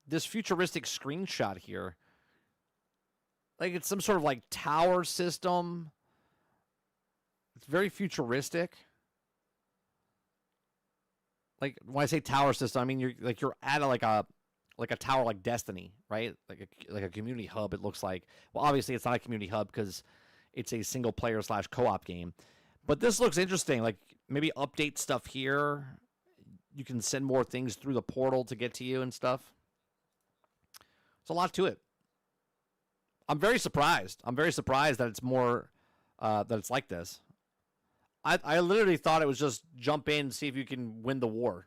[SPEAKER 1] This futuristic screenshot here. Like it's some sort of like tower system. It's very futuristic. Like when I say tower system, I mean you're at like a tower like Destiny, right? Like a community hub, it looks like. Well, obviously, it's not a community hub because it's a single-player / co-op game. But this looks interesting. Like, maybe update stuff here. You can send more things through the portal to get to you and stuff. There's a lot to it. I'm very surprised. I'm very surprised that it's more, that it's like this. I literally thought it was just jump in, see if you can win the war.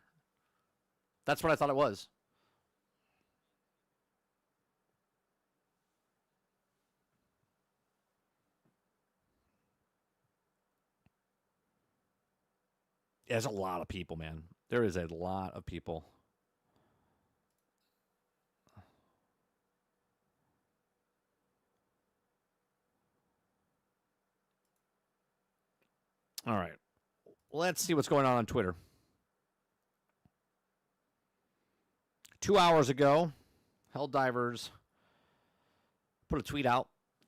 [SPEAKER 1] That's what I thought it was. There's a lot of people, man. There is a lot of people. All right. Let's see what's going on Twitter. 2 hours ago, Helldivers put a tweet out.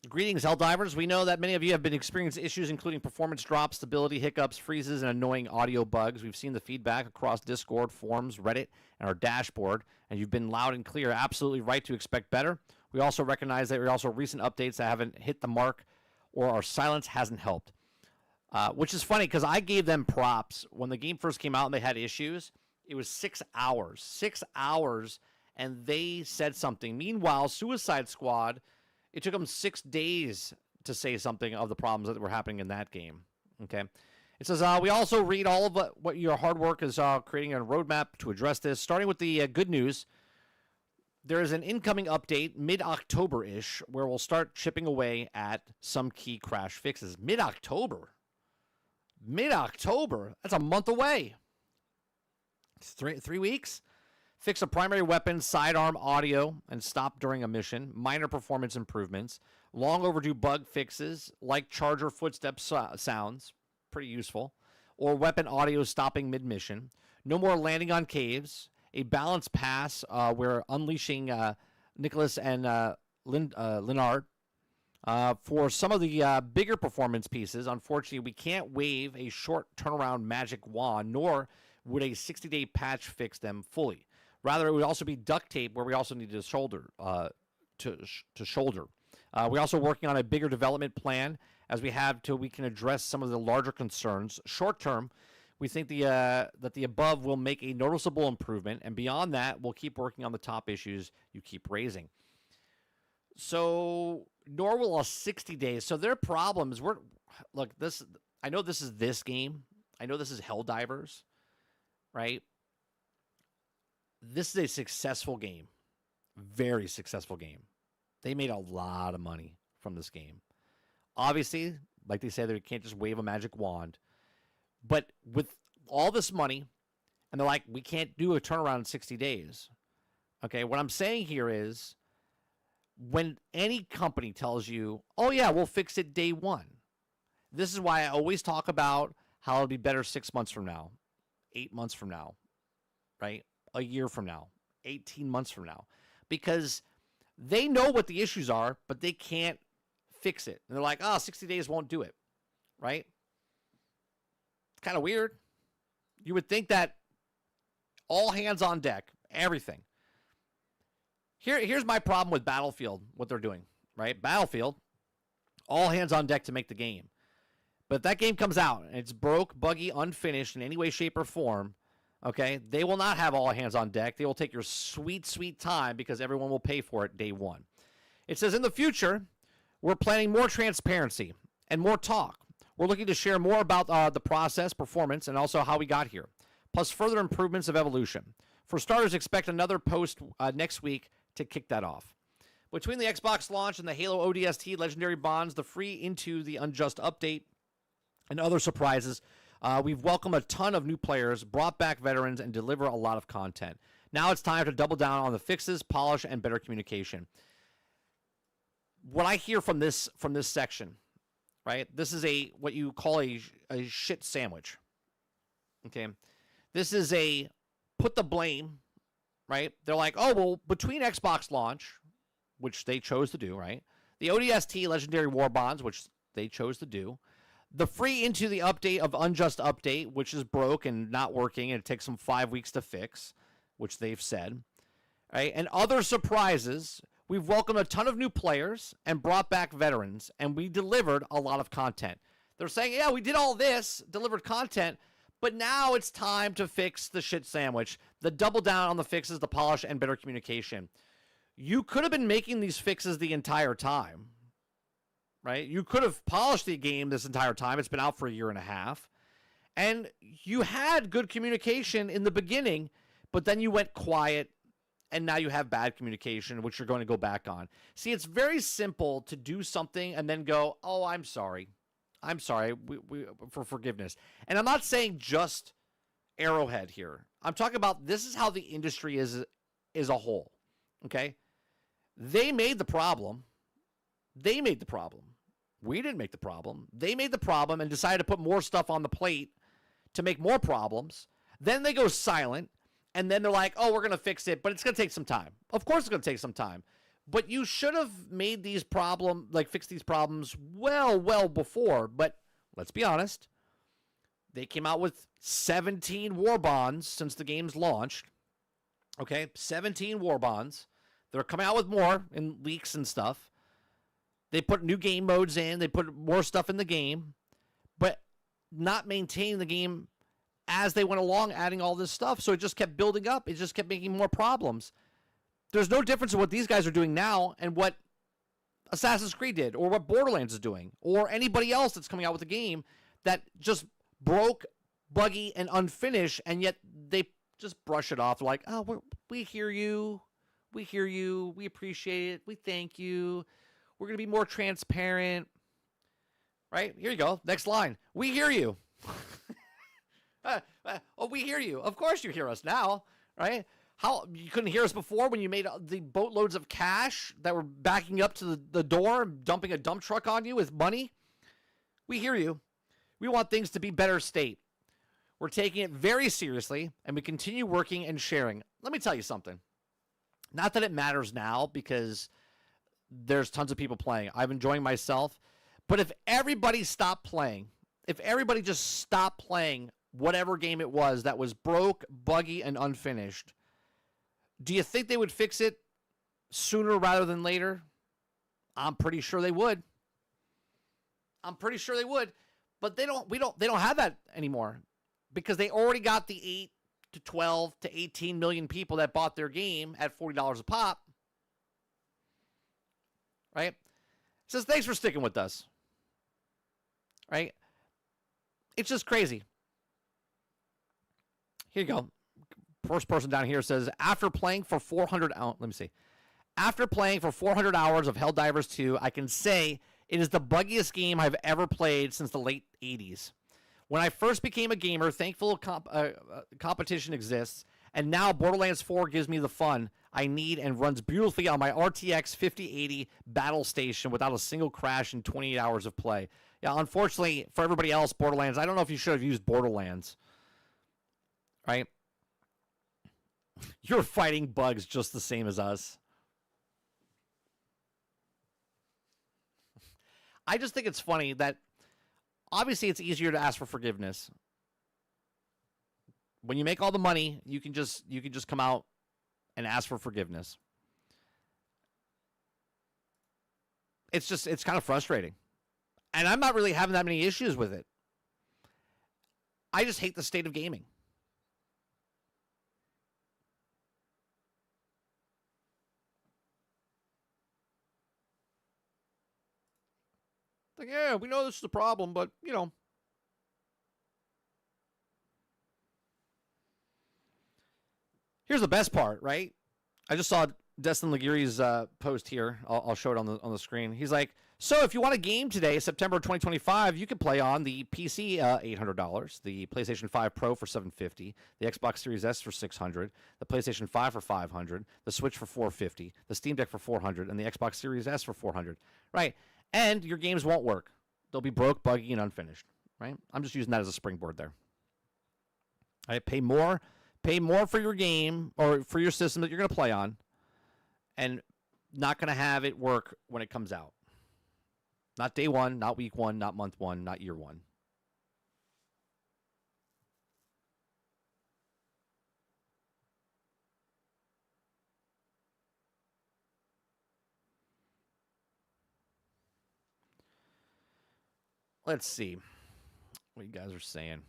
[SPEAKER 1] Greetings, Helldivers. We know that many of you have been experiencing issues including performance drops, stability hiccups, freezes, and annoying audio bugs. We've seen the feedback across Discord, forums, Reddit, and our dashboard, and you've been loud and clear. Absolutely right to expect better. We also recognize that there are also recent updates that haven't hit the mark or our silence hasn't helped. Which is funny because I gave them props. When the game first came out and they had issues, it was 6 hours. 6 hours, and they said something. Meanwhile, Suicide Squad, it took them 6 days to say something of the problems that were happening in that game. Okay, It says, we also read all of what your hard work is creating a roadmap to address this. Starting with the good news, there is an incoming update mid-October-ish where we'll start chipping away at some key crash fixes. Mid-October? Mid-October? That's a month away. It's 3 weeks? Fix a primary weapon, sidearm audio, and stop during a mission. Minor performance improvements. Long overdue bug fixes like charger footstep sounds. Pretty useful. Or weapon audio stopping mid-mission. No more landing on caves. A balanced pass where unleashing Nicholas and Leonard. For some of the bigger performance pieces, unfortunately, we can't wave a short turnaround magic wand, nor would a 60-day patch fix them fully. Rather, it would also be duct tape where we also need to shoulder. We're also working on a bigger development plan as we have till we can address some of the larger concerns. Short term, we think that the above will make a noticeable improvement, and beyond that, we'll keep working on the top issues you keep raising. So, nor will a 60 days. So their problems. Look, this. I know this is this game. I know this is Helldivers, right? This is a successful game, very successful game. They made a lot of money from this game. Obviously, like they say, they can't just wave a magic wand. But with all this money, and they're like, we can't do a turnaround in 60 days. Okay, what I'm saying here is, when any company tells you, oh yeah, we'll fix it day one. This is why I always talk about how it'll be better 6 months from now, 8 months from now, right? A year from now, 18 months from now. Because they know what the issues are, but they can't fix it. And they're like, 60 days won't do it, right? It's kind of weird. You would think that all hands on deck, everything. Here's my problem with Battlefield, what they're doing, right? Battlefield, all hands on deck to make the game. But if that game comes out and it's broke, buggy, unfinished in any way, shape, or form, okay, they will not have all hands on deck. They will take your sweet, sweet time because everyone will pay for it day one. It says, in the future, we're planning more transparency and more talk. We're looking to share more about the process, performance, and also how we got here, plus further improvements of evolution. For starters, expect another post next week to kick that off. Between the Xbox launch and the Halo ODST Legendary Bonds, the free Into the Unjust update, and other surprises, we've welcomed a ton of new players, brought back veterans, and deliver a lot of content. Now it's time to double down on the fixes, polish, and better communication. What I hear from this section, right? This is what you call a shit sandwich. Okay, this is a put the blame, right? They're like, oh well, between Xbox launch, which they chose to do, right? The ODST Legendary War Bonds, which they chose to do. The free Into the update of Unjust update, which is broke and not working, and it takes them 5 weeks to fix, which they've said. Right? And other surprises, we've welcomed a ton of new players and brought back veterans, and we delivered a lot of content. They're saying, yeah, we did all this, delivered content, but now it's time to fix the shit sandwich. The double down on the fixes, the polish, and better communication. You could have been making these fixes the entire time. Right? You could have polished the game this entire time. It's been out for a year and a half. And you had good communication in the beginning, but then you went quiet, and now you have bad communication, which you're going to go back on. See, it's very simple to do something and then go, oh, I'm sorry. I'm sorry for forgiveness. And I'm not saying just Arrowhead here. I'm talking about this is how the industry is a whole. Okay? They made the problem. They made the problem. We didn't make the problem. They made the problem and decided to put more stuff on the plate to make more problems. Then they go silent, and then they're like, oh, we're going to fix it, but it's going to take some time. Of course it's going to take some time. But you should have made these fix these problems well before. But let's be honest. They came out with 17 war bonds since the game's launched. Okay, 17 war bonds. They're coming out with more in leaks and stuff. They put new game modes in. They put more stuff in the game, but not maintaining the game as they went along, adding all this stuff. So it just kept building up. It just kept making more problems. There's no difference in what these guys are doing now and what Assassin's Creed did or what Borderlands is doing or anybody else that's coming out with a game that just broke, buggy, and unfinished, and yet they just brush it off. They're like, oh, we hear you. We hear you. We appreciate it. We thank you. We're going to be more transparent. Right? Here you go. Next line. We hear you. Oh, we hear you. Of course you hear us now. Right? How you couldn't hear us before when you made the boatloads of cash that were backing up to the door, dumping a dump truck on you with money? We hear you. We want things to be better state. We're taking it very seriously, and we continue working and sharing. Let me tell you something. Not that it matters now, because there's tons of people playing. I'm enjoying myself. But if everybody stopped playing, if everybody just stopped playing whatever game it was that was broke, buggy, and unfinished, do you think they would fix it sooner rather than later? I'm pretty sure they would. I'm pretty sure they would. But they don't have that anymore, because they already got the 8 to 12 to 18 million people that bought their game at $40 a pop. Right? Says, thanks for sticking with us. Right? It's just crazy. Here you go. First person down here says, after playing for 400 hours, let me see. After playing for 400 hours of Helldivers 2, I can say it is the buggiest game I've ever played since the late 80s. When I first became a gamer, thankful competition exists, and now Borderlands 4 gives me the fun I need and runs beautifully on my RTX 5080 battle station without a single crash in 28 hours of play. Yeah, unfortunately, for everybody else, Borderlands, I don't know if you should have used Borderlands. Right? You're fighting bugs just the same as us. I just think it's funny that obviously it's easier to ask for forgiveness. When you make all the money, you can just come out and ask for forgiveness. It's kind of frustrating. And I'm not really having that many issues with it. I just hate the state of gaming. Like, yeah, we know this is a problem, but, you know. Here's the best part, right? I just saw Destin Laguirre's post here. I'll show it on the screen. He's like, so if you want a game today, September 2025, you can play on the PC, $800, the PlayStation 5 Pro for $750, the Xbox Series S for $600, the PlayStation 5 for $500, the Switch for $450, the Steam Deck for $400, and the Xbox Series S for $400. Right? And your games won't work. They'll be broke, buggy, and unfinished. Right? I'm just using that as a springboard there. All right? Pay more for your game or for your system that you're going to play on, and not going to have it work when it comes out. Not day one, not week one, not month one, not year one. Let's see what you guys are saying.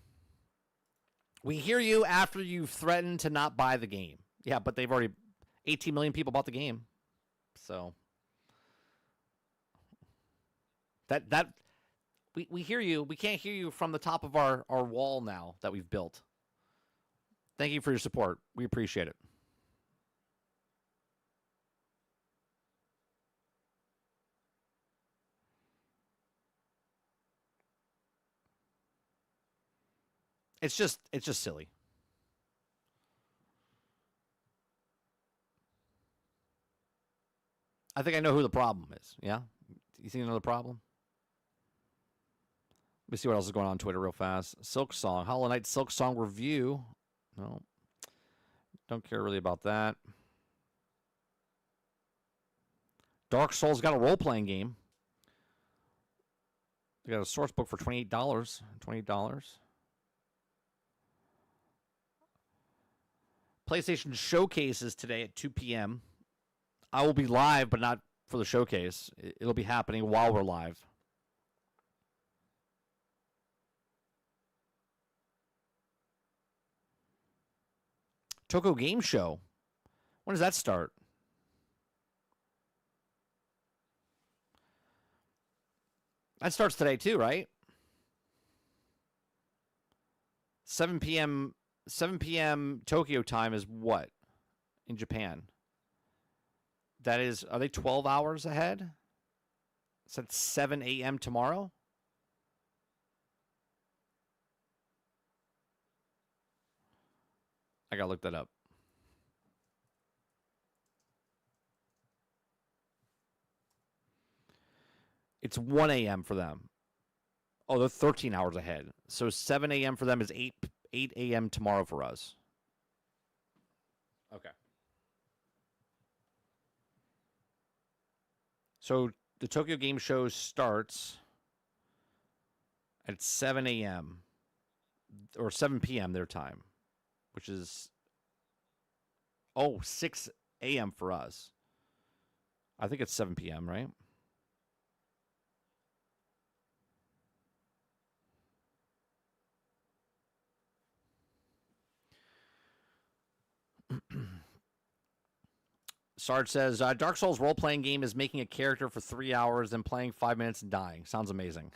[SPEAKER 1] We hear you after you've threatened to not buy the game. Yeah, but they've already 18 million people bought the game. So we hear you. We can't hear you from the top of our wall now that we've built. Thank you for your support. We appreciate it. It's just silly. I think I know who the problem is. Yeah? You think you know the problem? Let me see what else is going on Twitter real fast. Silk Song. Hollow Knight Silk Song review. No. Don't care really about that. Dark Souls got a role-playing game. They got a source book for $28. $28. PlayStation showcases today at 2 p.m. I will be live, but not for the showcase. It'll be happening while we're live. Toko Game Show. When does that start? That starts today too, right? 7 p.m. 7 p.m. Tokyo time is what in Japan? That is, are they 12 hours ahead? Is that 7 a.m. tomorrow? I gotta look that up. It's 1 a.m. for them. Oh, they're 13 hours ahead. So 7 a.m. for them is 8 a.m. tomorrow for us. Okay. So the Tokyo Game Show starts at 7 a.m. or 7 p.m. their time, which is 6 a.m. for us. I think it's 7 p.m., right? Sarge says, Dark Souls role-playing game is making a character for 3 hours, then playing 5 minutes and dying. Sounds amazing.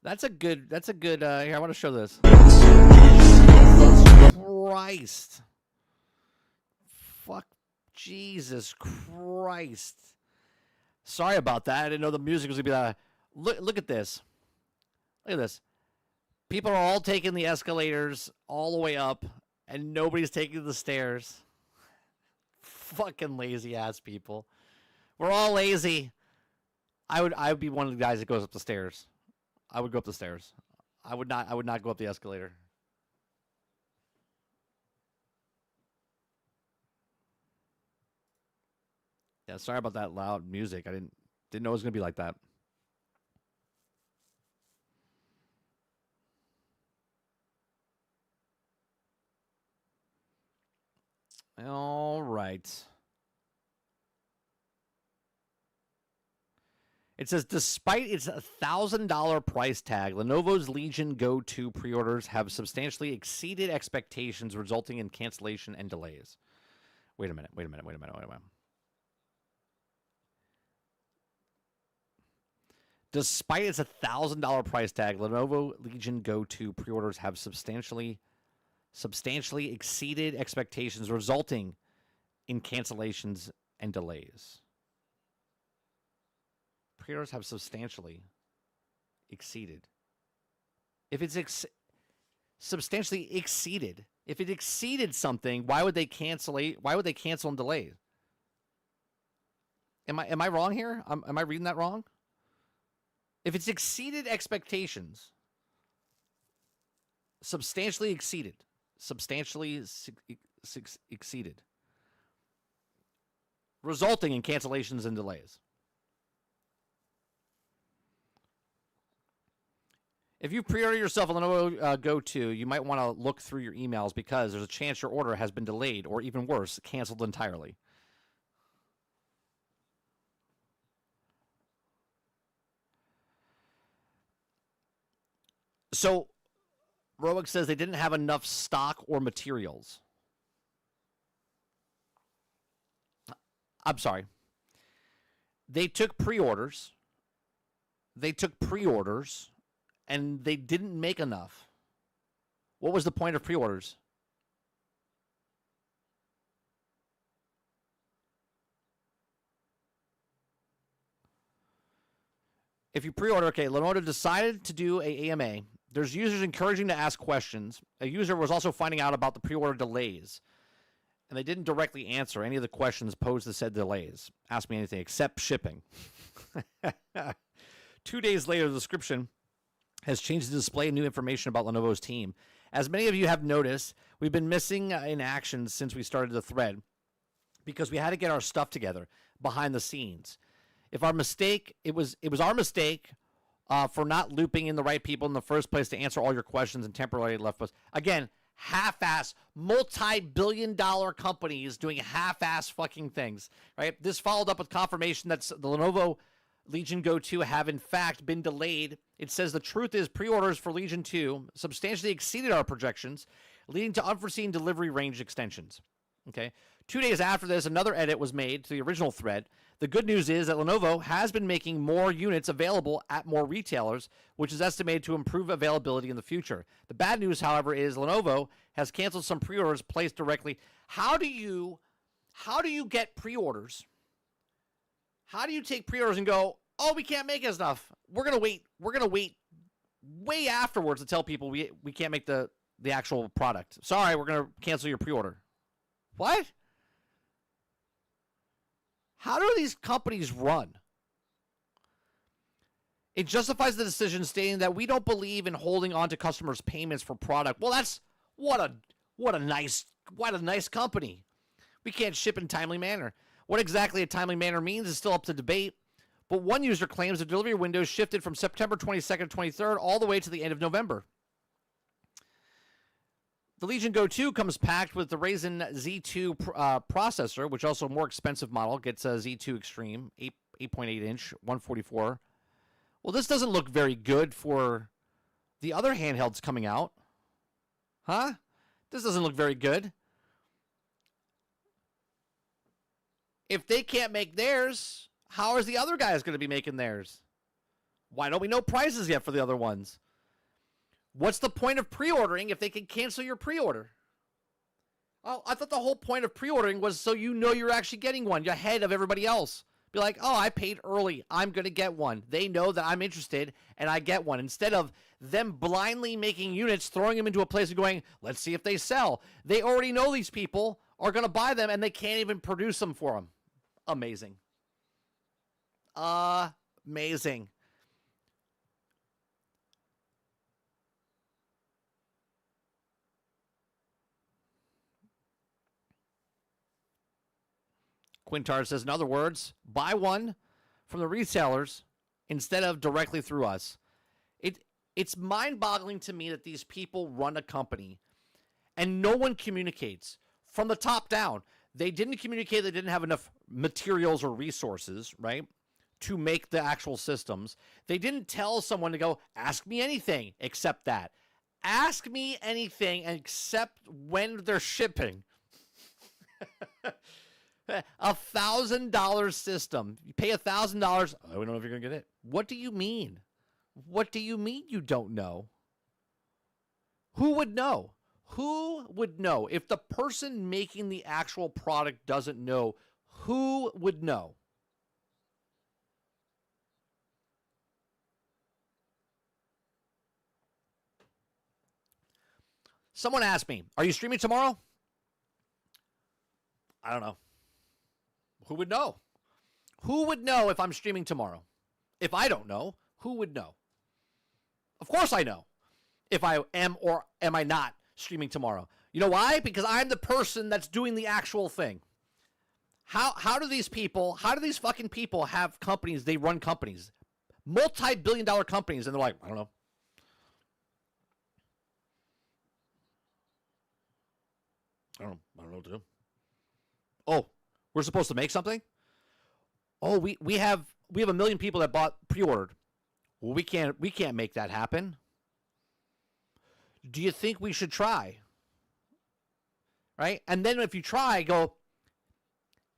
[SPEAKER 1] That's a good, here, I want to show this. Christ. Fuck, Jesus Christ. Sorry about that. I didn't know the music was going to be that. Look at this. Look at this. People are all taking the escalators all the way up, and nobody's taking the stairs. Fucking lazy ass people. We're all lazy. I would be one of the guys that goes up the stairs. I would go up the stairs. I would not go up the escalator. Yeah, sorry about that loud music. I didn't know it was gonna be like that. All right. It says, despite its $1,000 price tag, Lenovo's Legion Go 2 pre-orders have substantially exceeded expectations, resulting in cancellation and delays. Wait a minute. Despite its $1,000 price tag, Lenovo Legion Go 2 pre-orders have substantially exceeded expectations, resulting in cancellations and delays. Pre-orders have substantially exceeded. If it's substantially exceeded, if it exceeded something, why would they cancel? Why would they cancel and delay? Am I wrong here? Am I reading that wrong? If it's exceeded expectations, substantially exceeded, resulting in cancellations and delays. If you pre-order yourself a Lenovo Go 2, you might want to look through your emails because there's a chance your order has been delayed or, even worse, canceled entirely. So, Roic says they didn't have enough stock or materials. I'm sorry. They took pre-orders. And they didn't make enough. What was the point of pre-orders? If you pre-order, okay, Lenovo decided to do a AMA. There's users encouraging to ask questions. A user was also finding out about the pre-order delays, and they didn't directly answer any of the questions posed that said delays. Ask me anything except shipping. 2 days later, the description has changed to display new information about Lenovo's team. As many of you have noticed, we've been missing in action since we started the thread because we had to get our stuff together behind the scenes. If our mistake, it was our mistake for not looping in the right people in the first place to answer all your questions and temporarily left us. Again, half-ass, multi-billion-dollar companies doing half-ass fucking things, right? This followed up with confirmation that the Legion Go 2 have in fact been delayed. It says the truth is pre-orders for Legion 2 substantially exceeded our projections, leading to unforeseen delivery range extensions. Okay. 2 days after this, another edit was made to the original thread. The good news is that Lenovo has been making more units available at more retailers, which is estimated to improve availability in the future. The bad news, however, is Lenovo has canceled some pre-orders placed directly. How do you get pre-orders? How do you take pre-orders and go, oh, we can't make enough. We're gonna wait way afterwards to tell people we can't make the actual product. Sorry, we're gonna cancel your pre-order. What? How do these companies run? It justifies the decision stating that we don't believe in holding on to customers' payments for product. Well, that's what a nice company. We can't ship in a timely manner. What exactly a timely manner means is still up to debate. But one user claims the delivery window shifted from September 22nd to 23rd all the way to the end of November. The Legion Go 2 comes packed with the Ryzen Z2 processor, which also a more expensive model, gets a Z2 Extreme, 8.8 inch, 144. Well, this doesn't look very good for the other handhelds coming out. Huh? This doesn't look very good. If they can't make theirs, how is the other guys going to be making theirs? Why don't we know prices yet for the other ones? What's the point of pre-ordering if they can cancel your pre-order? Oh, I thought the whole point of pre-ordering was so you know you're actually getting one ahead of everybody else. Be like, oh, I paid early. I'm going to get one. They know that I'm interested, and I get one. Instead of them blindly making units, throwing them into a place and going, let's see if they sell. They already know these people are going to buy them, and they can't even produce them for them. Amazing. Amazing. Quintar says, in other words, buy one from the resellers instead of directly through us. It's mind-boggling to me that these people run a company and no one communicates from the top down. They didn't communicate. They didn't have enough materials or resources, right, to make the actual systems. They didn't tell someone to go, ask me anything except that. Ask me anything except when they're shipping. $1,000 system. You pay $1,000. Oh, we don't know if you're going to get it. What do you mean? What do you mean you don't know? Who would know? Who would know? If the person making the actual product doesn't know, who would know? Someone asked me, are you streaming tomorrow? I don't know. Who would know? Who would know if I'm streaming tomorrow? If I don't know, who would know? Of course I know if I am or am I not streaming tomorrow. You know why? Because I'm the person that's doing the actual thing. How do these fucking people have companies? They run companies, multi-billion-dollar companies, and they're like, I don't know. I don't know what to do. Oh, we're supposed to make something? Oh, we have a million people that pre-ordered. Well, we can't make that happen. Do you think we should try? Right? And then if you try,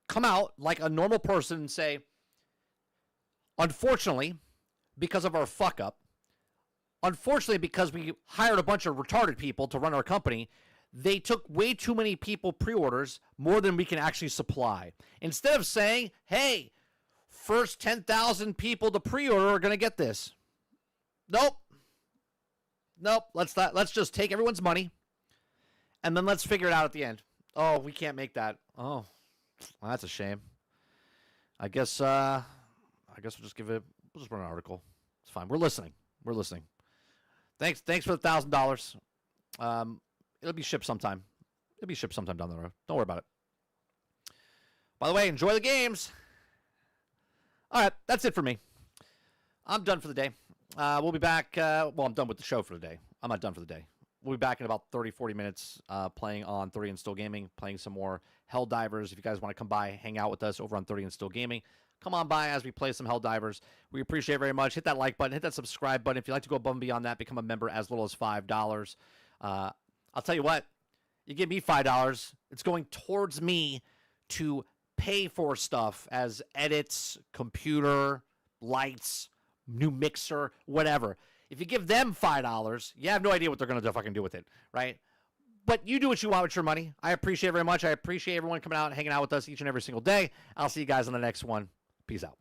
[SPEAKER 1] come out like a normal person and say, unfortunately, because of our fuck up, unfortunately, because we hired a bunch of retarded people to run our company, they took way too many people pre-orders, more than we can actually supply. Instead of saying, hey, first 10,000 people to pre-order are going to get this. Nope. Let's just take everyone's money, and then let's figure it out at the end. Oh, we can't make that. Oh, well, that's a shame. I guess we'll just we'll just run an article. It's fine. We're listening. Thanks for the $1,000. It'll be shipped sometime. It'll be shipped sometime down the road. Don't worry about it. By the way, enjoy the games. All right, that's it for me. I'm done for the day. We'll be back. I'm done with the show for the day. I'm not done for the day. We'll be back in about 30, 40 minutes playing on 30 and Still Gaming, playing some more Helldivers. If you guys want to come by, hang out with us over on 30 and Still Gaming, come on by as we play some Helldivers. We appreciate it very much. Hit that like button, hit that subscribe button. If you'd like to go above and beyond that, become a member as little as $5. I'll tell you what, you give me $5, it's going towards me to pay for stuff as edits, computer, lights, new mixer, whatever. If you give them $5, you have no idea what they're going to fucking do with it, right? But you do what you want with your money. I appreciate it very much. I appreciate everyone coming out and hanging out with us each and every single day. I'll see you guys on the next one. Peace out.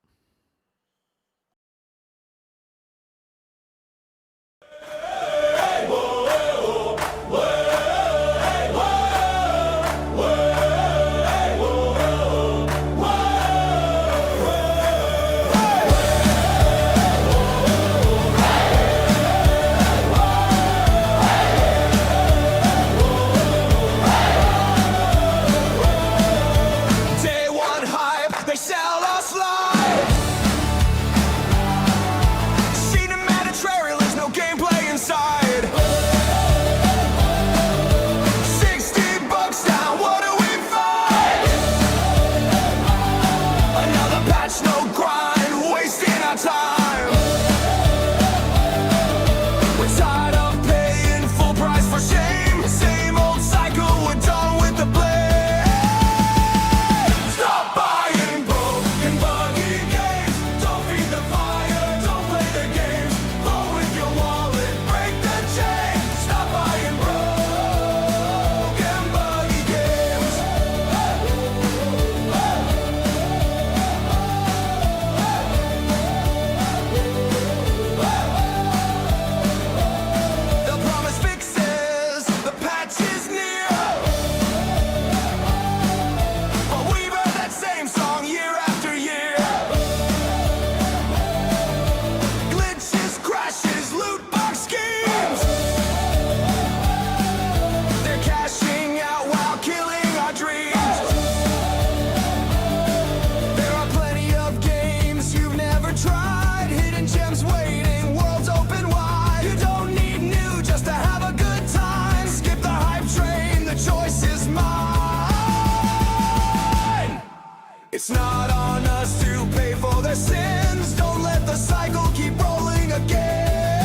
[SPEAKER 3] It's not on us to pay for their sins. Don't let the cycle keep rolling again.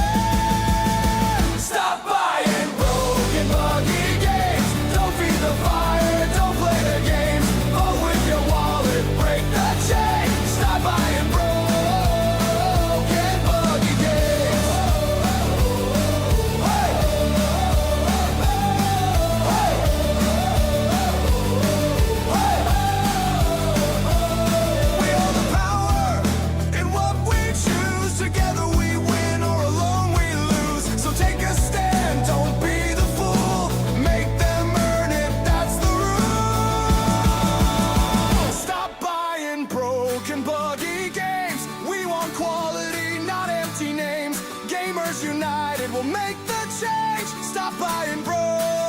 [SPEAKER 3] Stop buying broken buggy games. Don't feed the fire, don't play the games. Vote with your wallet, break the chain. Stop buying broken buggy games. We own the power in what we choose. Together we win or alone we lose. So take a stand, don't be the fool. Make them earn it, that's the rule. Stop buying broken buggy games. We want quality, not empty names. Gamers united will make the change. Stop buying broken